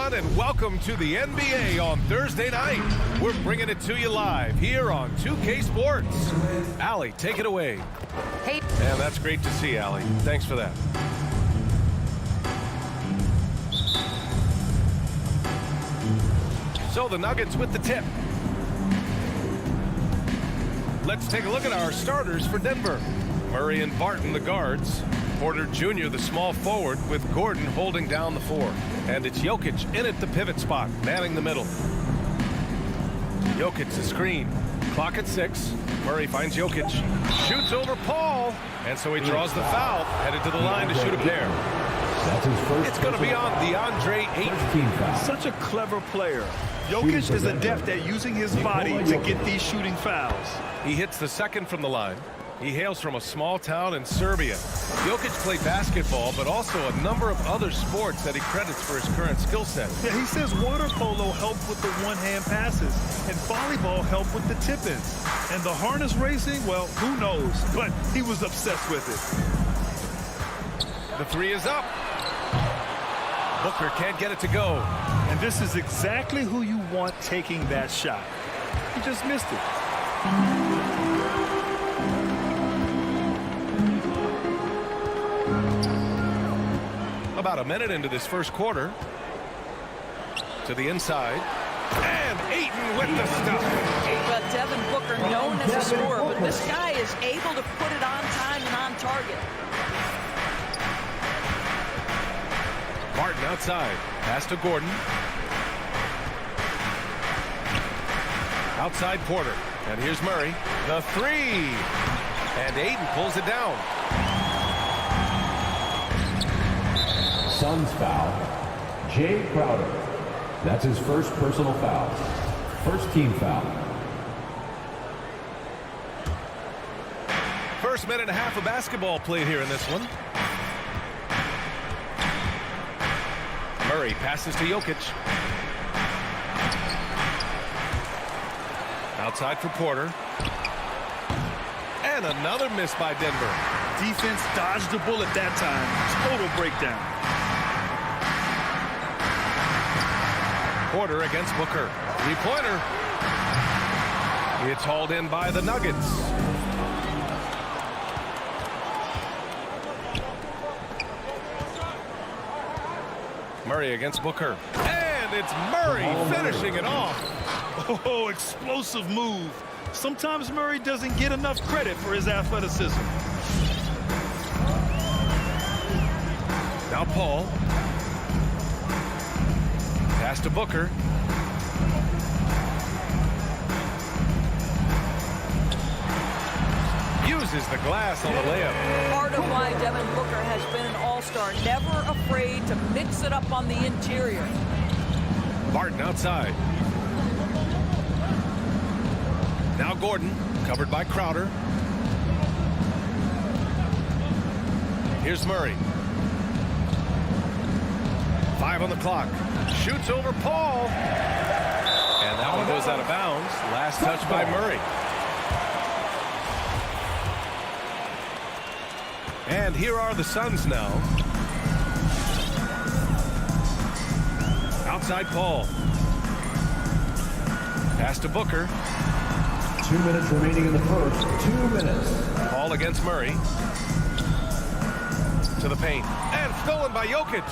everyone, and welcome to the NBA on Thursday night. We're bringing it to you live here on 2K Sports. Allie, take it away. Hey. And that's great to see, Allie. Thanks for that. So the Nuggets with the tip. Let's take a look at our starters for Denver. Murray and Barton, the guards. Porter Jr., the small forward, with Gordon holding down the 4. And it's Jokic in at the pivot spot, manning the middle. Jokic the screen. Clock at 6. Murray finds Jokic. Shoots over Paul. And so he draws the foul. Headed to the line to shoot a pair. That's his first. It's going to be on Deandre Ayton. Such a clever player. Jokic is adept at using his body to get these shooting fouls. He hits the second from the line. He hails from a small town in Serbia. Jokic played basketball, but also a number of other sports that he credits for his current skill set. Yeah, he says water polo helped with the one-hand passes, and volleyball helped with the tip-ins. And the harness racing, well, who knows? But he was obsessed with it. The 3 is up. Booker can't get it to go. And this is exactly who you want taking that shot. He just missed it. About a minute into this first quarter. To the inside. And Ayton with the stuff. Well, Devin Booker, known as a scorer, but this guy is able to put it on time and on target. Barton outside. Pass to Gordon. Outside Porter. And here's Murray. The 3. And Ayton pulls it down. Suns foul. Jay Crowder. That's his first personal foul. First team foul. First minute and a half of basketball played here in this one. Murray passes to Jokic. Outside for Porter. And another miss by Denver. Defense dodged the bullet that time. Total breakdown. Porter against Booker. 3-pointer. It's hauled in by the Nuggets. Murray against Booker. And it's Murray finishing it off. Oh, explosive move. Sometimes Murray doesn't get enough credit for his athleticism. Now Paul. Pass to Booker. Uses the glass on the layup. Part of why Devin Booker has been an all-star, never afraid to mix it up on the interior. Barton outside. Now Gordon, covered by Crowder. Here's Murray. 5 on the clock. Shoots over Paul. And that one goes out of bounds. Last touch by Murray. And here are the Suns now. Outside Paul. Pass to Booker. 2 minutes remaining in the first. 2 minutes. Paul against Murray. To the paint. And stolen by Jokic.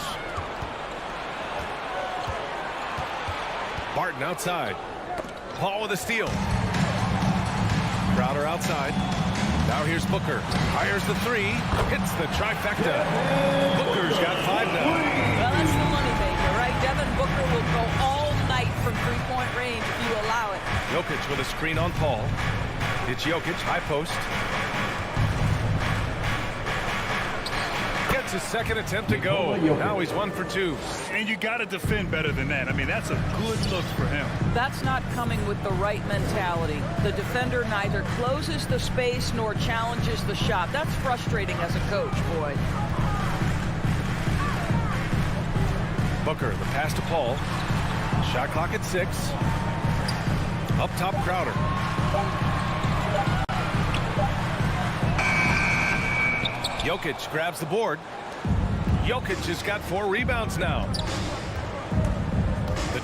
Barton outside. Paul with a steal. Crowder outside. Now here's Booker. Fires the 3. Hits the trifecta. Booker's got 5 now. Well, that's the money maker, right? Devin Booker will go all night from three-point range if you allow it. Jokic with a screen on Paul. It's Jokic, high post. Gets his second attempt to go. Now he's 1 for 2. And you got to defend better than that. I mean, that's a good look for him. That's not coming with the right mentality. The defender neither closes the space nor challenges the shot. That's frustrating as a coach, boy. Booker, the pass to Paul. Shot clock at 6. Up top, Crowder. Jokic grabs the board. Jokic has got 4 rebounds now.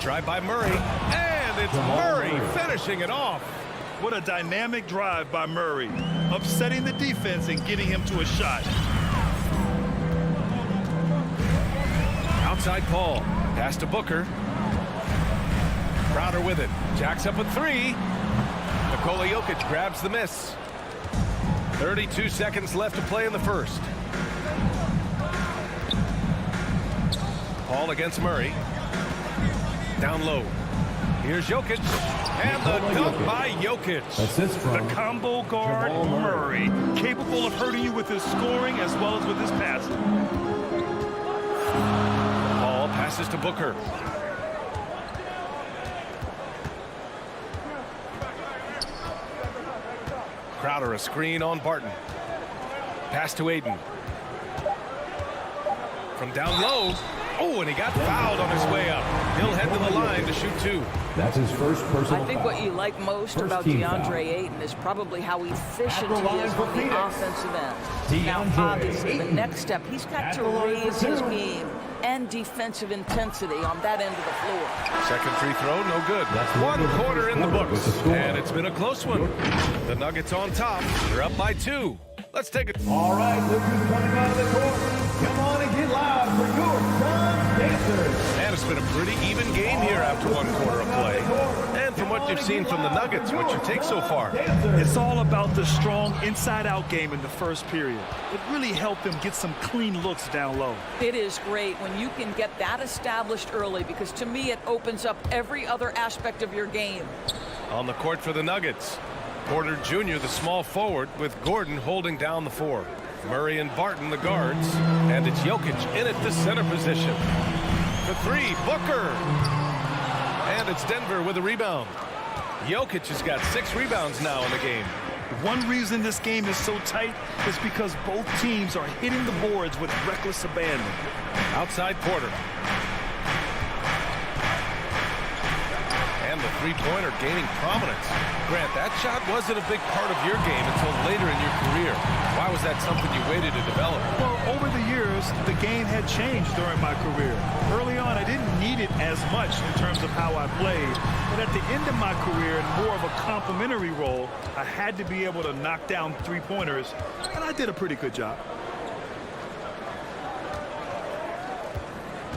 drive by Murray, and it's Murray finishing it off. What a dynamic drive by Murray, upsetting the defense and getting him to a shot. Outside Paul, pass to Booker. Crowder with it, jacks up a three. Nikola Jokic grabs the miss. 32 seconds left to play in the first. Paul against Murray. Down low. Here's Jokic. And the dunk by Jokic. The combo guard Murray, capable of hurting you with his scoring as well as with his passing. Paul passes to Booker. Crowder a screen on Barton. Pass to Ayton. From down low. Oh, and he got fouled on his way up. He'll head to the line to shoot two. That's his first personal I think foul. what you like most First about team Deandre foul. Ayton is probably how efficient At the he line is for on the Phoenix. offensive end. Now, Deandre obviously, the Ayton. next step, he's got At to the line for raise his two. game and defensive intensity on that end of the floor. Second free throw, no good. That's One the quarter in the with books, the score. and it's been a close one. The Nuggets on top. They're up by 2. Let's take it. All right, look who's coming out of the court. Come on and get loud for your Suns Dancers. And it's been a pretty even game here after one quarter of play. And from what you've seen from the Nuggets, what's your take so far? It's all about the strong inside-out game in the first period. It really helped them get some clean looks down low. It is great when you can get that established early because to me it opens up every other aspect of your game. On the court for the Nuggets, Porter Jr., the small forward, with Gordon holding down the 4. Murray and Barton, the guards, and it's Jokic in at the center position. The 3, Booker. And it's Denver with a rebound. Jokic has got 6 rebounds now in the game. One reason this game is so tight is because both teams are hitting the boards with reckless abandon. Outside Porter. And the three-pointer gaining prominence. Grant, that shot wasn't a big part of your game until later in your career. Why was that something you waited to develop? Well, over the years, the game had changed during my career. Early on, I didn't need it as much in terms of how I played. But at the end of my career, in more of a complementary role, I had to be able to knock down three-pointers, and I did a pretty good job.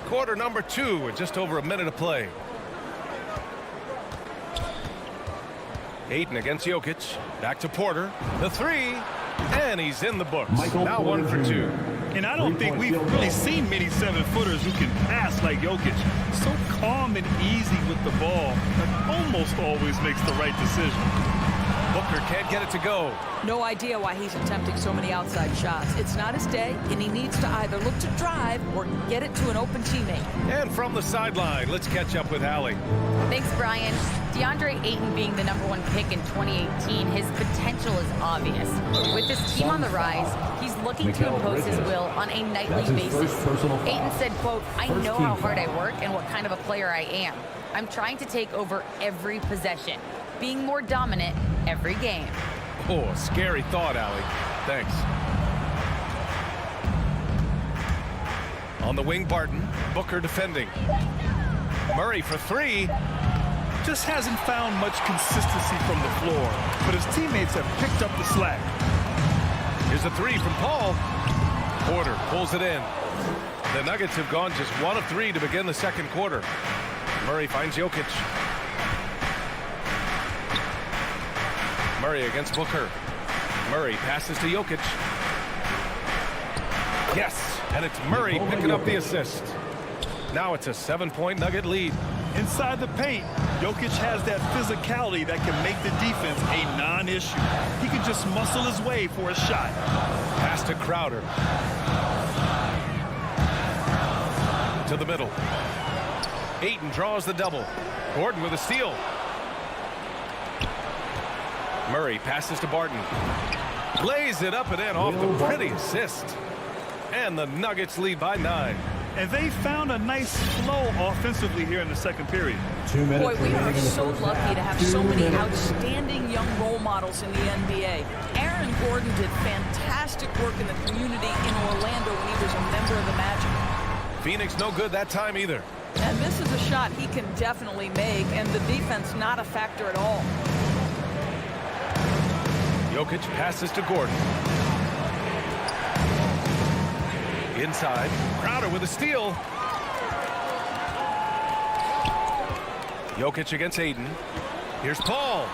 Quarter number 2 with just over a minute of play. Ayton against Jokic. Back to Porter. The 3. And he's in the books. Now 1 for 2. And I don't think we've really seen many 7-footers who can pass like Jokic. So calm and easy with the ball, but almost always makes the right decision. Booker can't get it to go. No idea why he's attempting so many outside shots. It's not his day, and he needs to either look to drive or get it to an open teammate. And from the sideline, let's catch up with Allie. Thanks, Brian. Deandre Ayton being the #1 pick in 2018, his potential is obvious. With this team on the rise, he's looking to Kell impose his Bridges. will on a That's nightly his basis. first personal foul. Ayton said, quote, "I First know team how hard I foul. work and what kind of a player I am. I'm trying to take over every possession, being more dominant every game." Oh, a scary thought, Allie. Thanks. On the wing, Barton. Booker defending. Murray for 3. Just hasn't found much consistency from the floor, but his teammates have picked up the slack. Here's a 3 from Paul. Porter pulls it in. The Nuggets have gone just 1 of 3 to begin the second quarter. Murray finds Jokic. Murray against Booker. Murray passes to Jokic. Yes, and it's Murray picking up the assist. Now it's a 7-point Nugget lead. Inside the paint, Jokic has that physicality that can make the defense a non-issue. He can just muscle his way for a shot. Pass to Crowder. To the middle. Ayton draws the double. Gordon with a steal. Murray passes to Barton. Lays it up and in off the pretty assist. And the Nuggets lead by 9. And they found a nice flow offensively here in the second period. 2 minutes. Boy, we are remaining in the so first lucky half. to have 2 so many minutes. outstanding young role models in the NBA. Aaron Gordon did fantastic work in the community in Orlando when he was a member of the Magic. Phoenix no good that time either. And this is a shot he can definitely make, and the defense not a factor at all. Jokic passes to Gordon. Inside, Crowder with a steal. Jokic against Ayton. Here's Paul.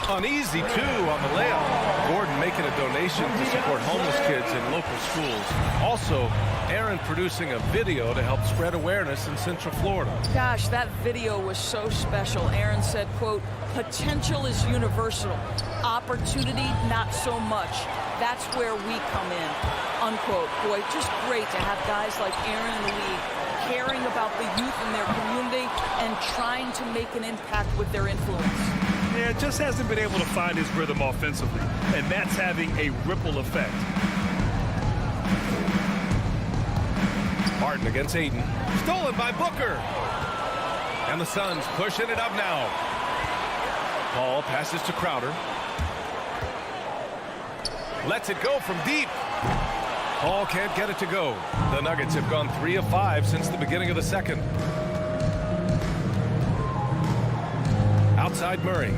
Uneasy, too, on the layup. Gordon making a donation to support homeless kids in local schools. Also, Aaron producing a video to help spread awareness in Central Florida. Gosh, that video was so special. Aaron said, quote, "Potential is universal. Opportunity, not so much. That's where we come in," unquote. Boy, just great to have guys like Aaron in the league caring about the youth in their community and trying to make an impact with their influence. Yeah, just hasn't been able to find his rhythm offensively, and that's having a ripple effect. Martin against Ayton. Stolen by Booker. And the Suns pushing it up now. Paul passes to Crowder. Lets it go from deep. Paul can't get it to go. The Nuggets have gone 3 of 5 since the beginning of the second. Outside Murray.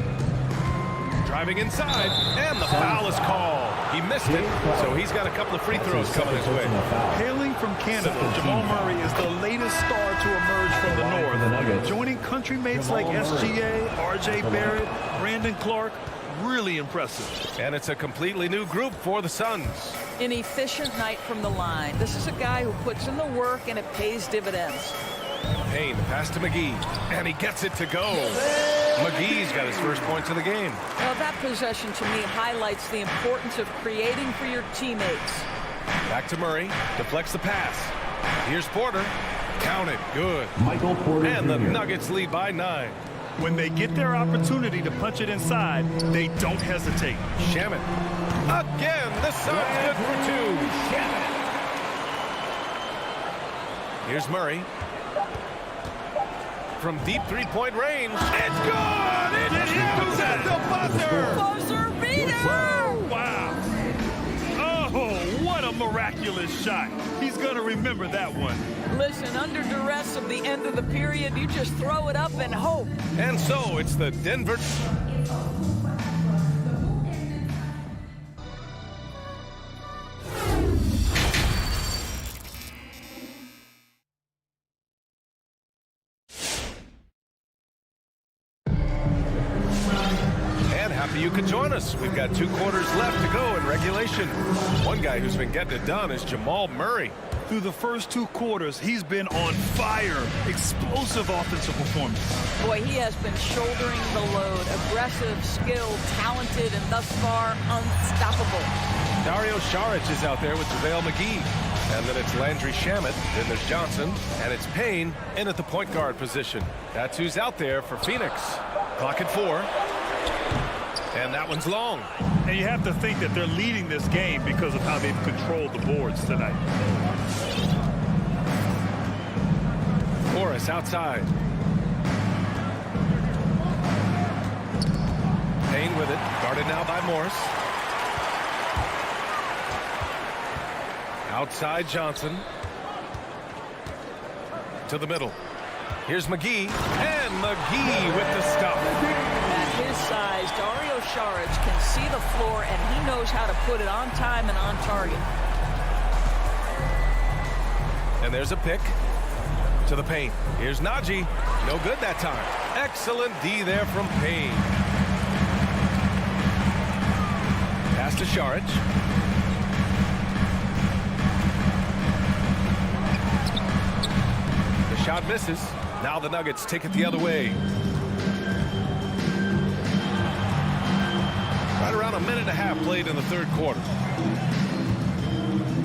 Driving inside, and the foul is called. He missed it, so he's got a couple of free throws coming his way. Hailing from Canada, Jamal Murray is the latest star to emerge from the North. Joining countrymates like SGA, RJ Barrett, Brandon Clark, really impressive. And it's a completely new group for the Suns. An efficient night from the line. This is a guy who puts in the work and it pays dividends. Payne, pass to McGee, and he gets it to go. McGee's got his first points of the game. Well, that possession to me highlights the importance of creating for your teammates. Back to Murray, deflects the pass. Here's Porter. Count it, good. Michael Porter And the Jr. Nuggets lead by 9. When they get their opportunity to punch it inside, they don't hesitate. Shamet. Again, the Suns good for 2. Shamet. Here's Murray. From deep three-point range. It's good! It's counts at the buzzer! Buzzer beater! Wow. Oh, what a miraculous shot. He's going to remember that one. Listen, under duress of the end of the period, you just throw it up and hope. And so it's the Denver... You can join us. We've got 2 quarters left to go in regulation. One guy who's been getting it done is Jamal Murray. Through the first 2 quarters, he's been on fire. Explosive offensive performance. Boy, he has been shouldering the load. Aggressive, skilled, talented, and thus far, unstoppable. Dario Saric is out there with JaVale McGee. And then it's Landry Shamet. Then there's Johnson. And it's Payne in at the point guard position. That's who's out there for Phoenix. Clock at 4. And that one's long. And you have to think that they're leading this game because of how they've controlled the boards tonight. Morris outside. Payne with it. Guarded now by Morris. Outside Johnson. To the middle. Here's McGee. And McGee with the stop. At his size, Dario Saric can see the floor, and he knows how to put it on time and on target. And there's a pick to the paint. Here's Najee. No good that time. Excellent D there from Payne. Pass to Saric. The shot misses. Now the Nuggets take it the other way. Right around a minute and a half played in the third quarter.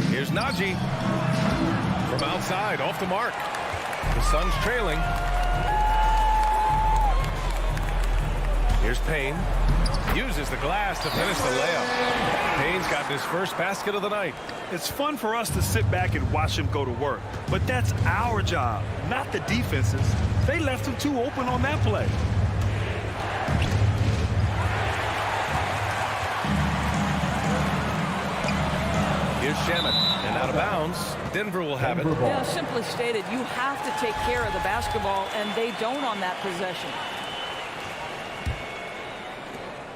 Here's Najee. From outside, off the mark. The Suns trailing. Here's Payne. Uses the glass to finish the layup. Payne's gotten his first basket of the night. It's fun for us to sit back and watch him go to work. But that's our job, not the defense's. They left him too open on that play. Here's Shamet, and out of bounds. Denver will have it. Yeah, simply stated, you have to take care of the basketball, and they don't on that possession.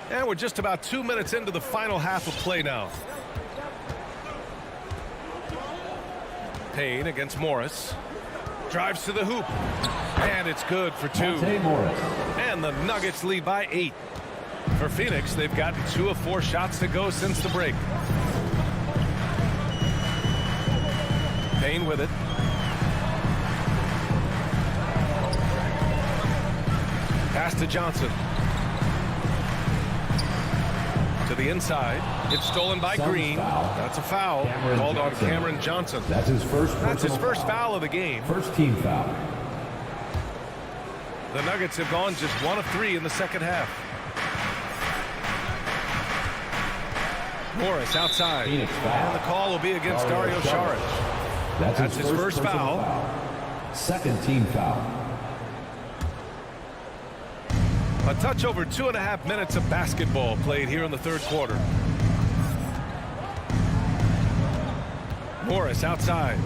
And we're just about 2 minutes into the final half of play now. Payne against Morris. Drives to the hoop. And it's good for 2. And the Nuggets lead by 8. For Phoenix, they've gotten 2 of 4 shots to go since the break. Payne with it. Pass to Johnson. To the inside. It's stolen by Green. That's a foul. Called on Cameron Johnson. That's his first foul of the game. First team foul. The Nuggets have gone just 1 of 3 in the second half. Morris outside. And the call will be against Dario Saric. That's his first foul. Second team foul. A touch over 2.5 minutes of basketball played here in the third quarter. Morris outside.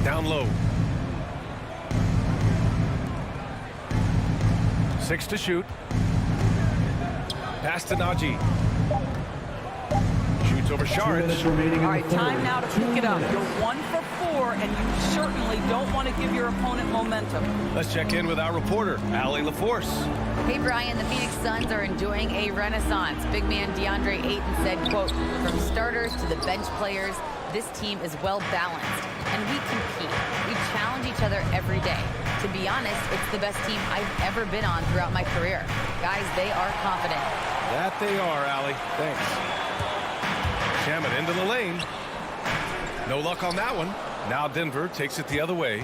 Down low. 6 to shoot. Pass to Najee. Shoots over Saric. All right, time now to pick it up. You're 1 for 4, and you certainly don't want to give your opponent momentum. Let's check in with our reporter, Allie LaForce. Hey, Brian, the Phoenix Suns are enjoying a renaissance. Big man Deandre Ayton said, quote, from starters to the bench players, this team is well balanced, and we compete. We challenge each other every day. To be honest, it's the best team I've ever been on throughout my career. Guys, they are confident. That they are, Allie. Thanks. Shamet into the lane. No luck on that one. Now Denver takes it the other way.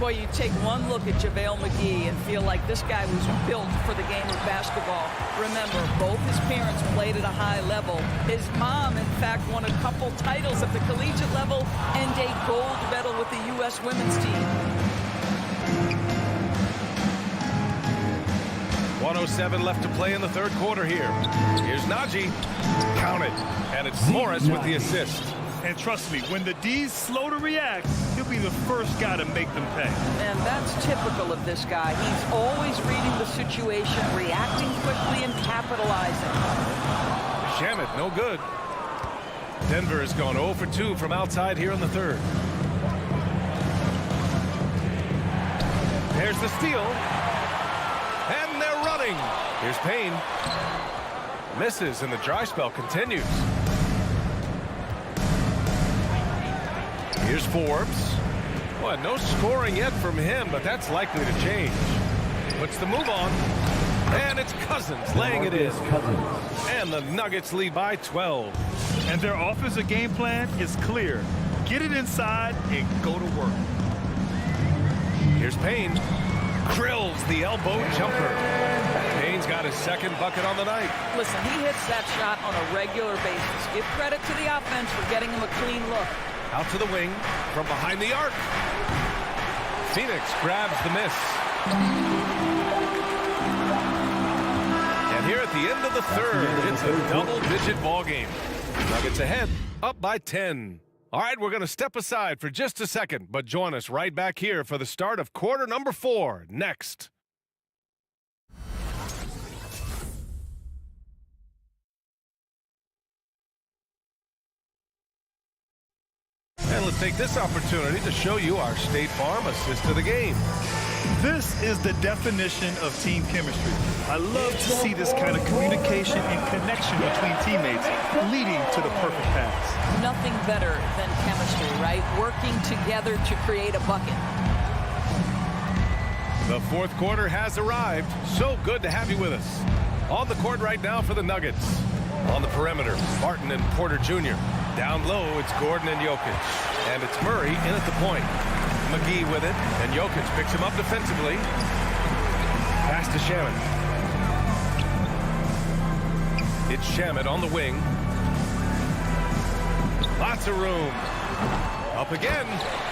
Boy, you take one look at JaVale McGee and feel like this guy was built for the game of basketball. Remember, both his parents played at a high level. His mom, in fact, won a couple titles at the collegiate level and a gold medal with the U.S. women's team. 1:07 left to play in the third quarter here. Here's Najee. Count it. And it's Morris with the assist. And trust me, when the D's slow to react, he'll be the first guy to make them pay. And that's typical of this guy. He's always reading the situation, reacting quickly, and capitalizing. Shamet, no good. Denver has gone 0 for 2 from outside here in the third. There's the steal. And they're running. Here's Payne. Misses, and the dry spell continues. Here's Forbes. Well, no scoring yet from him, but that's likely to change. Puts the move on. And it's Cousins laying it in. And the Nuggets lead by 12. And their offensive game plan is clear. Get it inside and go to work. Here's Payne. Drills the elbow jumper. Payne's got his second bucket on the night. Listen, he hits that shot on a regular basis. Give credit to the offense for getting him a clean look. Out to the wing from behind the arc. Phoenix grabs the miss. And here at the end of the third, it's a double-digit ball game. Nuggets ahead, up by 10. All right, we're going to step aside for just a second, but join us right back here for the start of quarter number 4 next. And let's take this opportunity to show you our State Farm assist of the game. This is the definition of team chemistry. I love to see this kind of communication and connection between teammates leading to the perfect pass. Nothing better than chemistry, right? Working together to create a bucket. The fourth quarter has arrived. So good to have you with us. On the court right now for the Nuggets. On the perimeter, Martin and Porter Jr. Down low, it's Gordon and Jokic. And it's Murray in at the point. McGee with it, and Jokic picks him up defensively. Pass to Shamet. It's Shamet on the wing. Lots of room. Up again.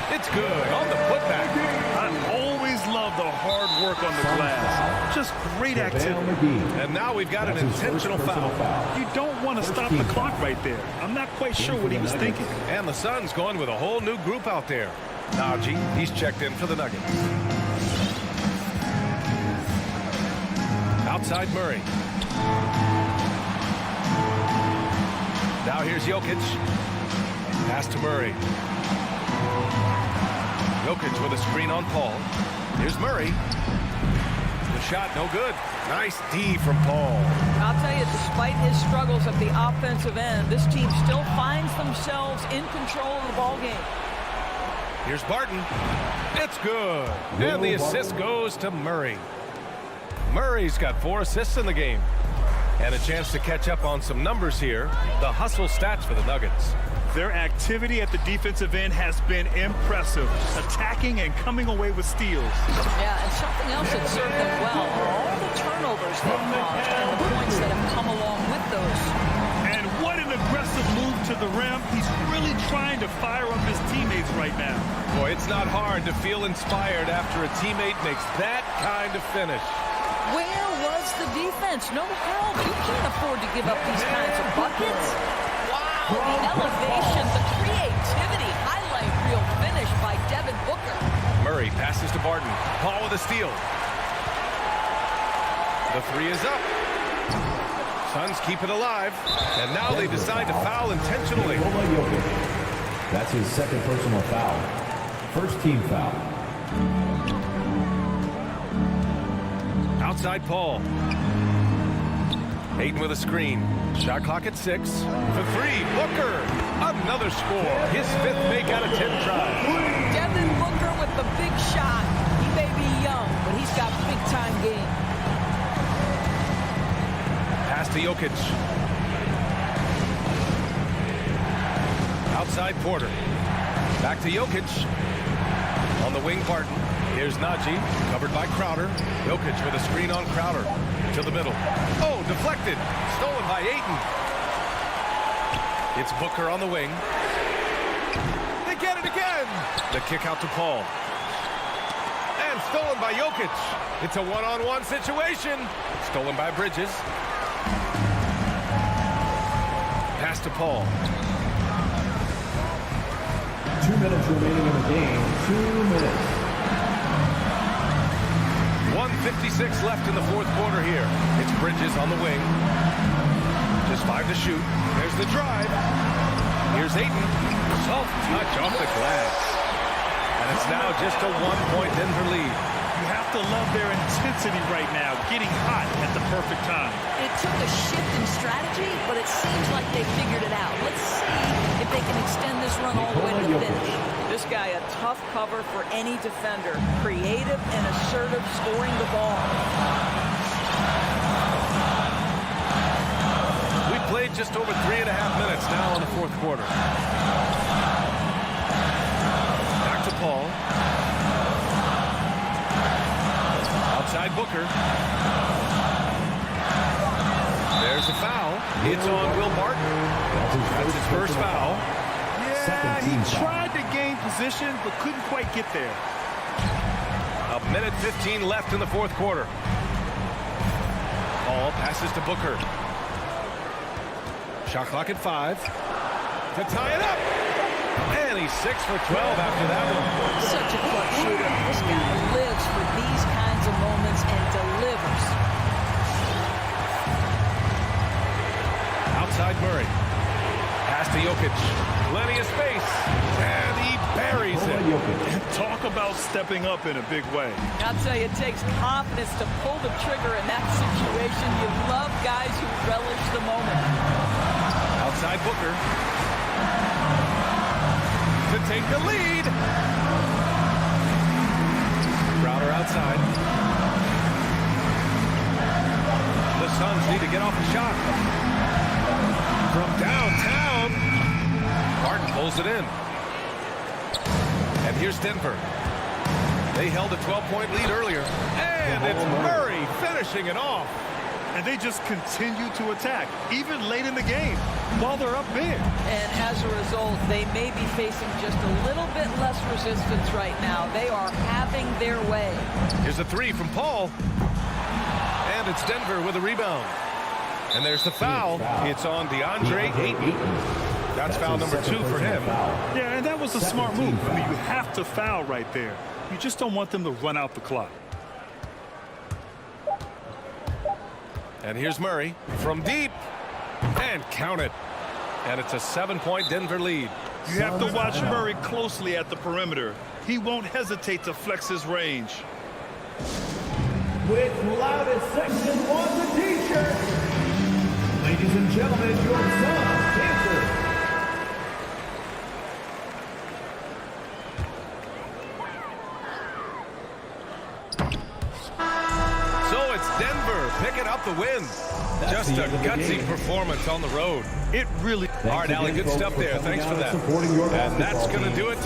It's good on the putback. I always love the hard work on the glass. Just great activity. And now we've got an intentional foul. You don't want to stop the clock right there. I'm not quite sure what he was thinking. And the Suns going with a whole new group out there. Najee, he's checked in for the Nuggets. Outside Murray. Now here's Jokic. Pass to Murray. Jokic with a screen on Paul. Here's Murray. The shot no good. Nice D from Paul. I'll tell you, despite his struggles at the offensive end, this team still finds themselves in control of the ball game. Here's Barton. It's good. And the assist goes to Murray. Murray's got 4 assists in the game. And a chance to catch up on some numbers here. The hustle stats for the Nuggets. Their activity at the defensive end has been impressive, attacking and coming away with steals. Yeah, and something else that served them well are all the turnovers they've caused and the points that have come along with those. And what an aggressive move to the rim. He's really trying to fire up his teammates right now. Boy, it's not hard to feel inspired after a teammate makes that kind of finish. Where was the defense? No help. You can't afford to give up these kinds of buckets. Wow, the elevation, the creativity, highlight reel finish by Devin Booker. Murray passes to Barton. Paul with a steal. The 3 is up. Suns keep it alive. And now they decide to foul intentionally. That's his second personal foul. First team foul. Outside Paul. Ayton with a screen. Shot clock at 6. For 3, Booker. Another score. His 5th make out of 10 tries. Devin Booker with the big shot. He may be young, but he's got big-time game. Pass to Jokic. Outside Porter. Back to Jokic. On the wing, Barton. Here's Najee, covered by Crowder. Jokic with a screen on Crowder. To the middle. Oh, deflected. Stolen by Ayton. It's Booker on the wing. They get it again. The kick out to Paul. And stolen by Jokic. It's a one-on-one situation. Stolen by Bridges. Pass to Paul. 2 minutes remaining in the game. 2 minutes. 1:56 left in the 4th quarter here. It's Bridges on the wing. Just 5 to shoot. There's the drive. Here's Ayton. Soft touch off the glass. And it's now just a 1-point Denver lead. You have to love their intensity right now, getting hot at the perfect time. It took a shift in strategy, but it seems like they figured it out. Let's see if they can extend this run all the way to the finish. This guy, a tough cover for any defender. Creative and assertive, scoring the ball. We played just over 3.5 minutes now in the 4th quarter. Back to Paul. Outside Booker. There's the foul. It's on Will Barton. That's his first foul. Yeah, he tried to gain position, but couldn't quite get there. 1:15 left in the 4th quarter. Paul passes to Booker. Shot clock at 5. To tie it up. And he's 6 for 12 after that one. Such a clutch shooter. This guy lives for these kinds of moments and delivers. Outside Murray. Pass to Jokic. Plenty of space. And he buries it. Talk about stepping up in a big way. I'll tell you, it takes confidence to pull the trigger in that situation. You love guys who relish the moment. Outside Booker. To take the lead. Crowder outside. The Suns need to get off the shot. From downtown. Barton pulls it in. And here's Denver. They held a 12-point lead earlier. And it's Murray finishing it off. and they just continue to attack, even late in the game, while they're up big. And as a result, they may be facing just a little bit less resistance right now. They are having their way. Here's a three from Paul. And it's Denver with a rebound. And there's the foul. It's on Deandre Ayton. That's foul number 2 for him. Yeah, and that was a smart move. I mean, you have to foul right there. You just don't want them to run out the clock. And here's Murray from deep. And count it. And it's a 7-point Denver lead. You have to watch Murray closely at the perimeter. He won't hesitate to flex his range. With loudest section on the t-shirt, ladies and gentlemen, your Suns answer. So it's Denver picking up the win. Just a gutsy performance on the road. It really... All right, Allie, good stuff there. Thanks for that. And that's going to do it.